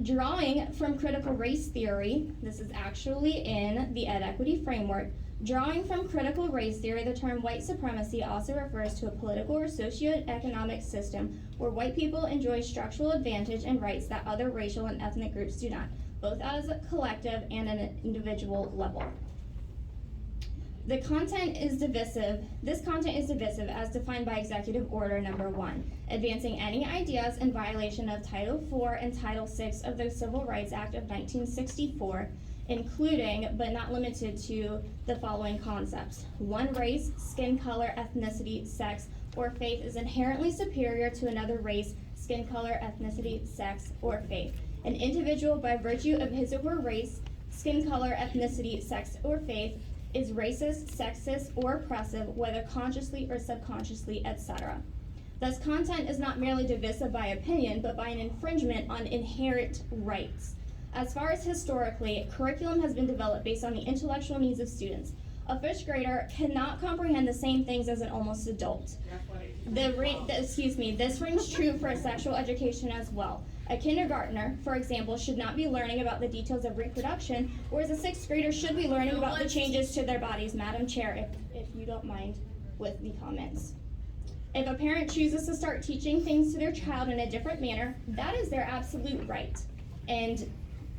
Drawing from critical race theory, this is actually in the Ed Equity Framework. Drawing from critical race theory, the term white supremacy also refers to a political or socioeconomic system where white people enjoy structural advantage and rights that other racial and ethnic groups do not, both as a collective and at an individual level. The content is divisive. This content is divisive as defined by Executive Order Number 1, advancing any ideas in violation of Title IV and Title VI of the Civil Rights Act of 1964, including, but not limited to, the following concepts. One race, skin color, ethnicity, sex, or faith is inherently superior to another race, skin color, ethnicity, sex, or faith. An individual, by virtue of his or her race, skin color, ethnicity, sex, or faith, is racist, sexist, or oppressive, whether consciously or subconsciously, etc. Thus, content is not merely divisive by opinion, but by an infringement on inherent rights. As far as historically, curriculum has been developed based on the intellectual needs of students. A first grader cannot comprehend the same things as an almost adult. This rings true for sexual education as well. A kindergartner, for example, should not be learning about the details of reproduction, whereas a sixth grader should be learning about the changes to their bodies. Madam Chair, if you don't mind with the comments. If a parent chooses to start teaching things to their child in a different manner, that is their absolute right, and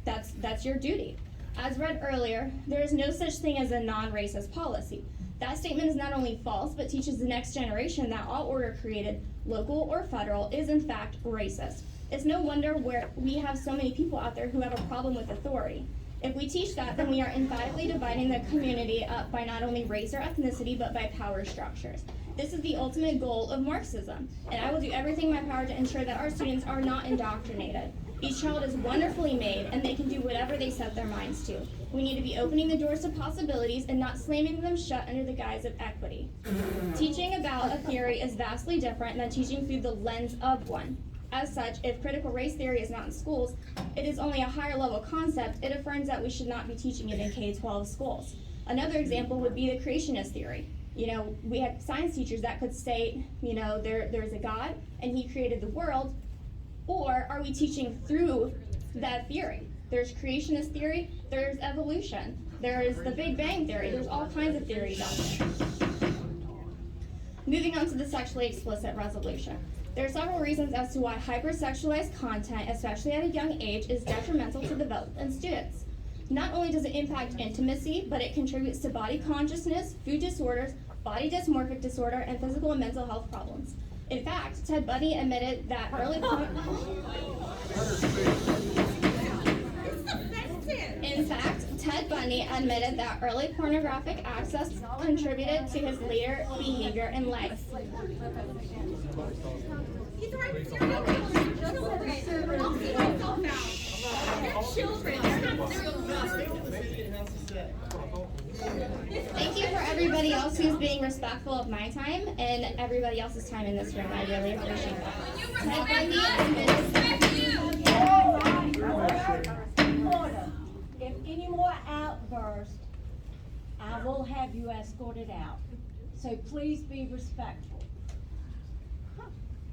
that's your duty. As read earlier, there is no such thing as a non-racist policy. That statement is not only false, but teaches the next generation that all order created, local or federal, is in fact racist. It's no wonder where we have so many people out there who have a problem with authority. If we teach that, then we are emphatically dividing the community up by not only race or ethnicity, but by power structures. This is the ultimate goal of Marxism, and I will do everything in my power to ensure that our students are not indoctrinated. Each child is wonderfully made, and they can do whatever they set their minds to. We need to be opening the doors to possibilities and not slamming them shut under the guise of equity. Teaching about a theory is vastly different than teaching through the lens of one. As such, if critical race theory is not in schools, it is only a higher level concept. It affirms that we should not be teaching it in K-12 schools. Another example would be the creationist theory. We had science teachers that could state, there's a God and he created the world, or are we teaching through that theory? There's creationist theory, there's evolution, there's the Big Bang theory, there's all kinds of theories out there. Moving on to the sexually explicit resolution. There are several reasons as to why hypersexualized content, especially at a young age, is detrimental to development in students. Not only does it impact intimacy, but it contributes to body consciousness, food disorders, body dysmorphic disorder, and physical and mental health problems. In fact, Ted Bundy admitted that early pornographic access contributed to his later behavior in life. He's right with Thank you for everybody else who's being respectful of my time and everybody else's time in this room. I really appreciate that. If any more outbursts, I will have you escorted out. So please be respectful.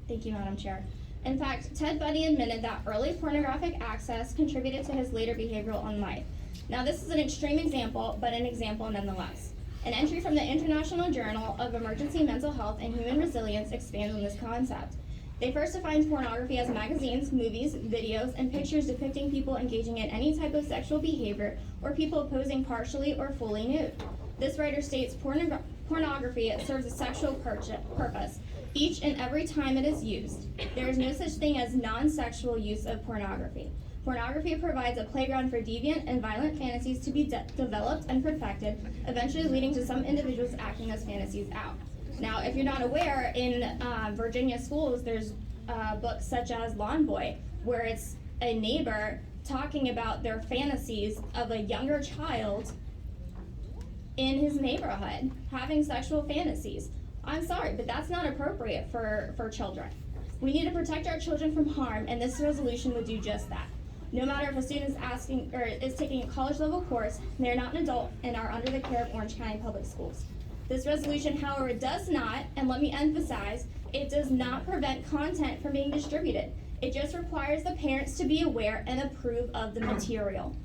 Thank you, Madam Chair. In fact, Ted Bundy admitted that early pornographic access contributed to his later behavioral in life. Now, this is an extreme example, but an example nonetheless. An entry from the International Journal of Emergency Mental Health and Human Resilience expands on this concept. They first defined pornography as magazines, movies, videos, and pictures depicting people engaging in any type of sexual behavior or people posing partially or fully nude. This writer states pornography serves a sexual purpose each and every time it is used. There is no such thing as non-sexual use of pornography. Pornography provides a playground for deviant and violent fantasies to be developed and perfected, eventually leading to some individuals acting those fantasies out. Now, if you're not aware, in Virginia schools, there's books such as Lawn Boy, where it's a neighbor talking about their fantasies of a younger child in his neighborhood, having sexual fantasies. I'm sorry, but that's not appropriate for children. We need to protect our children from harm, and this resolution would do just that. No matter if a student is taking a college level course, they're not an adult and are under the care of Orange County Public Schools. This resolution, however, does not, and let me emphasize, it does not prevent content from being distributed. It just requires the parents to be aware and approve of the material.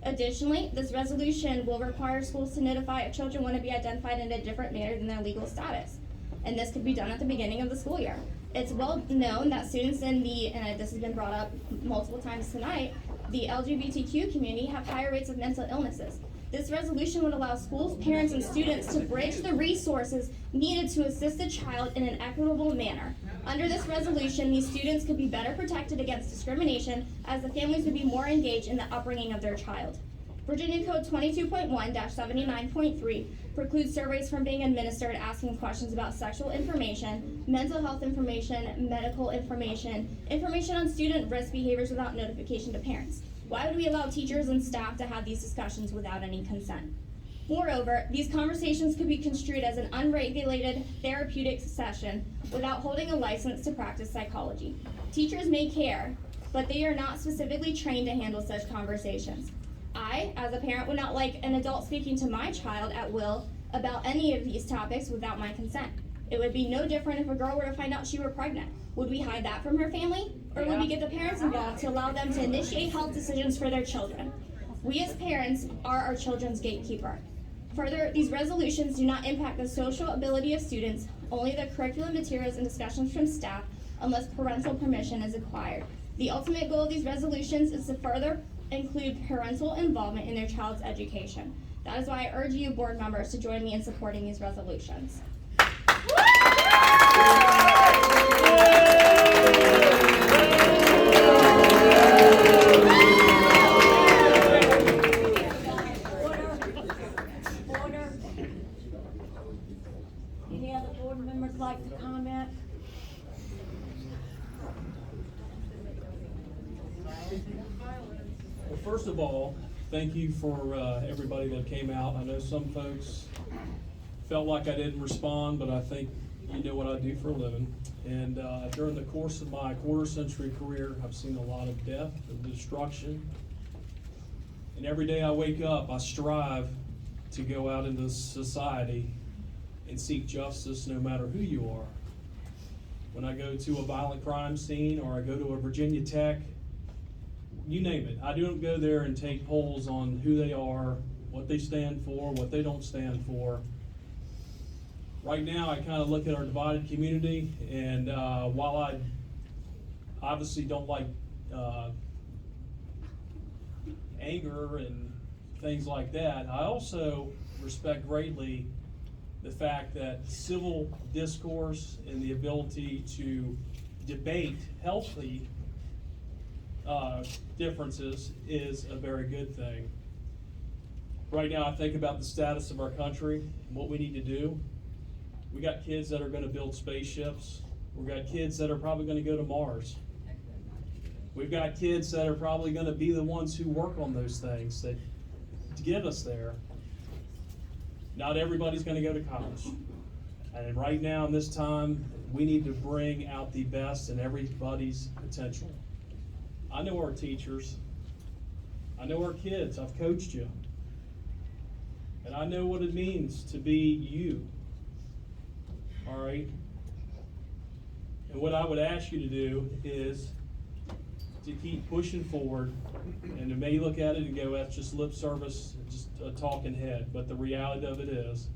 Additionally, this resolution will require schools to notify if children want to be identified in a different manner than their legal status. And this could be done at the beginning of the school year. It's well known that students in and this has been brought up multiple times tonight, the LGBTQ community have higher rates of mental illnesses. This resolution would allow schools, parents, and students to bridge the resources needed to assist the child in an equitable manner. Under this resolution, these students could be better protected against discrimination as the families would be more engaged in the upbringing of their child. Virginia Code 22.1-79.3 precludes surveys from being administered asking questions about sexual information, mental health information, medical information, information on student risk behaviors without notification to parents. Why would we allow teachers and staff to have these discussions without any consent? Moreover, these conversations could be construed as an unregulated therapeutic session without holding a license to practice psychology. Teachers may care, but they are not specifically trained to handle such conversations. I, as a parent, would not like an adult speaking to my child at will about any of these topics without my consent. It would be no different if a girl were to find out she were pregnant. Would we hide that from her family? Or would we get the parents involved to allow them to initiate health decisions for their children? We as parents are our children's gatekeeper. Further, these resolutions do not impact the social ability of students, only the curriculum materials and discussions from staff unless parental permission is acquired. The ultimate goal of these resolutions is to further include parental involvement in their child's education. That is why I urge you, board members, to join me in supporting these resolutions. Order. Any other board members like to comment? Well, first of all, thank you for everybody that came out. I know some folks felt like I didn't respond, but I think you know what I do for a living. And during the course of my quarter-century career, I've seen a lot of death and destruction. And every day I wake up, I strive to go out into society and seek justice no matter who you are. When I go to a violent crime scene or I go to a Virginia Tech, you name it. I don't go there and take polls on who they are, what they stand for, what they don't stand for. Right now, I kind of look at our divided community, and while I obviously don't like anger and things like that, I also respect greatly the fact that civil discourse and the ability to debate healthy differences is a very good thing. Right now, I think about the status of our country and what we need to do. We got kids that are going to build spaceships. We've got kids that are probably going to go to Mars. We've got kids that are probably going to be the ones who work on those things that get us there. Not everybody's going to go to college. And right now, in this time, we need to bring out the best in everybody's potential. I know our teachers. I know our kids. I've coached you. And I know what it means to be you. All right? And what I would ask you to do is to keep pushing forward, and you may look at it and go, that's just lip service, just a talking head. But the reality of it is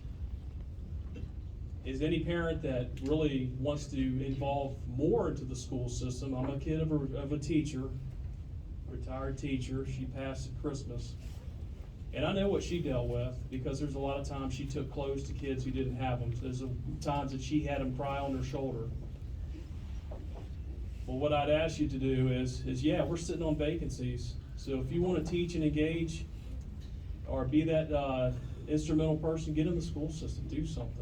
any parent that really wants to involve more into the school system. I'm a kid of a teacher, retired teacher. She passed at Christmas. And I know what she dealt with, because there's a lot of times she took clothes to kids who didn't have them. There's times that she had them cry on her shoulder. Well, what I'd ask you to do is yeah, we're sitting on vacancies. So if you want to teach and engage or be that instrumental person, get in the school system, do something.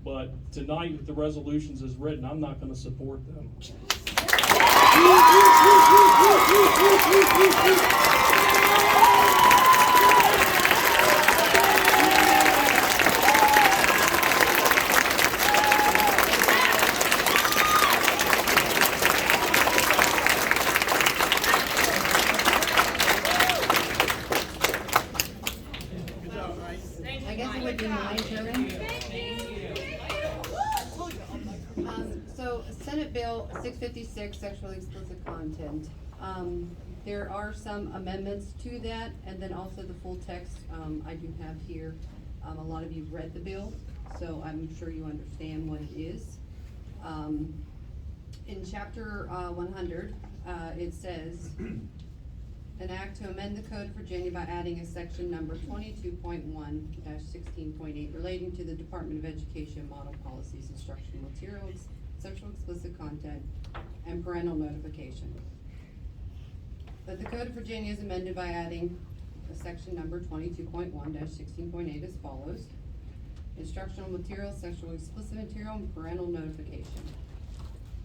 But tonight, with the resolutions as written, I'm not going to support them. 656, sexually explicit content. There are some amendments to that, and then also the full text I do have here. A lot of you read the bill, so I'm sure you understand what it is. In chapter 100, it says, an act to amend the Code of Virginia by adding a section number 22.1-16.8 relating to the Department of Education model policies, instructional materials, sexual explicit content, and parental notification. That the Code of Virginia is amended by adding a section number 22.1-16.8 as follows. Instructional materials, sexual explicit material, and parental notification.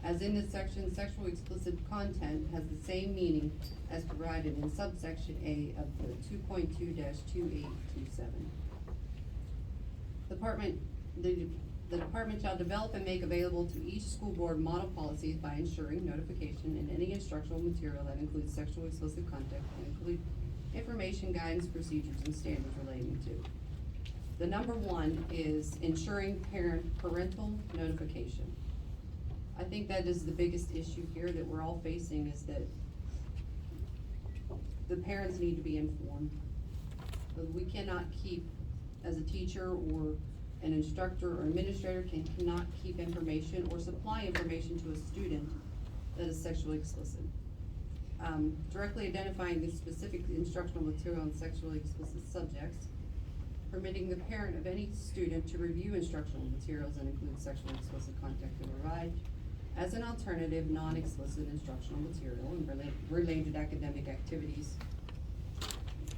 As in this section, sexual explicit content has the same meaning as provided in subsection A of the 2.2-2827. The department shall develop and make available to each school board model policies by ensuring notification in any instructional material that includes sexual explicit content and include information, guidance, procedures, and standards relating to. The number one is ensuring parental notification. I think that is the biggest issue here that we're all facing, is that the parents need to be informed. But we cannot keep, as a teacher or an instructor or administrator cannot keep information or supply information to a student that is sexually explicit. Directly identifying the specific instructional material on sexually explicit subjects, permitting the parent of any student to review instructional materials that include sexually explicit content to provide as an alternative, non-explicit instructional material and related academic activities.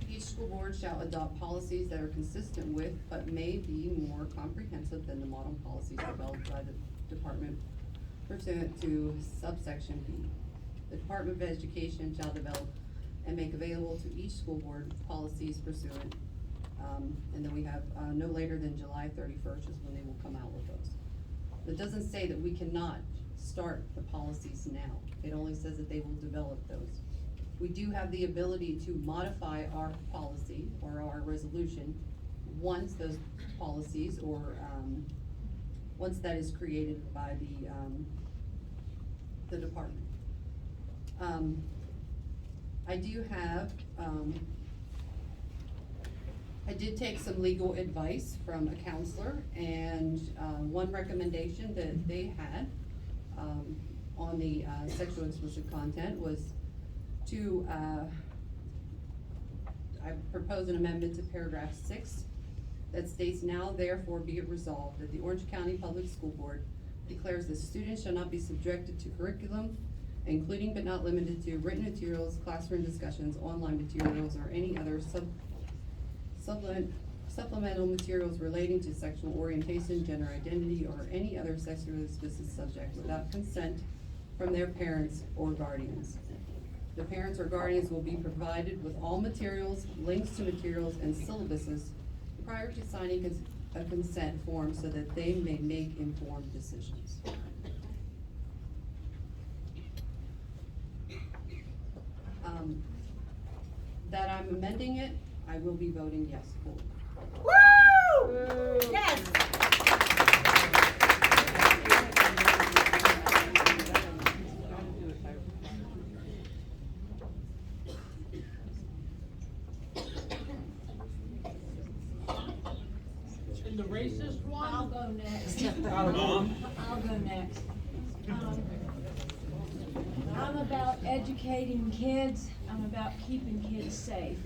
Each school board shall adopt policies that are consistent with, but may be more comprehensive than the model policies developed by the department pursuant to subsection B. The Department of Education shall develop and make available to each school board policies pursuant, and then we have no later than July 31st is when they will come out with those. It doesn't say that we cannot start the policies now. It only says that they will develop those. We do have the ability to modify our policy or our resolution once those policies or once that is created by the department. I do have, I did take some legal advice from a counselor, and one recommendation that they had on the sexual explicit content was to, I propose an amendment to paragraph 6 that states, now therefore be it resolved that the Orange County Public School Board declares that students shall not be subjected to curriculum, including but not limited to written materials, classroom discussions, online materials, or any other supplemental materials relating to sexual orientation, gender identity, or any other sexually explicit subject without consent from their parents or guardians. The parents or guardians will be provided with all materials, links to materials, and syllabuses prior to signing a consent form so that they may make informed decisions. That I'm amending it, I will be voting yes for. Woo! Yes! And the racist one? I'll go next. I'll go next. I'm about educating kids. I'm about keeping kids safe.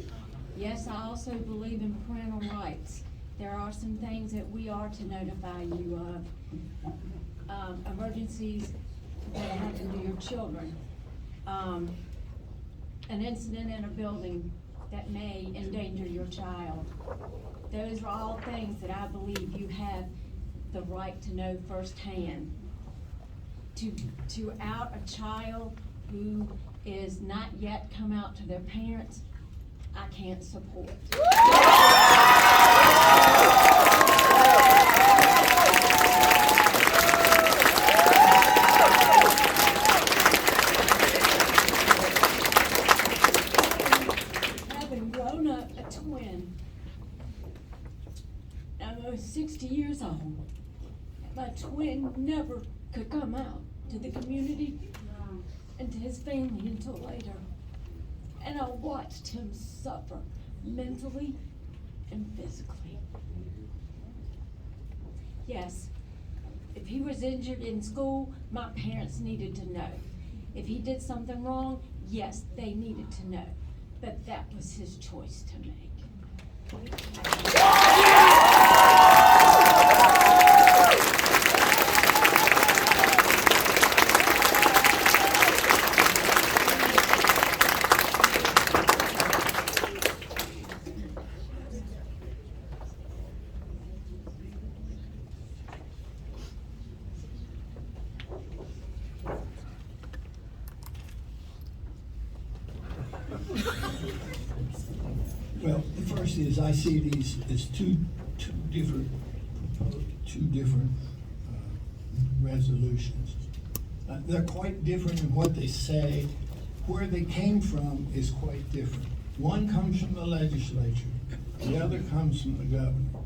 Yes, I also believe in parental rights. There are some things that we are to notify you of. Emergencies that happen to your children. An incident in a building that may endanger your child. Those are all things that I believe you have the right to know firsthand. To out a child who is not yet come out to their parents, I can't support. Having grown up a twin, I'm 60 years old. My twin never could come out. to the community and to his family until later. And I watched him suffer mentally and physically. Yes, if he was injured in school, my parents needed to know. If he did something wrong, yes, they needed to know. But that was his choice to make. Well, the first is I see these as two different resolutions. They're quite different in what they say. Where they came from is quite different. One comes from the legislature, the other comes from the governor.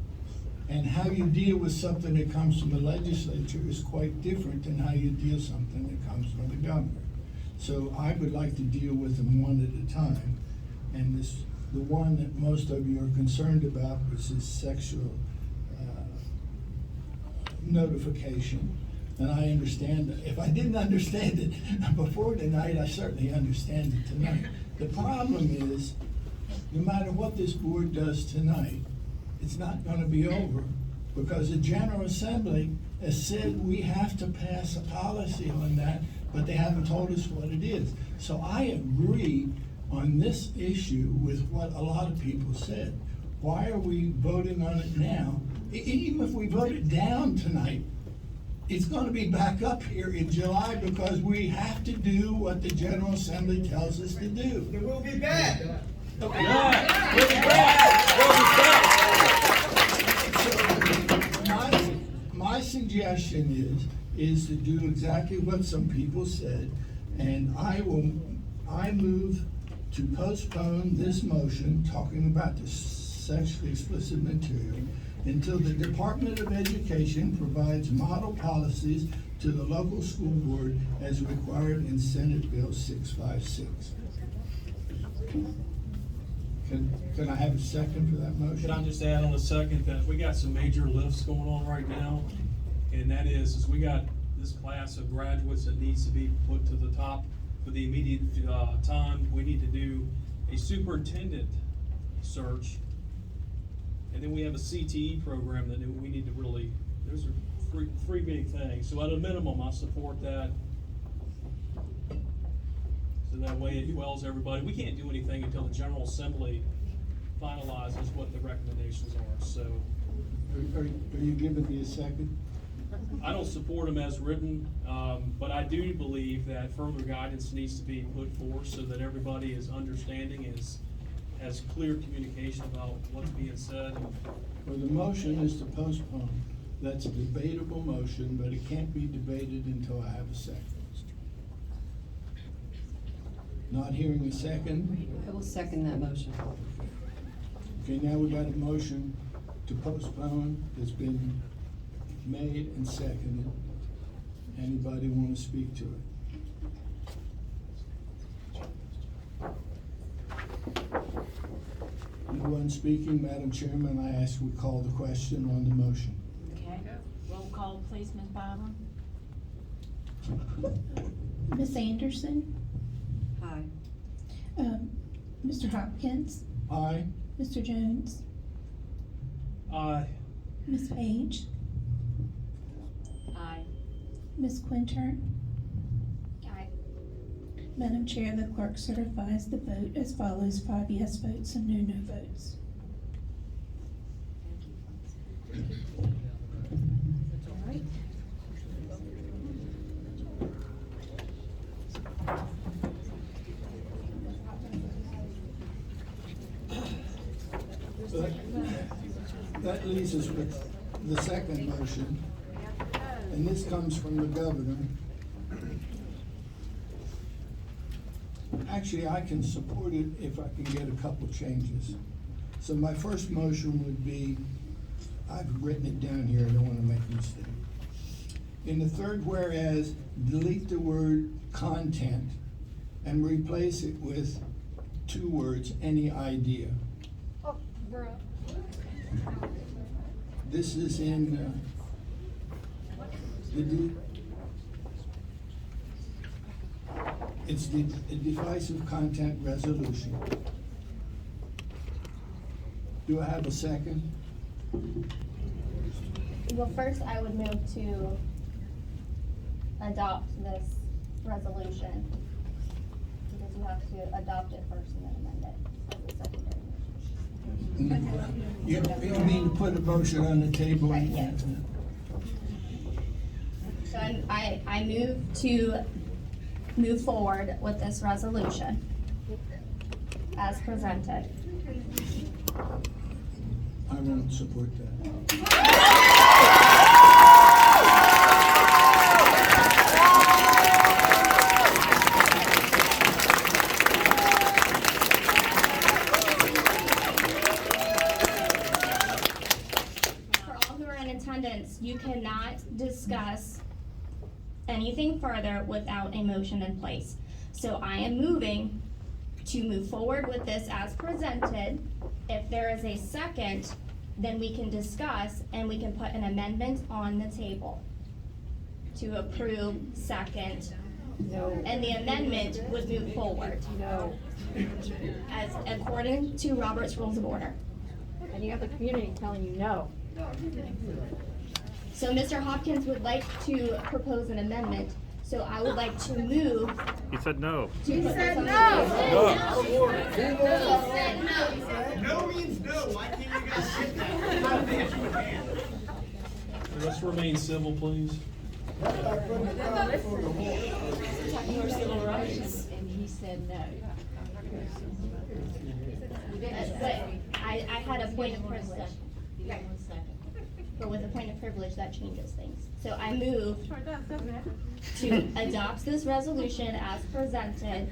And how you deal with something that comes from the legislature is quite different than how you deal with something that comes from the governor. So I would like to deal with them one at a time. And the one that most of you are concerned about was this sexual notification. And I understand that. If I didn't understand it before tonight, I certainly understand it tonight. The problem is, no matter what this board does tonight, it's not going to be over, because the General Assembly has said we have to pass a policy on that, but they haven't told us what it is. So I agree on this issue with what a lot of people said. Why are we voting on it now? Even if we vote it down tonight, it's going to be back up here in July, because we have to do what the General Assembly tells us to do. Then we'll be back. So my suggestion is to do exactly what some people said, and I move to postpone this motion talking about the sexually explicit material until the Department of Education provides model policies to the local school board as required in Senate Bill 656. Can I have a second for that motion? Can I just add on a second that we got some major lifts going on right now, and that is we got this class of graduates that needs to be put to the top for the immediate time. We need to do a superintendent search, and then we have a CTE program that we need to really, those are three big things. So at a minimum, I support that. So that way it dwells everybody. We can't do anything until the General Assembly finalizes what the recommendations are, so. Are you giving me a second? I don't support them as written, but I do believe that further guidance needs to be put forth so that everybody is understanding, has clear communication about what's being said. Well, the motion is to postpone. That's a debatable motion, but it can't be debated until I have a second. Not hearing a second? I will second that motion. Okay, now we got a motion to postpone that's been made and seconded. Anybody want to speak to it? No one speaking, Madam Chairman, I ask we call the question on the motion. Okay, roll call please, Ms. Byron. Ms. Anderson? Aye. Mr. Hopkins? Aye. Mr. Jones? Aye. Ms. Page? Aye. Ms. Quintern? Aye. Madam Chair, the clerk certifies the vote as follows: 5 yes votes and no votes. All right. So that leaves us with the second motion, and this comes from the governor. Actually, I can support it if I can get a couple changes. So my first motion would be, I've written it down here, I don't want to make a mistake. In the third whereas, delete the word content and replace it with 2 words, any idea. Oh, bro. This is in, it's the divisive content resolution. Do I have a second? Well, first I would move to adopt this resolution. Because you have to adopt it first and then amend it as a secondary. You mean to put a motion on the table? Right, yes. So I move to move forward with this resolution as presented. I won't support that. For all who are in attendance, you cannot discuss anything further without a motion in place. So I am moving to move forward with this as presented. If there is a second, then we can discuss and we can put an amendment on the table to approve second. No. And the amendment would move forward. No. As according to Robert's Rules of Order. And you have the community telling you no. So Mr. Hopkins would like to propose an amendment, so I would like to move. He said no. He said no. No means no. Why can't you guys get that? Let's remain civil, please. Your civil rights, and he said no. But I had a point of privilege. But with a point of privilege, that changes things. So I move to adopt this resolution as presented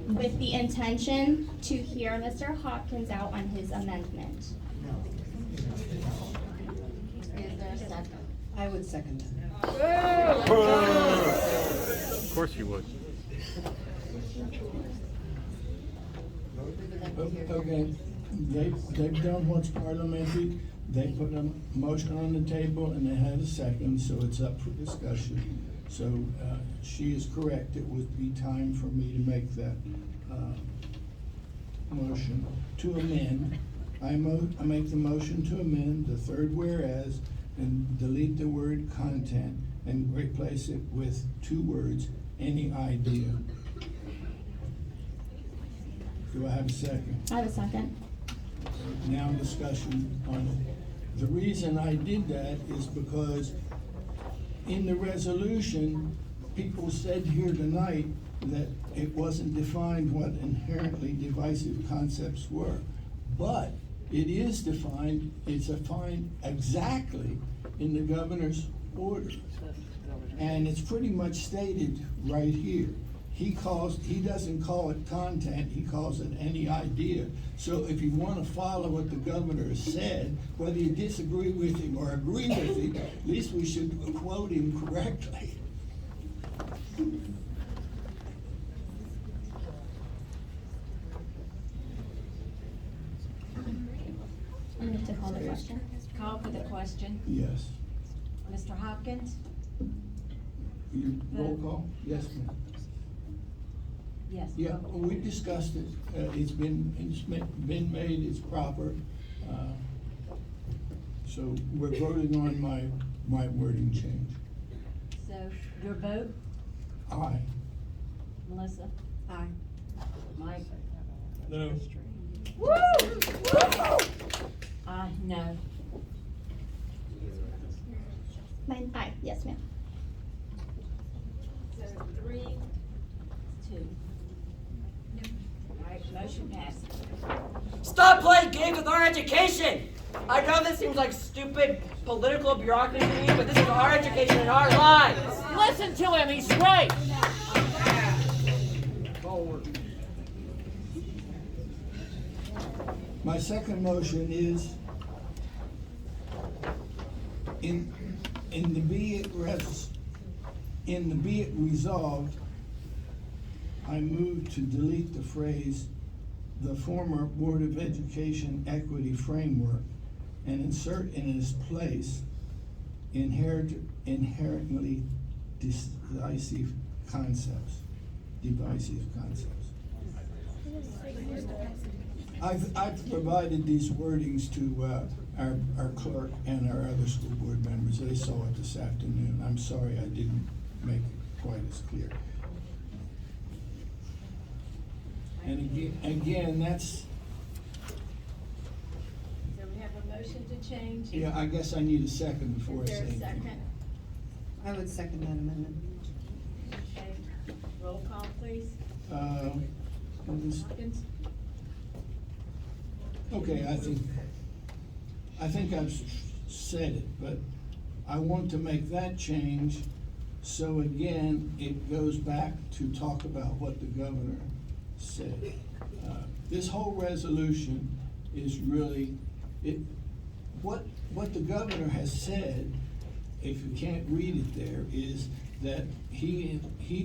with the intention to hear Mr. Hopkins out on his amendment. Is there a second? I would second Of course you would. Okay, they've done what's parliamentary. They put a motion on the table and they had a second, so it's up for discussion. So she is correct. It would be time for me to make that motion to amend. I make the motion to amend the third whereas and delete the word content and replace it with 2 words, any idea. Do I have a second? I have a second. Now discussion on it. The reason I did that is because in the resolution, people said here tonight that it wasn't defined what inherently divisive concepts were. But it is defined, it's defined exactly in the governor's order. And it's pretty much stated right here. He doesn't call it content, he calls it any idea. So if you want to follow what the governor has said, whether you disagree with him or agree with him, at least we should quote him correctly. I need to call the question. Call for the question. Yes. Mr. Hopkins? You roll call? Yes, ma'am. Yes. Yeah, we discussed it. It's been made, it's proper. So we're voting on my wording change. So, your vote? Aye. Melissa? Aye. Mike? No. Woo! No. Aye, yes, ma'am. So 3, 2. All right, motion passes. Stop playing games with our education! I know this seems like stupid political bureaucracy to me, but this is our education and our lives! Listen to him, he's right! My second motion is in in the be it resolved, I move to delete the phrase, "the former Board of Education Equity Framework," and insert in its place, inherently divisive concepts. I've provided these wordings to our clerk and our other school board members. They saw it this afternoon. I'm sorry I didn't make it quite as clear. And again, that's, So we have a motion to change. yeah, I guess I need a second before I Is say there a anything. second? I would second that amendment. Okay, roll call, please. Hopkins? Hopkins? Okay, I think I've said it, but I want to make that change, so again, it goes back to talk about what the governor said. This whole resolution is really, what the governor has said, if you can't read it there, is that he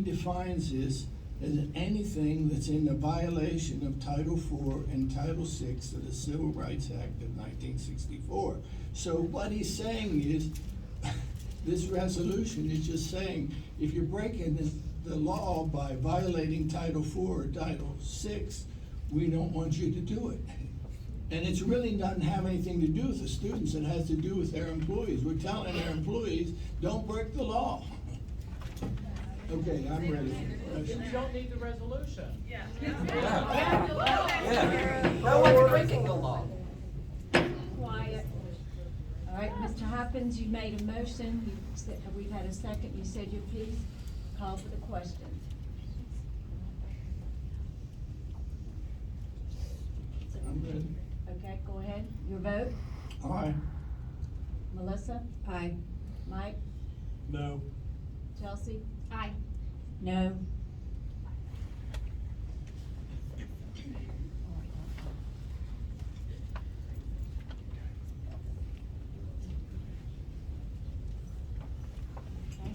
defines this as anything that's in the violation of Title IV and Title VI of the Civil Rights Act of 1964. So what he's saying is, this resolution is just saying, if you're breaking the law by violating Title IV or Title VI, we don't want you to do it. And it's really doesn't have anything to do with the students, it has to do with their employees. We're telling our employees, don't break the law. Okay, I'm ready. You don't need the resolution. Yeah. No one's breaking the law. Quiet. All right, Mr. Hopkins, you made a motion, we've had a second, you said your piece, call for the question. I'm ready. Okay, go ahead, your vote, Aye. Melissa? Aye. Mike? No. Chelsea? Aye. No. Okay.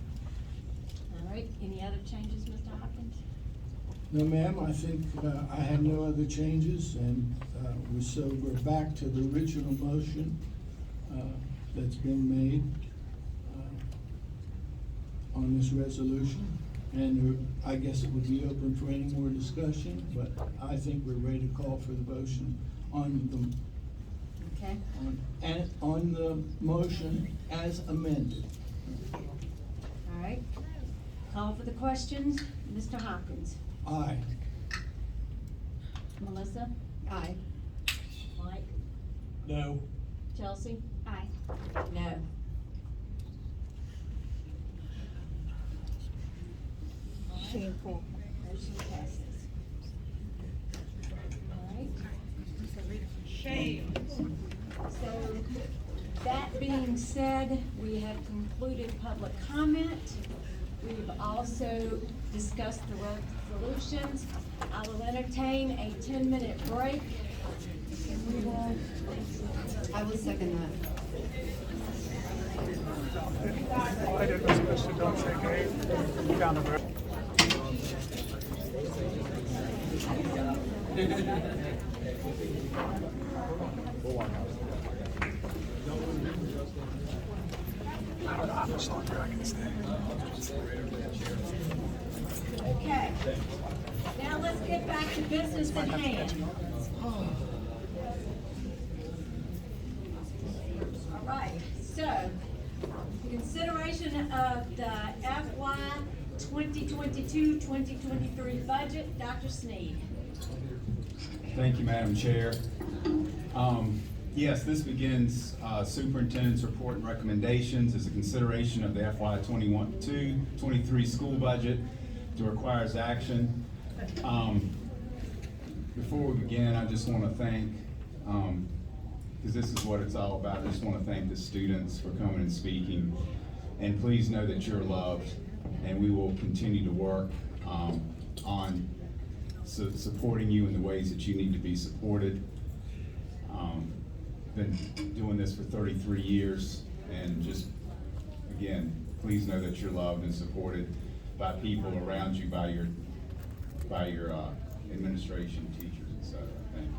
All right, any other changes, Mr. Hopkins? No, ma'am, I think, I have no other changes, and, we're back to the original motion, that's been made, on this resolution. And I guess it would be open for any more discussion, but I think we're ready to call for the motion on the, Okay. on the motion as amended. All right, call for the questions, Mr. Hopkins? Aye. Melissa? Aye. Mike? No. Chelsea? Aye. No. Shameful. Motion passes. All right. Shame. So, that being said, we have concluded public comment. We've also discussed the resolutions. I will entertain a 10-minute break. And we will. I will second that. I did was supposed to don't say down the road. Okay. Now let's get back to business at hand. All right, so, consideration of the FY 2022-2023 budget, Dr. Sneed. Thank you, Madam Chair. Yes, this begins Superintendent's report and recommendations as a consideration of the FY 21-23 school budget to requires action. Before we begin, I just want to thank, because this is what it's all about, I just want to thank the students for coming and speaking. And please know that you're loved, and we will continue to work on supporting you in the ways that you need to be supported. Been doing this for 33 years, and just again, please know that you're loved and supported by people around you, by your administration, teachers, etc. Thank you.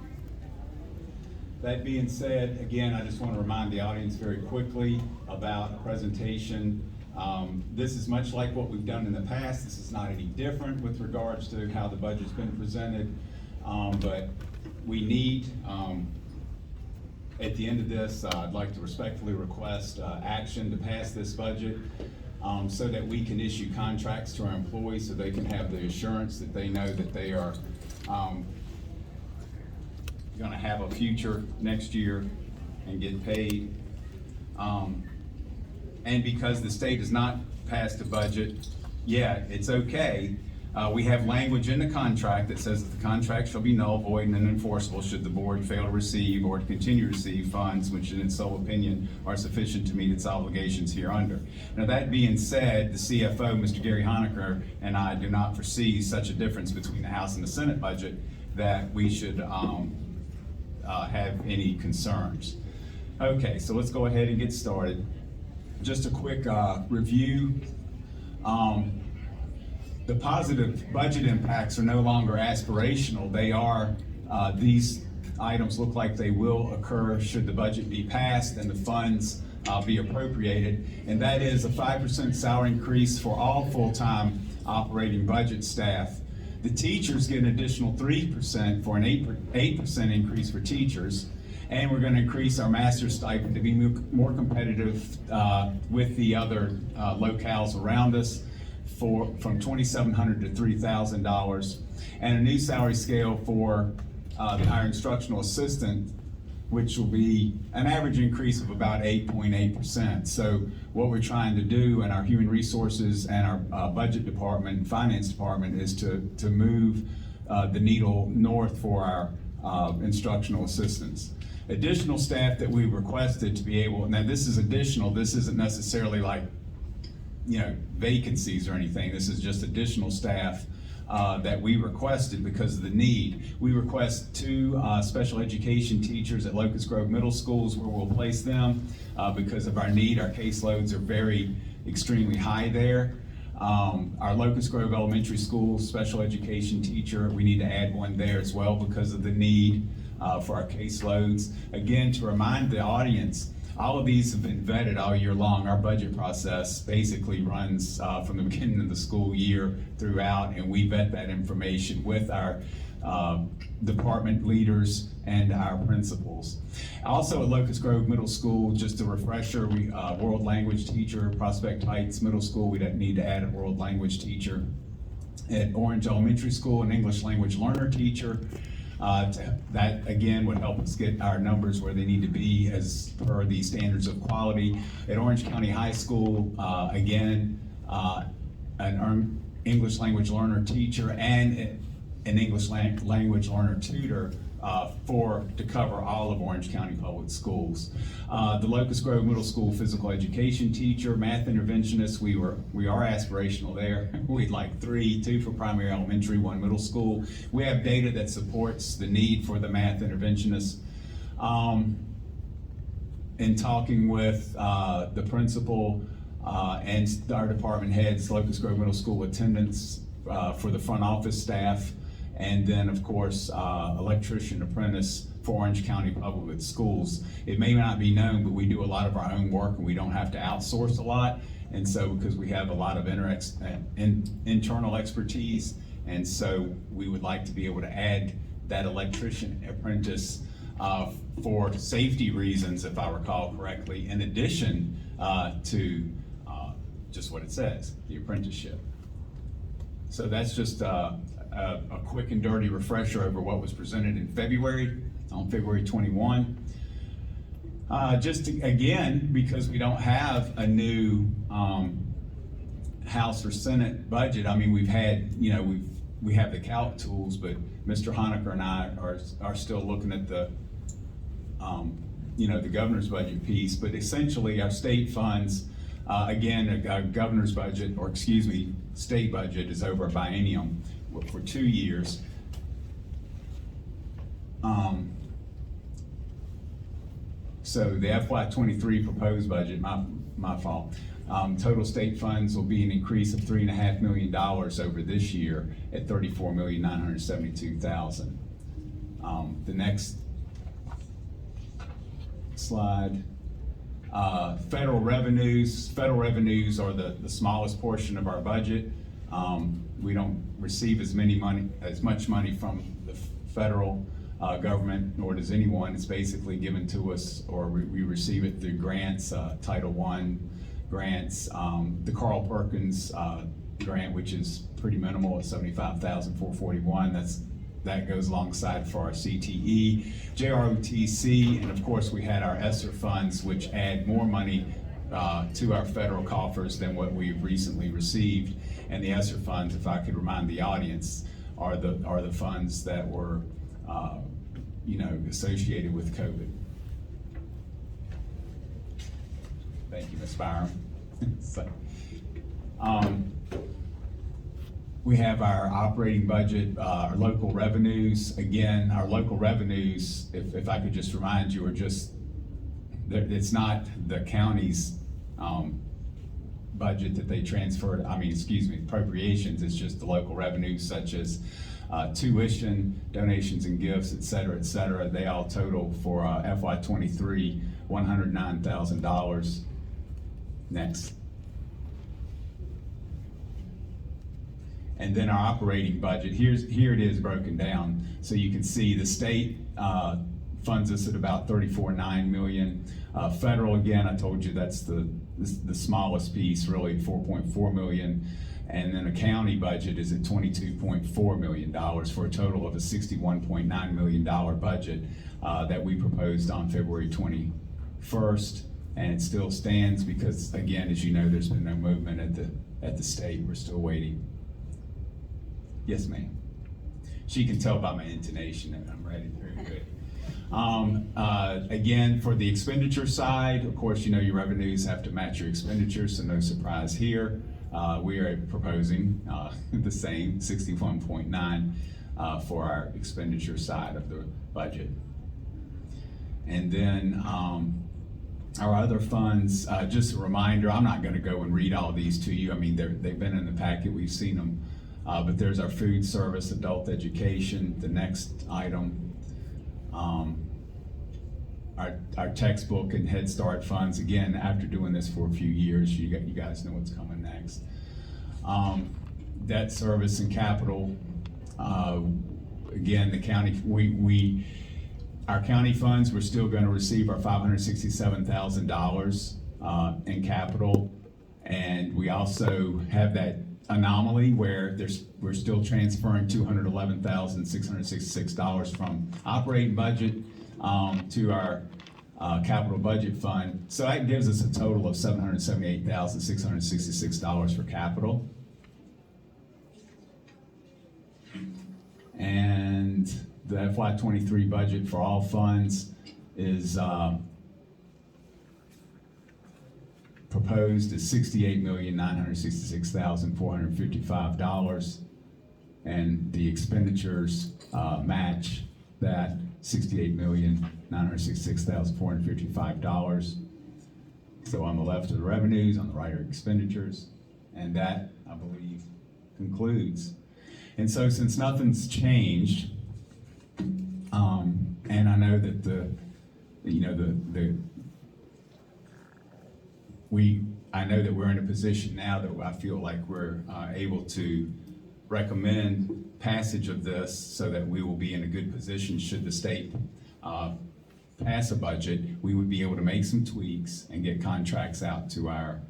That being said, again, I just want to remind the audience very quickly about a presentation. This is much like what we've done in the past. This is not any different with regards to how the budget's been presented, but we need, at the end of this, I'd like to respectfully request action to pass this budget so that we can issue contracts to our employees so they can have the assurance that they know that they are going to have a future next year and get paid. And because the state has not passed a budget yet, it's okay. We have language in the contract that says that the contract shall be null, void, and unenforceable should the board fail to receive or to continue to receive funds which in its sole opinion are sufficient to meet its obligations hereunder. Now that being said, the CFO, Mr. Gary Honecker, and I do not foresee such a difference between the House and the Senate budget that we should have any concerns. Okay, so let's go ahead and get started. Just a quick review. The positive budget impacts are no longer aspirational. They are, these items look like they will occur should the budget be passed and the funds be appropriated. And that is a 5% salary increase for all full-time operating budget staff. The teachers get an additional 3% for an 8% increase for teachers. And we're going to increase our master's stipend to be more competitive with the other locales around us from $2,700 to $3,000. And a new salary scale for our instructional assistant, which will be an average increase of about 8.8%. So what we're trying to do in our human resources and our budget department and finance department is to move the needle north for our instructional assistants. Additional staff that we requested to be able, now this is additional, this isn't necessarily like, you know, vacancies or anything. This is just additional staff that we requested because of the need. We request 2 special education teachers at Locust Grove Middle Schools where we'll place them because of our need. Our caseloads are very extremely high there. Our Locust Grove Elementary School special education teacher, we need to add one there as well because of the need for our caseloads. Again, to remind the audience, all of these have been vetted all year long. Our budget process basically runs from the beginning of the school year throughout, and we vet that information with our department leaders and our principals. Also at Locust Grove Middle School, just a refresher, we world language teacher. Prospect Heights Middle School, we need to add a world language teacher. At Orange Elementary School, an English language learner teacher. That again would help us get our numbers where they need to be as per the standards of quality. At Orange County High School, again, an English language learner teacher and an English language learner tutor to cover all of Orange County Public Schools. The Locust Grove Middle School physical education teacher, math interventionist, we are aspirational there. We'd like 3, 2 for primary elementary, 1 middle school. We have data that supports the need for the math interventionist. In talking with the principal and our department heads, Locust Grove Middle School attendance for the front office staff, and then of course electrician apprentice for Orange County Public Schools. It may not be known, but we do a lot of our own work and we don't have to outsource a lot. And so because we have a lot of internal expertise, and so we would like to be able to add that electrician apprentice for safety reasons, if I recall correctly, in addition to just what it says, the apprenticeship. So that's just a quick and dirty refresher over what was presented in February, on February 21. Again, because we don't have a new House or Senate budget. I mean, we've had, we have the calc tools, but Mr. Honecker and I are still looking at the, the governor's budget piece. But essentially, our state funds, again, our governor's budget, or excuse me, state budget is over a biennium for 2 years. So the FY23 proposed budget, my fault. Total state funds will be an increase of $3.5 million over this year at $34,972,000. The next slide. Federal revenues. Federal revenues are the smallest portion of our budget. We don't receive as much money from the federal government, nor does anyone. It's basically given to us, or we receive it through grants, Title I grants, the Carl Perkins grant, which is pretty minimal at $75,441. That goes alongside for our CTE, JROTC, and of course we had our ESSER funds, which add more money to our federal coffers than what we've recently received. And the ESSER funds, if I could remind the audience, are the funds that were associated with COVID. Thank you, Ms. Byram. We have our operating budget, our local revenues. Again, our local revenues, if I could just remind you, it's not the county's budget that they transferred, appropriations. It's just the local revenues such as tuition, donations and gifts, et cetera, they all total for FY23, $109,000. Next. And then our operating budget, here it is broken down. So you can see the state funds us at about $34.9 million. Federal, again, I told you that's the smallest piece, really, $4.4 million. And then a county budget is at $22.4 million for a total of a $61.9 million budget that we proposed on February 21st. And it still stands because, again, as you know, there's been no movement at the state. We're still waiting. Yes, ma'am. She can tell by my intonation that I'm ready. Very good. Again, for the expenditure side, of course, your revenues have to match your expenditures, so no surprise here. We are proposing the same, 61.9 for our expenditure side of the budget. And then our other funds, just a reminder, I'm not going to go and read all these to you. They've been in the packet, we've seen them. But there's our food service, adult education, the next item. Our textbook and Head Start funds, again, after doing this for a few years, you guys know what's coming next. Debt service and capital. Again, the county, our county funds, we're still going to receive our $567,000 in capital. And we also have that anomaly where we're still transferring $211,666 from operating budget to our capital budget fund. So that gives us a total of $778,666 for capital. And the FY23 budget for all funds is proposed is $68,966,455, and the expenditures match that $68,966,455. So on the left are the revenues, on the right are expenditures, and that, I believe, concludes. And so since nothing's changed, and I know that I know that we're in a position now that I feel like we're able to recommend passage of this so that we will be in a good position should the state pass a budget. We would be able to make some tweaks and get contracts out to our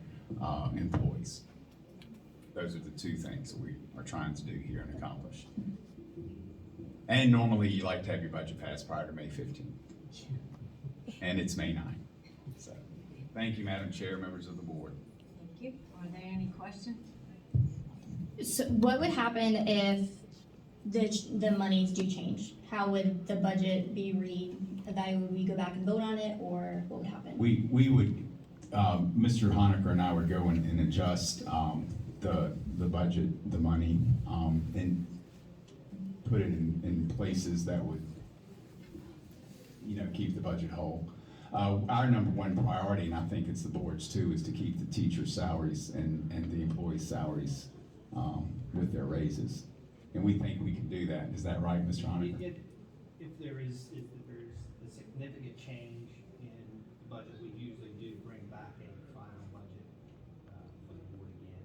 employees. Those are the two things that we are trying to do here and accomplish. And normally you like to have your budget passed prior to May 15th. And it's May 9th. So, thank you, Madam Chair, members of the board. Thank you. Are there any questions? So what would happen if the monies do change? How would the budget be re-evaluated? Would we go back and vote on it, or what would happen? We would, Mr. Honecker and I would go and adjust the budget, the money, and put it in places that would, keep the budget whole. Our number one priority, and I think it's the board's too, is to keep the teacher salaries and the employee salaries with their raises. And we think we can do that. Is that right, Mr. Honecker? If there is a significant change in the budget, we usually do bring back a final budget for the board again,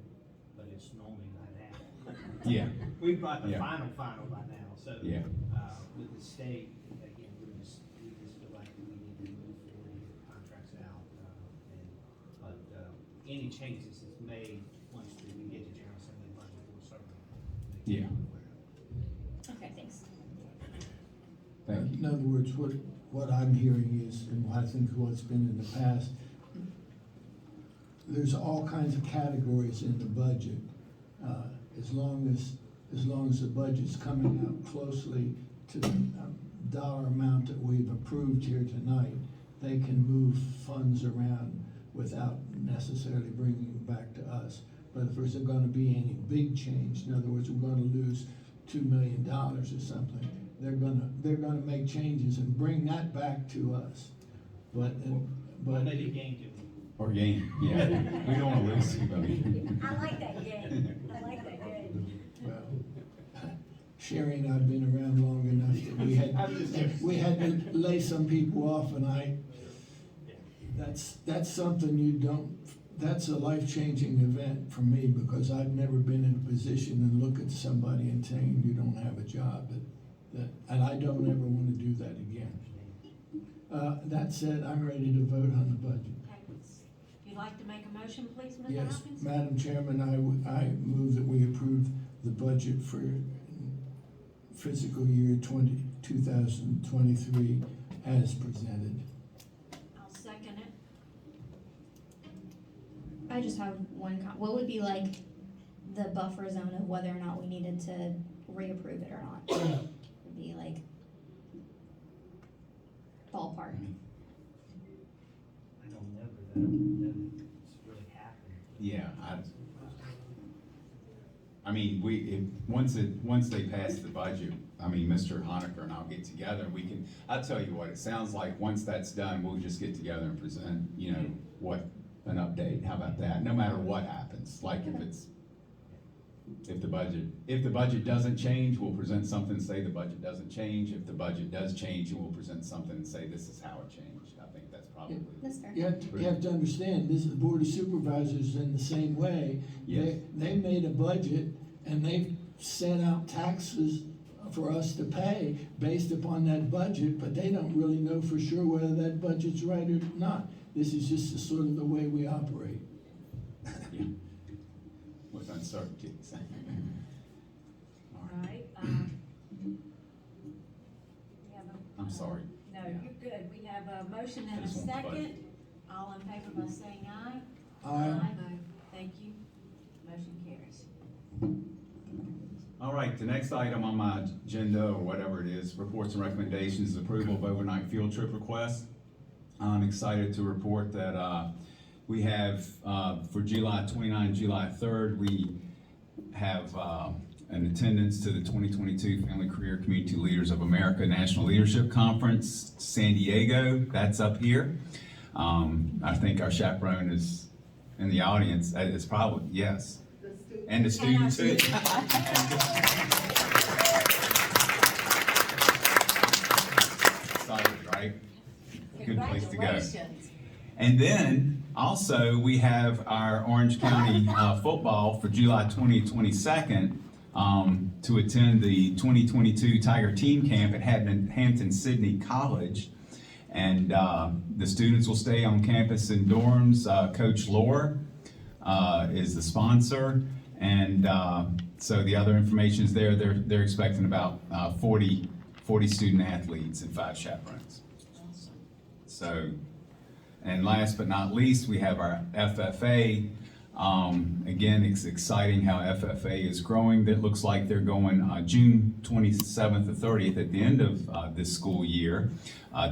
but it's normally by now. Yeah. We've got the Yeah. final by now, so. Yeah. With the state, again, we just feel like we need to move forward and get contracts out. But any changes is made once we get to General Assembly budget, we'll certainly make Yeah. Okay, thanks. In other words, what I'm hearing is, and I think what's been in the past, there's all kinds of categories in the budget. As long as the budget's coming out closely to the dollar amount that we've approved here tonight, they can move funds around without necessarily bringing it back to us. But if there's gonna be any big change, in other words, we're gonna lose $2 million or something, they're gonna make changes and bring that back to us. But maybe gain to. Or gain, yeah. We don't want to lose $2 million. I like that game. I like that game. Well, Sherry and I've been around long enough that we had to lay some people off, and that's something that's a life-changing event for me, because I've never been in a position and look at somebody and saying you don't have a job, and I don't ever want to do that again. That said, I'm ready to vote on the budget. You'd like to make a motion, please, Ms. Yes, Hopkins? Madam Chairman, I move that we approve the budget for fiscal year 2023 as presented. I'll second it. I just have one what would be like the buffer zone of whether or not we needed to reapprove it or not? Would be like ballpark. I don't know that it's really happened. Yeah, I mean, once they pass the budget, I mean, Mr. Honecker and I'll get together, and I'll tell you what, it sounds like once that's done, we'll just get together and present, an update. How about that? No matter what happens, like if the budget doesn't change, we'll present something and say the budget doesn't change. If the budget does change, we'll present something and say this is how it changed. I think that's probably. That's fair. You have to understand, this is the Board of Supervisors in the same way. Yes. They made a budget and they sent out taxes for us to pay based upon that budget, but they don't really know for sure whether that budget's right or not. This is just sort of the way we operate. Yeah. With uncertainty. All right. I'm sorry. No, you're good. We have a motion and a just want the budget. second. All in favor by saying aye. Aye. Thank you. Motion carries. All right, the next item on my agenda, or whatever it is, reports and recommendations, is approval of overnight field trip requests. I'm excited to report that we have, for July 29, July 3rd, we have an attendance to the 2022 Family Career Community Leaders of America National Leadership Conference, San Diego. That's up here. I think our chaperone is in the audience. It's probably, yes. And the student too. Excited, right? Good place to go. Congratulations. And then also we have our Orange County football for July 22nd to attend the 2022 Tiger Team Camp at Hampton Sydney College. And the students will stay on campus in dorms. Coach Lohr is the sponsor. And so the other information is there. They're expecting about 40 student athletes and 5 chaperones. So, and last but not least, we have our FFA. Again, it's exciting how FFA is growing. That looks like they're going June 27th to 30th at the end of this school year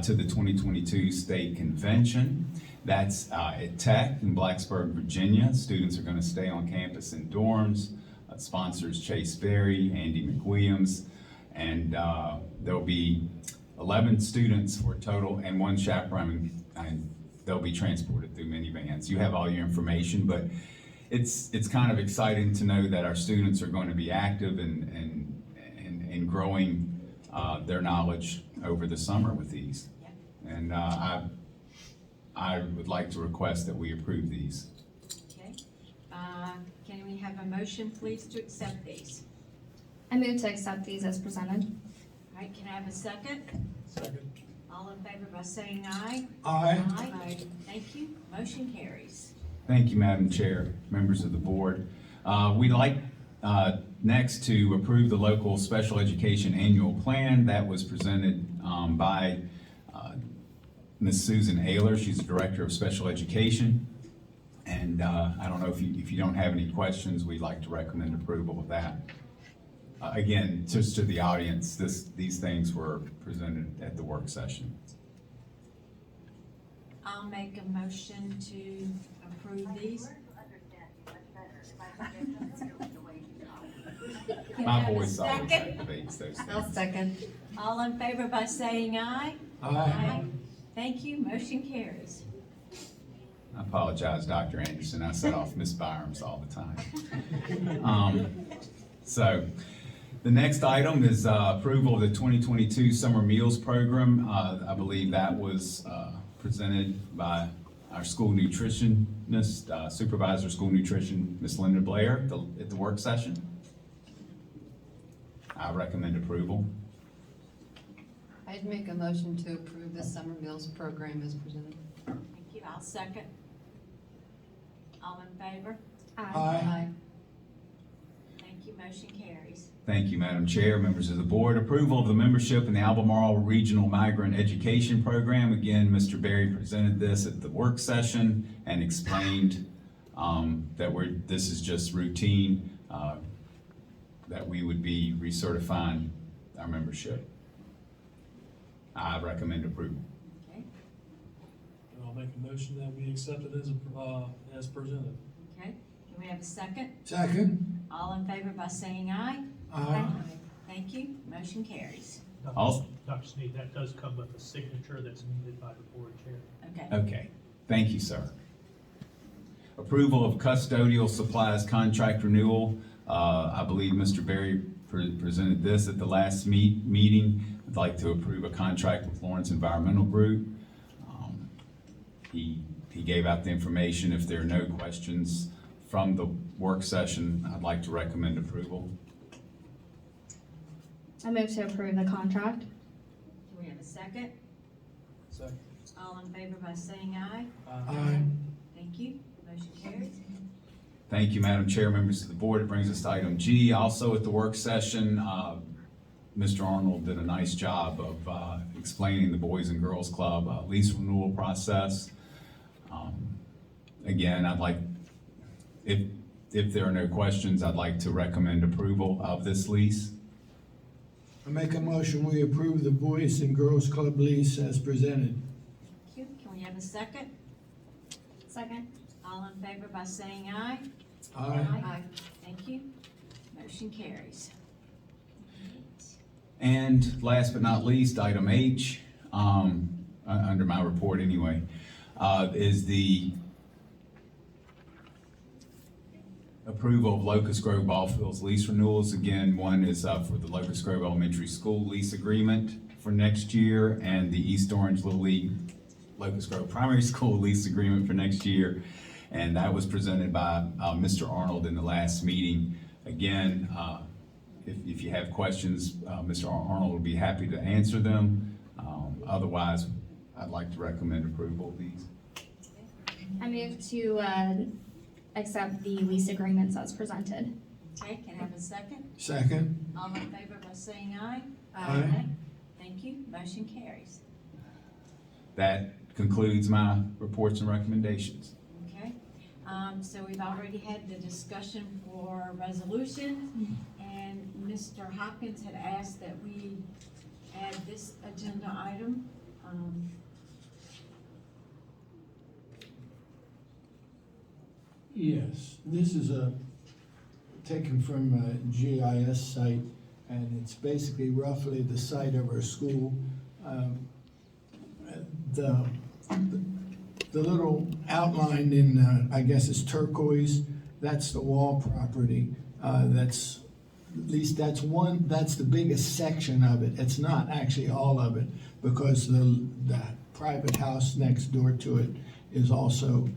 to the 2022 State Convention. That's at Tech in Blacksburg, Virginia. Students are going to stay on campus in dorms. Sponsors Chase Berry, Andy McWilliams, and there'll be 11 students for a total and 1 chaperone, and they'll be transported through minivans. You have all your information, but it's kind of exciting to know that our students are going to be active and growing their knowledge over the summer with these. And I would like to request that we approve these. Okay. Can we have a motion, please, to accept these? I move to accept these as presented. All right, can I have a second? Second. All in favor by saying aye? Aye. Aye. Thank you. Motion carries. Thank you, Madam Chair, members of the board. We'd like next to approve the local special education annual plan that was presented by Ms. Susan Ayler. She's the Director of Special Education. And I don't know if you don't have any questions, we'd like to recommend approval of that. Again, just to the audience, these things were presented at the work session. I'll make a motion to approve these. Can I My have a voice always second? activates those things. I'll second. All in favor by saying aye? Aye. Thank you. Motion carries. I apologize, Dr. Anderson, I set off Miss Byram's all the time. So, the next item is approval of the 2022 Summer Meals Program. I believe that was presented by our school nutritionist, supervisor of school nutrition, Ms. Linda Blair, at the work session. I recommend approval. I'd make a motion to approve the summer meals program as presented. Thank you. I'll second. All in favor? Aye. Thank you. Motion carries. Thank you, Madam Chair, members of the board. Approval of the membership in the Albemarle Regional Migrant Education Program. Again, Mr. Berry presented this at the work session and explained that this is just routine, that we would be recertifying our membership. I recommend approval. Okay. I'll make a motion that we accept it as presented. Okay. Can we have a second? Second. All in favor by saying aye? Aye. Thank you. Motion carries. Also- Dr. Sneed, that does come with a signature that's needed by the board chair. Okay. Okay, thank you, sir. Approval of custodial supplies contract renewal. I believe Mr. Berry presented this at the last meeting. I'd like to approve a contract with Lawrence Environmental Group. He gave out the information. If there are no questions from the work session, I'd like to recommend approval. I move to approve the contract. Can we have a second? Second. All in favor by saying aye? Aye. Thank you. Motion carries. Thank you, Madam Chair, members of the board. It brings us to item G. Also at the work session, Mr. Arnold did a nice job of explaining the Boys and Girls Club lease renewal process. Again, I'd like, if there are no questions, I'd like to recommend approval of this lease. I make a motion, we approve the Boys and Girls Club lease as presented. Thank you. Can we have a second? Second. All in favor by saying aye? Aye. Thank you. Motion carries. And last but not least, item H, under my report anyway, is the approval of Locust Grove Ball Fields lease renewals. Again, one is for the Locust Grove Elementary School lease agreement for next year, and the East Orange Little League Locust Grove Primary School lease agreement for next year. And that was presented by Mr. Arnold in the last meeting. Again, if you have questions, Mr. Arnold will be happy to answer them. Otherwise, I'd like to recommend approval of these. I move to accept the lease agreements as presented. Okay, can I have a second? Second. All in favor by saying aye? Aye. Thank you. Motion carries. That concludes my reports and recommendations. Okay, so we've already had the discussion for resolution, and Mr. Hopkins had asked that we add this agenda item. Yes, this is taken from a GIS site, and it's basically roughly the site of our school. The little outline in, I guess it's turquoise, that's the wall property. That's, at least that's the biggest section of it. It's not actually all of it, because the private house next door to it is also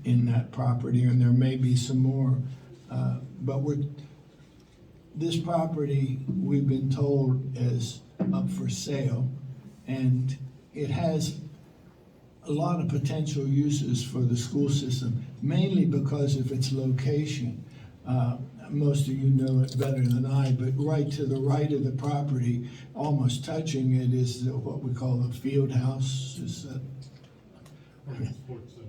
in that property, and there may be some more. But this property, we've been told, is up for sale, and it has a lot of potential uses for the school system, mainly because of its location. Most of you know it better than I, but right to the right of the property, almost touching it, is what we call the field house. Is that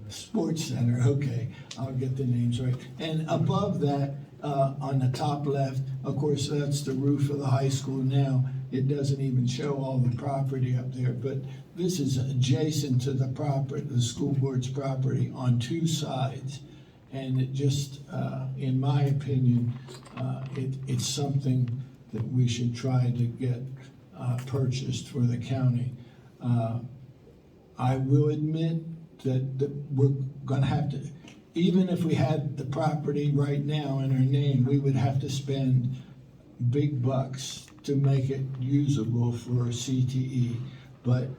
Sports Center, okay, I'll get the names right. And above that, on the top left, of course, that's the roof of the high school now. It doesn't even show all the property up there, but this is adjacent to the property, the school board's property, on two sides. And it just, in my opinion, it's something that we should try to get purchased for the county. I will admit that we're gonna have to, even if we had the property right now in our name, we would have to spend big bucks to make it usable for CTE. But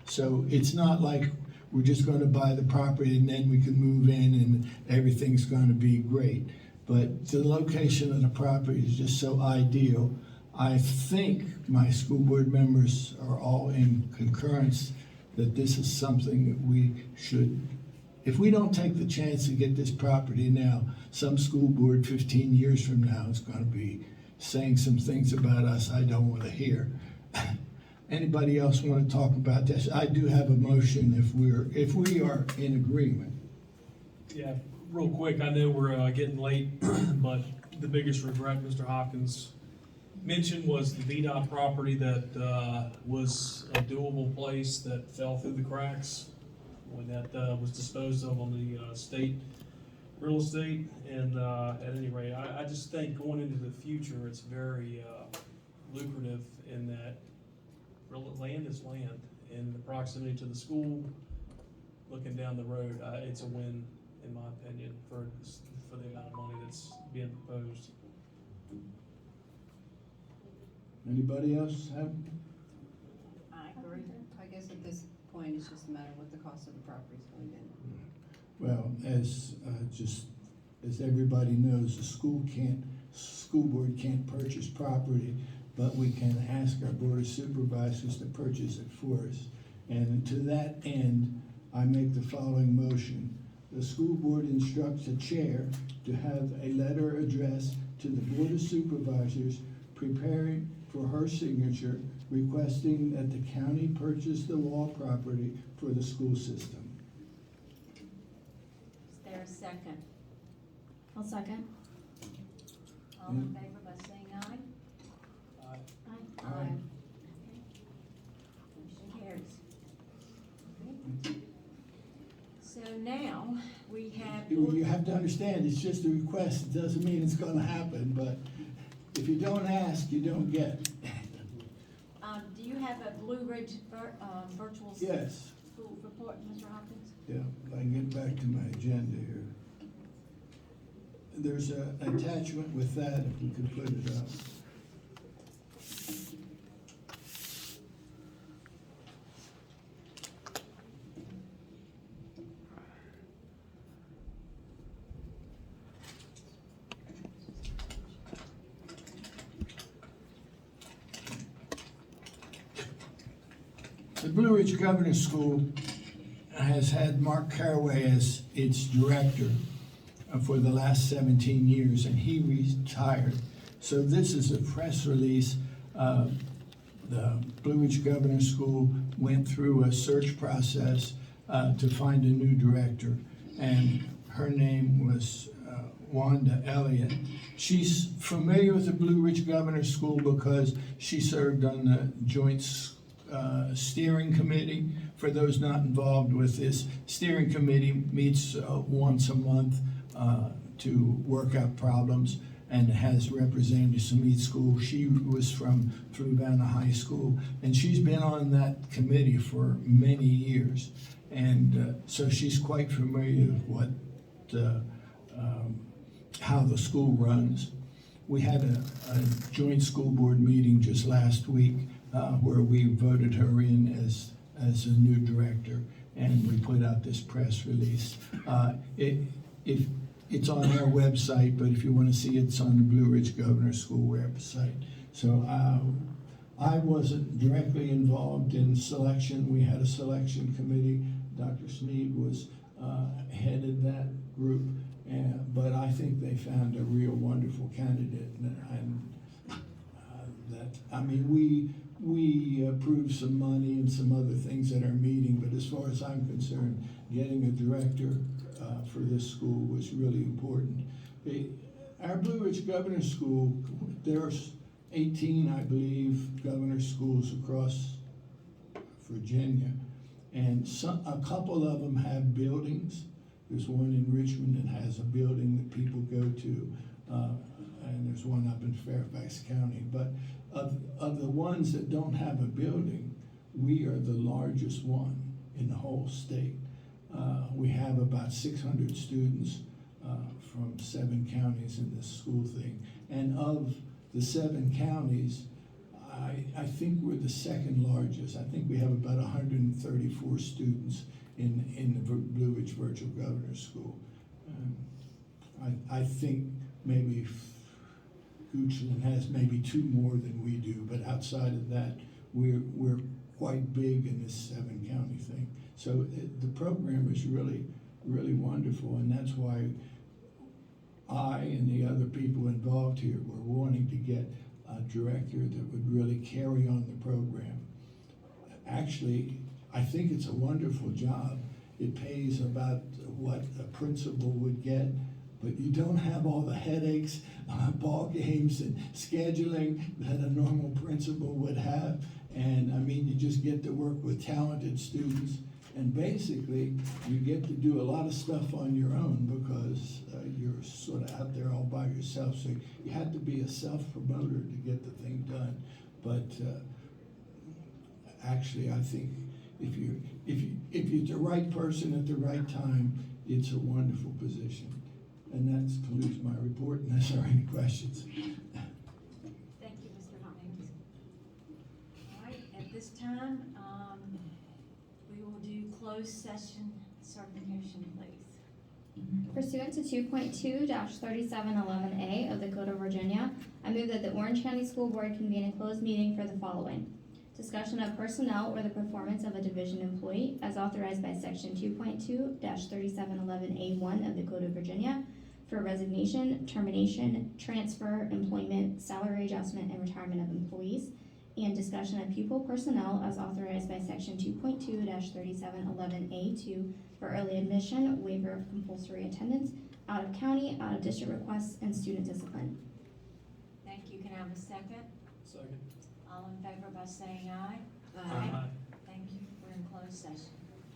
so it's not like we're just going to buy the property and then we can move in and everything's going to be great. But the location of the property is just so ideal. I think my school board members are all in concurrence that this is something that we should, if we don't take the chance to get this property now, some school board 15 years from now is going to be saying some things about us I don't want to hear. Anybody else want to talk about this? I do have a motion if we are in agreement. Yeah, real quick, I know we're getting late, but the biggest regret Mr. Hopkins mentioned was the VDOT property that was a doable place that fell through the cracks when that was disposed of on the state real estate. And at any rate, I just think going into the future, it's very lucrative in that land is land, and the proximity to the school, looking down the road, it's a win, in my opinion, for the amount of money that's being proposed. Anybody else have? I agree. I guess at this point, it's just a matter of what the cost of the property is going to be. Well, as everybody knows, the school board can't purchase property, but we can ask our board of supervisors to purchase it for us. And to that end, I make the following motion. The school board instructs the chair to have a letter addressed to the board of supervisors preparing for her signature, requesting that the county purchase the wall property for the school system. Is there a second? I'll second. All in favor by saying aye? Aye. Motion carries. So now, we have. You have to understand, it's just a request, it doesn't mean it's gonna happen, but if you don't ask, you don't get. Do you have a Blue Ridge virtual Yes. school report, Mr. Hopkins? Yeah, I can get back to my agenda here. There's an attachment with that, if we could put it up. The Blue Ridge Governor's School has had Mark Caraway as its director for the last 17 years, and he retired. So this is a press release. The Blue Ridge Governor's School went through a search process to find a new director, and her name was Wanda Elliott. She's familiar with the Blue Ridge Governor's School because she served on the Joint Steering Committee. For those not involved with this, steering committee meets once a month to work out problems. and has represented Sumeet School. She was from Fluvanna High School, and she's been on that committee for many years. And so she's quite familiar with what, how the school runs. We had a joint school board meeting just last week where we voted her in as a new director, and we put out this press release. It's on our website, but if you want to see it, it's on the Blue Ridge Governor's School website. So I wasn't directly involved in selection. We had a selection committee. Dr. Sneed was headed that group, but I think they found a real wonderful candidate. We approved some money and some other things at our meeting, but as far as I'm concerned, getting a director for this school was really important. Our Blue Ridge Governor's School, there's 18, I believe, governor schools across Virginia, and a couple of them have buildings. There's one in Richmond that has a building that people go to, and there's one up in Fairfax County. But of the ones that don't have a building, we are the largest one in the whole state. We have about 600 students from 7 counties in this school thing. And of the 7 counties, I think we're the second largest. I think we have about 134 students in the Blue Ridge Virtual Governor's School. I think maybe Goochland has maybe 2 more than we do, but outside of that, we're quite big in this 7-county thing. So the program is really, really wonderful, and that's why I and the other people involved here were wanting to get a director that would really carry on the program. Actually, I think it's a wonderful job. It pays about what a principal would get, but you don't have all the headaches, ball games and scheduling that a normal principal would have. And I mean, you just get to work with talented students, and basically you get to do a lot of stuff on your own because you're sort of out there all by yourself. So you have to be a self-promoter to get the thing done. But actually, I think if you're the right person at the right time, it's a wonderful position. And that concludes my report, unless there are any questions. Thank you, Mr. Hines. All right, at this time, we will do closed session certification, please. Pursuant to 2.2-3711A of the Code of Virginia, I move that the Orange County School Board convene a closed meeting for the following: discussion of personnel or the performance of a division employee as authorized by section 2.2-3711A1 of the Code of Virginia for resignation, termination, transfer, employment, salary adjustment, and retirement of employees, and discussion of pupil personnel as authorized by section 2.2-3711A2 for early admission, waiver of compulsory attendance, out of county, out of district requests, and student discipline. Thank you. Can I have a second? Second. All in favor by saying aye? Aye. Thank you. We're in closed session.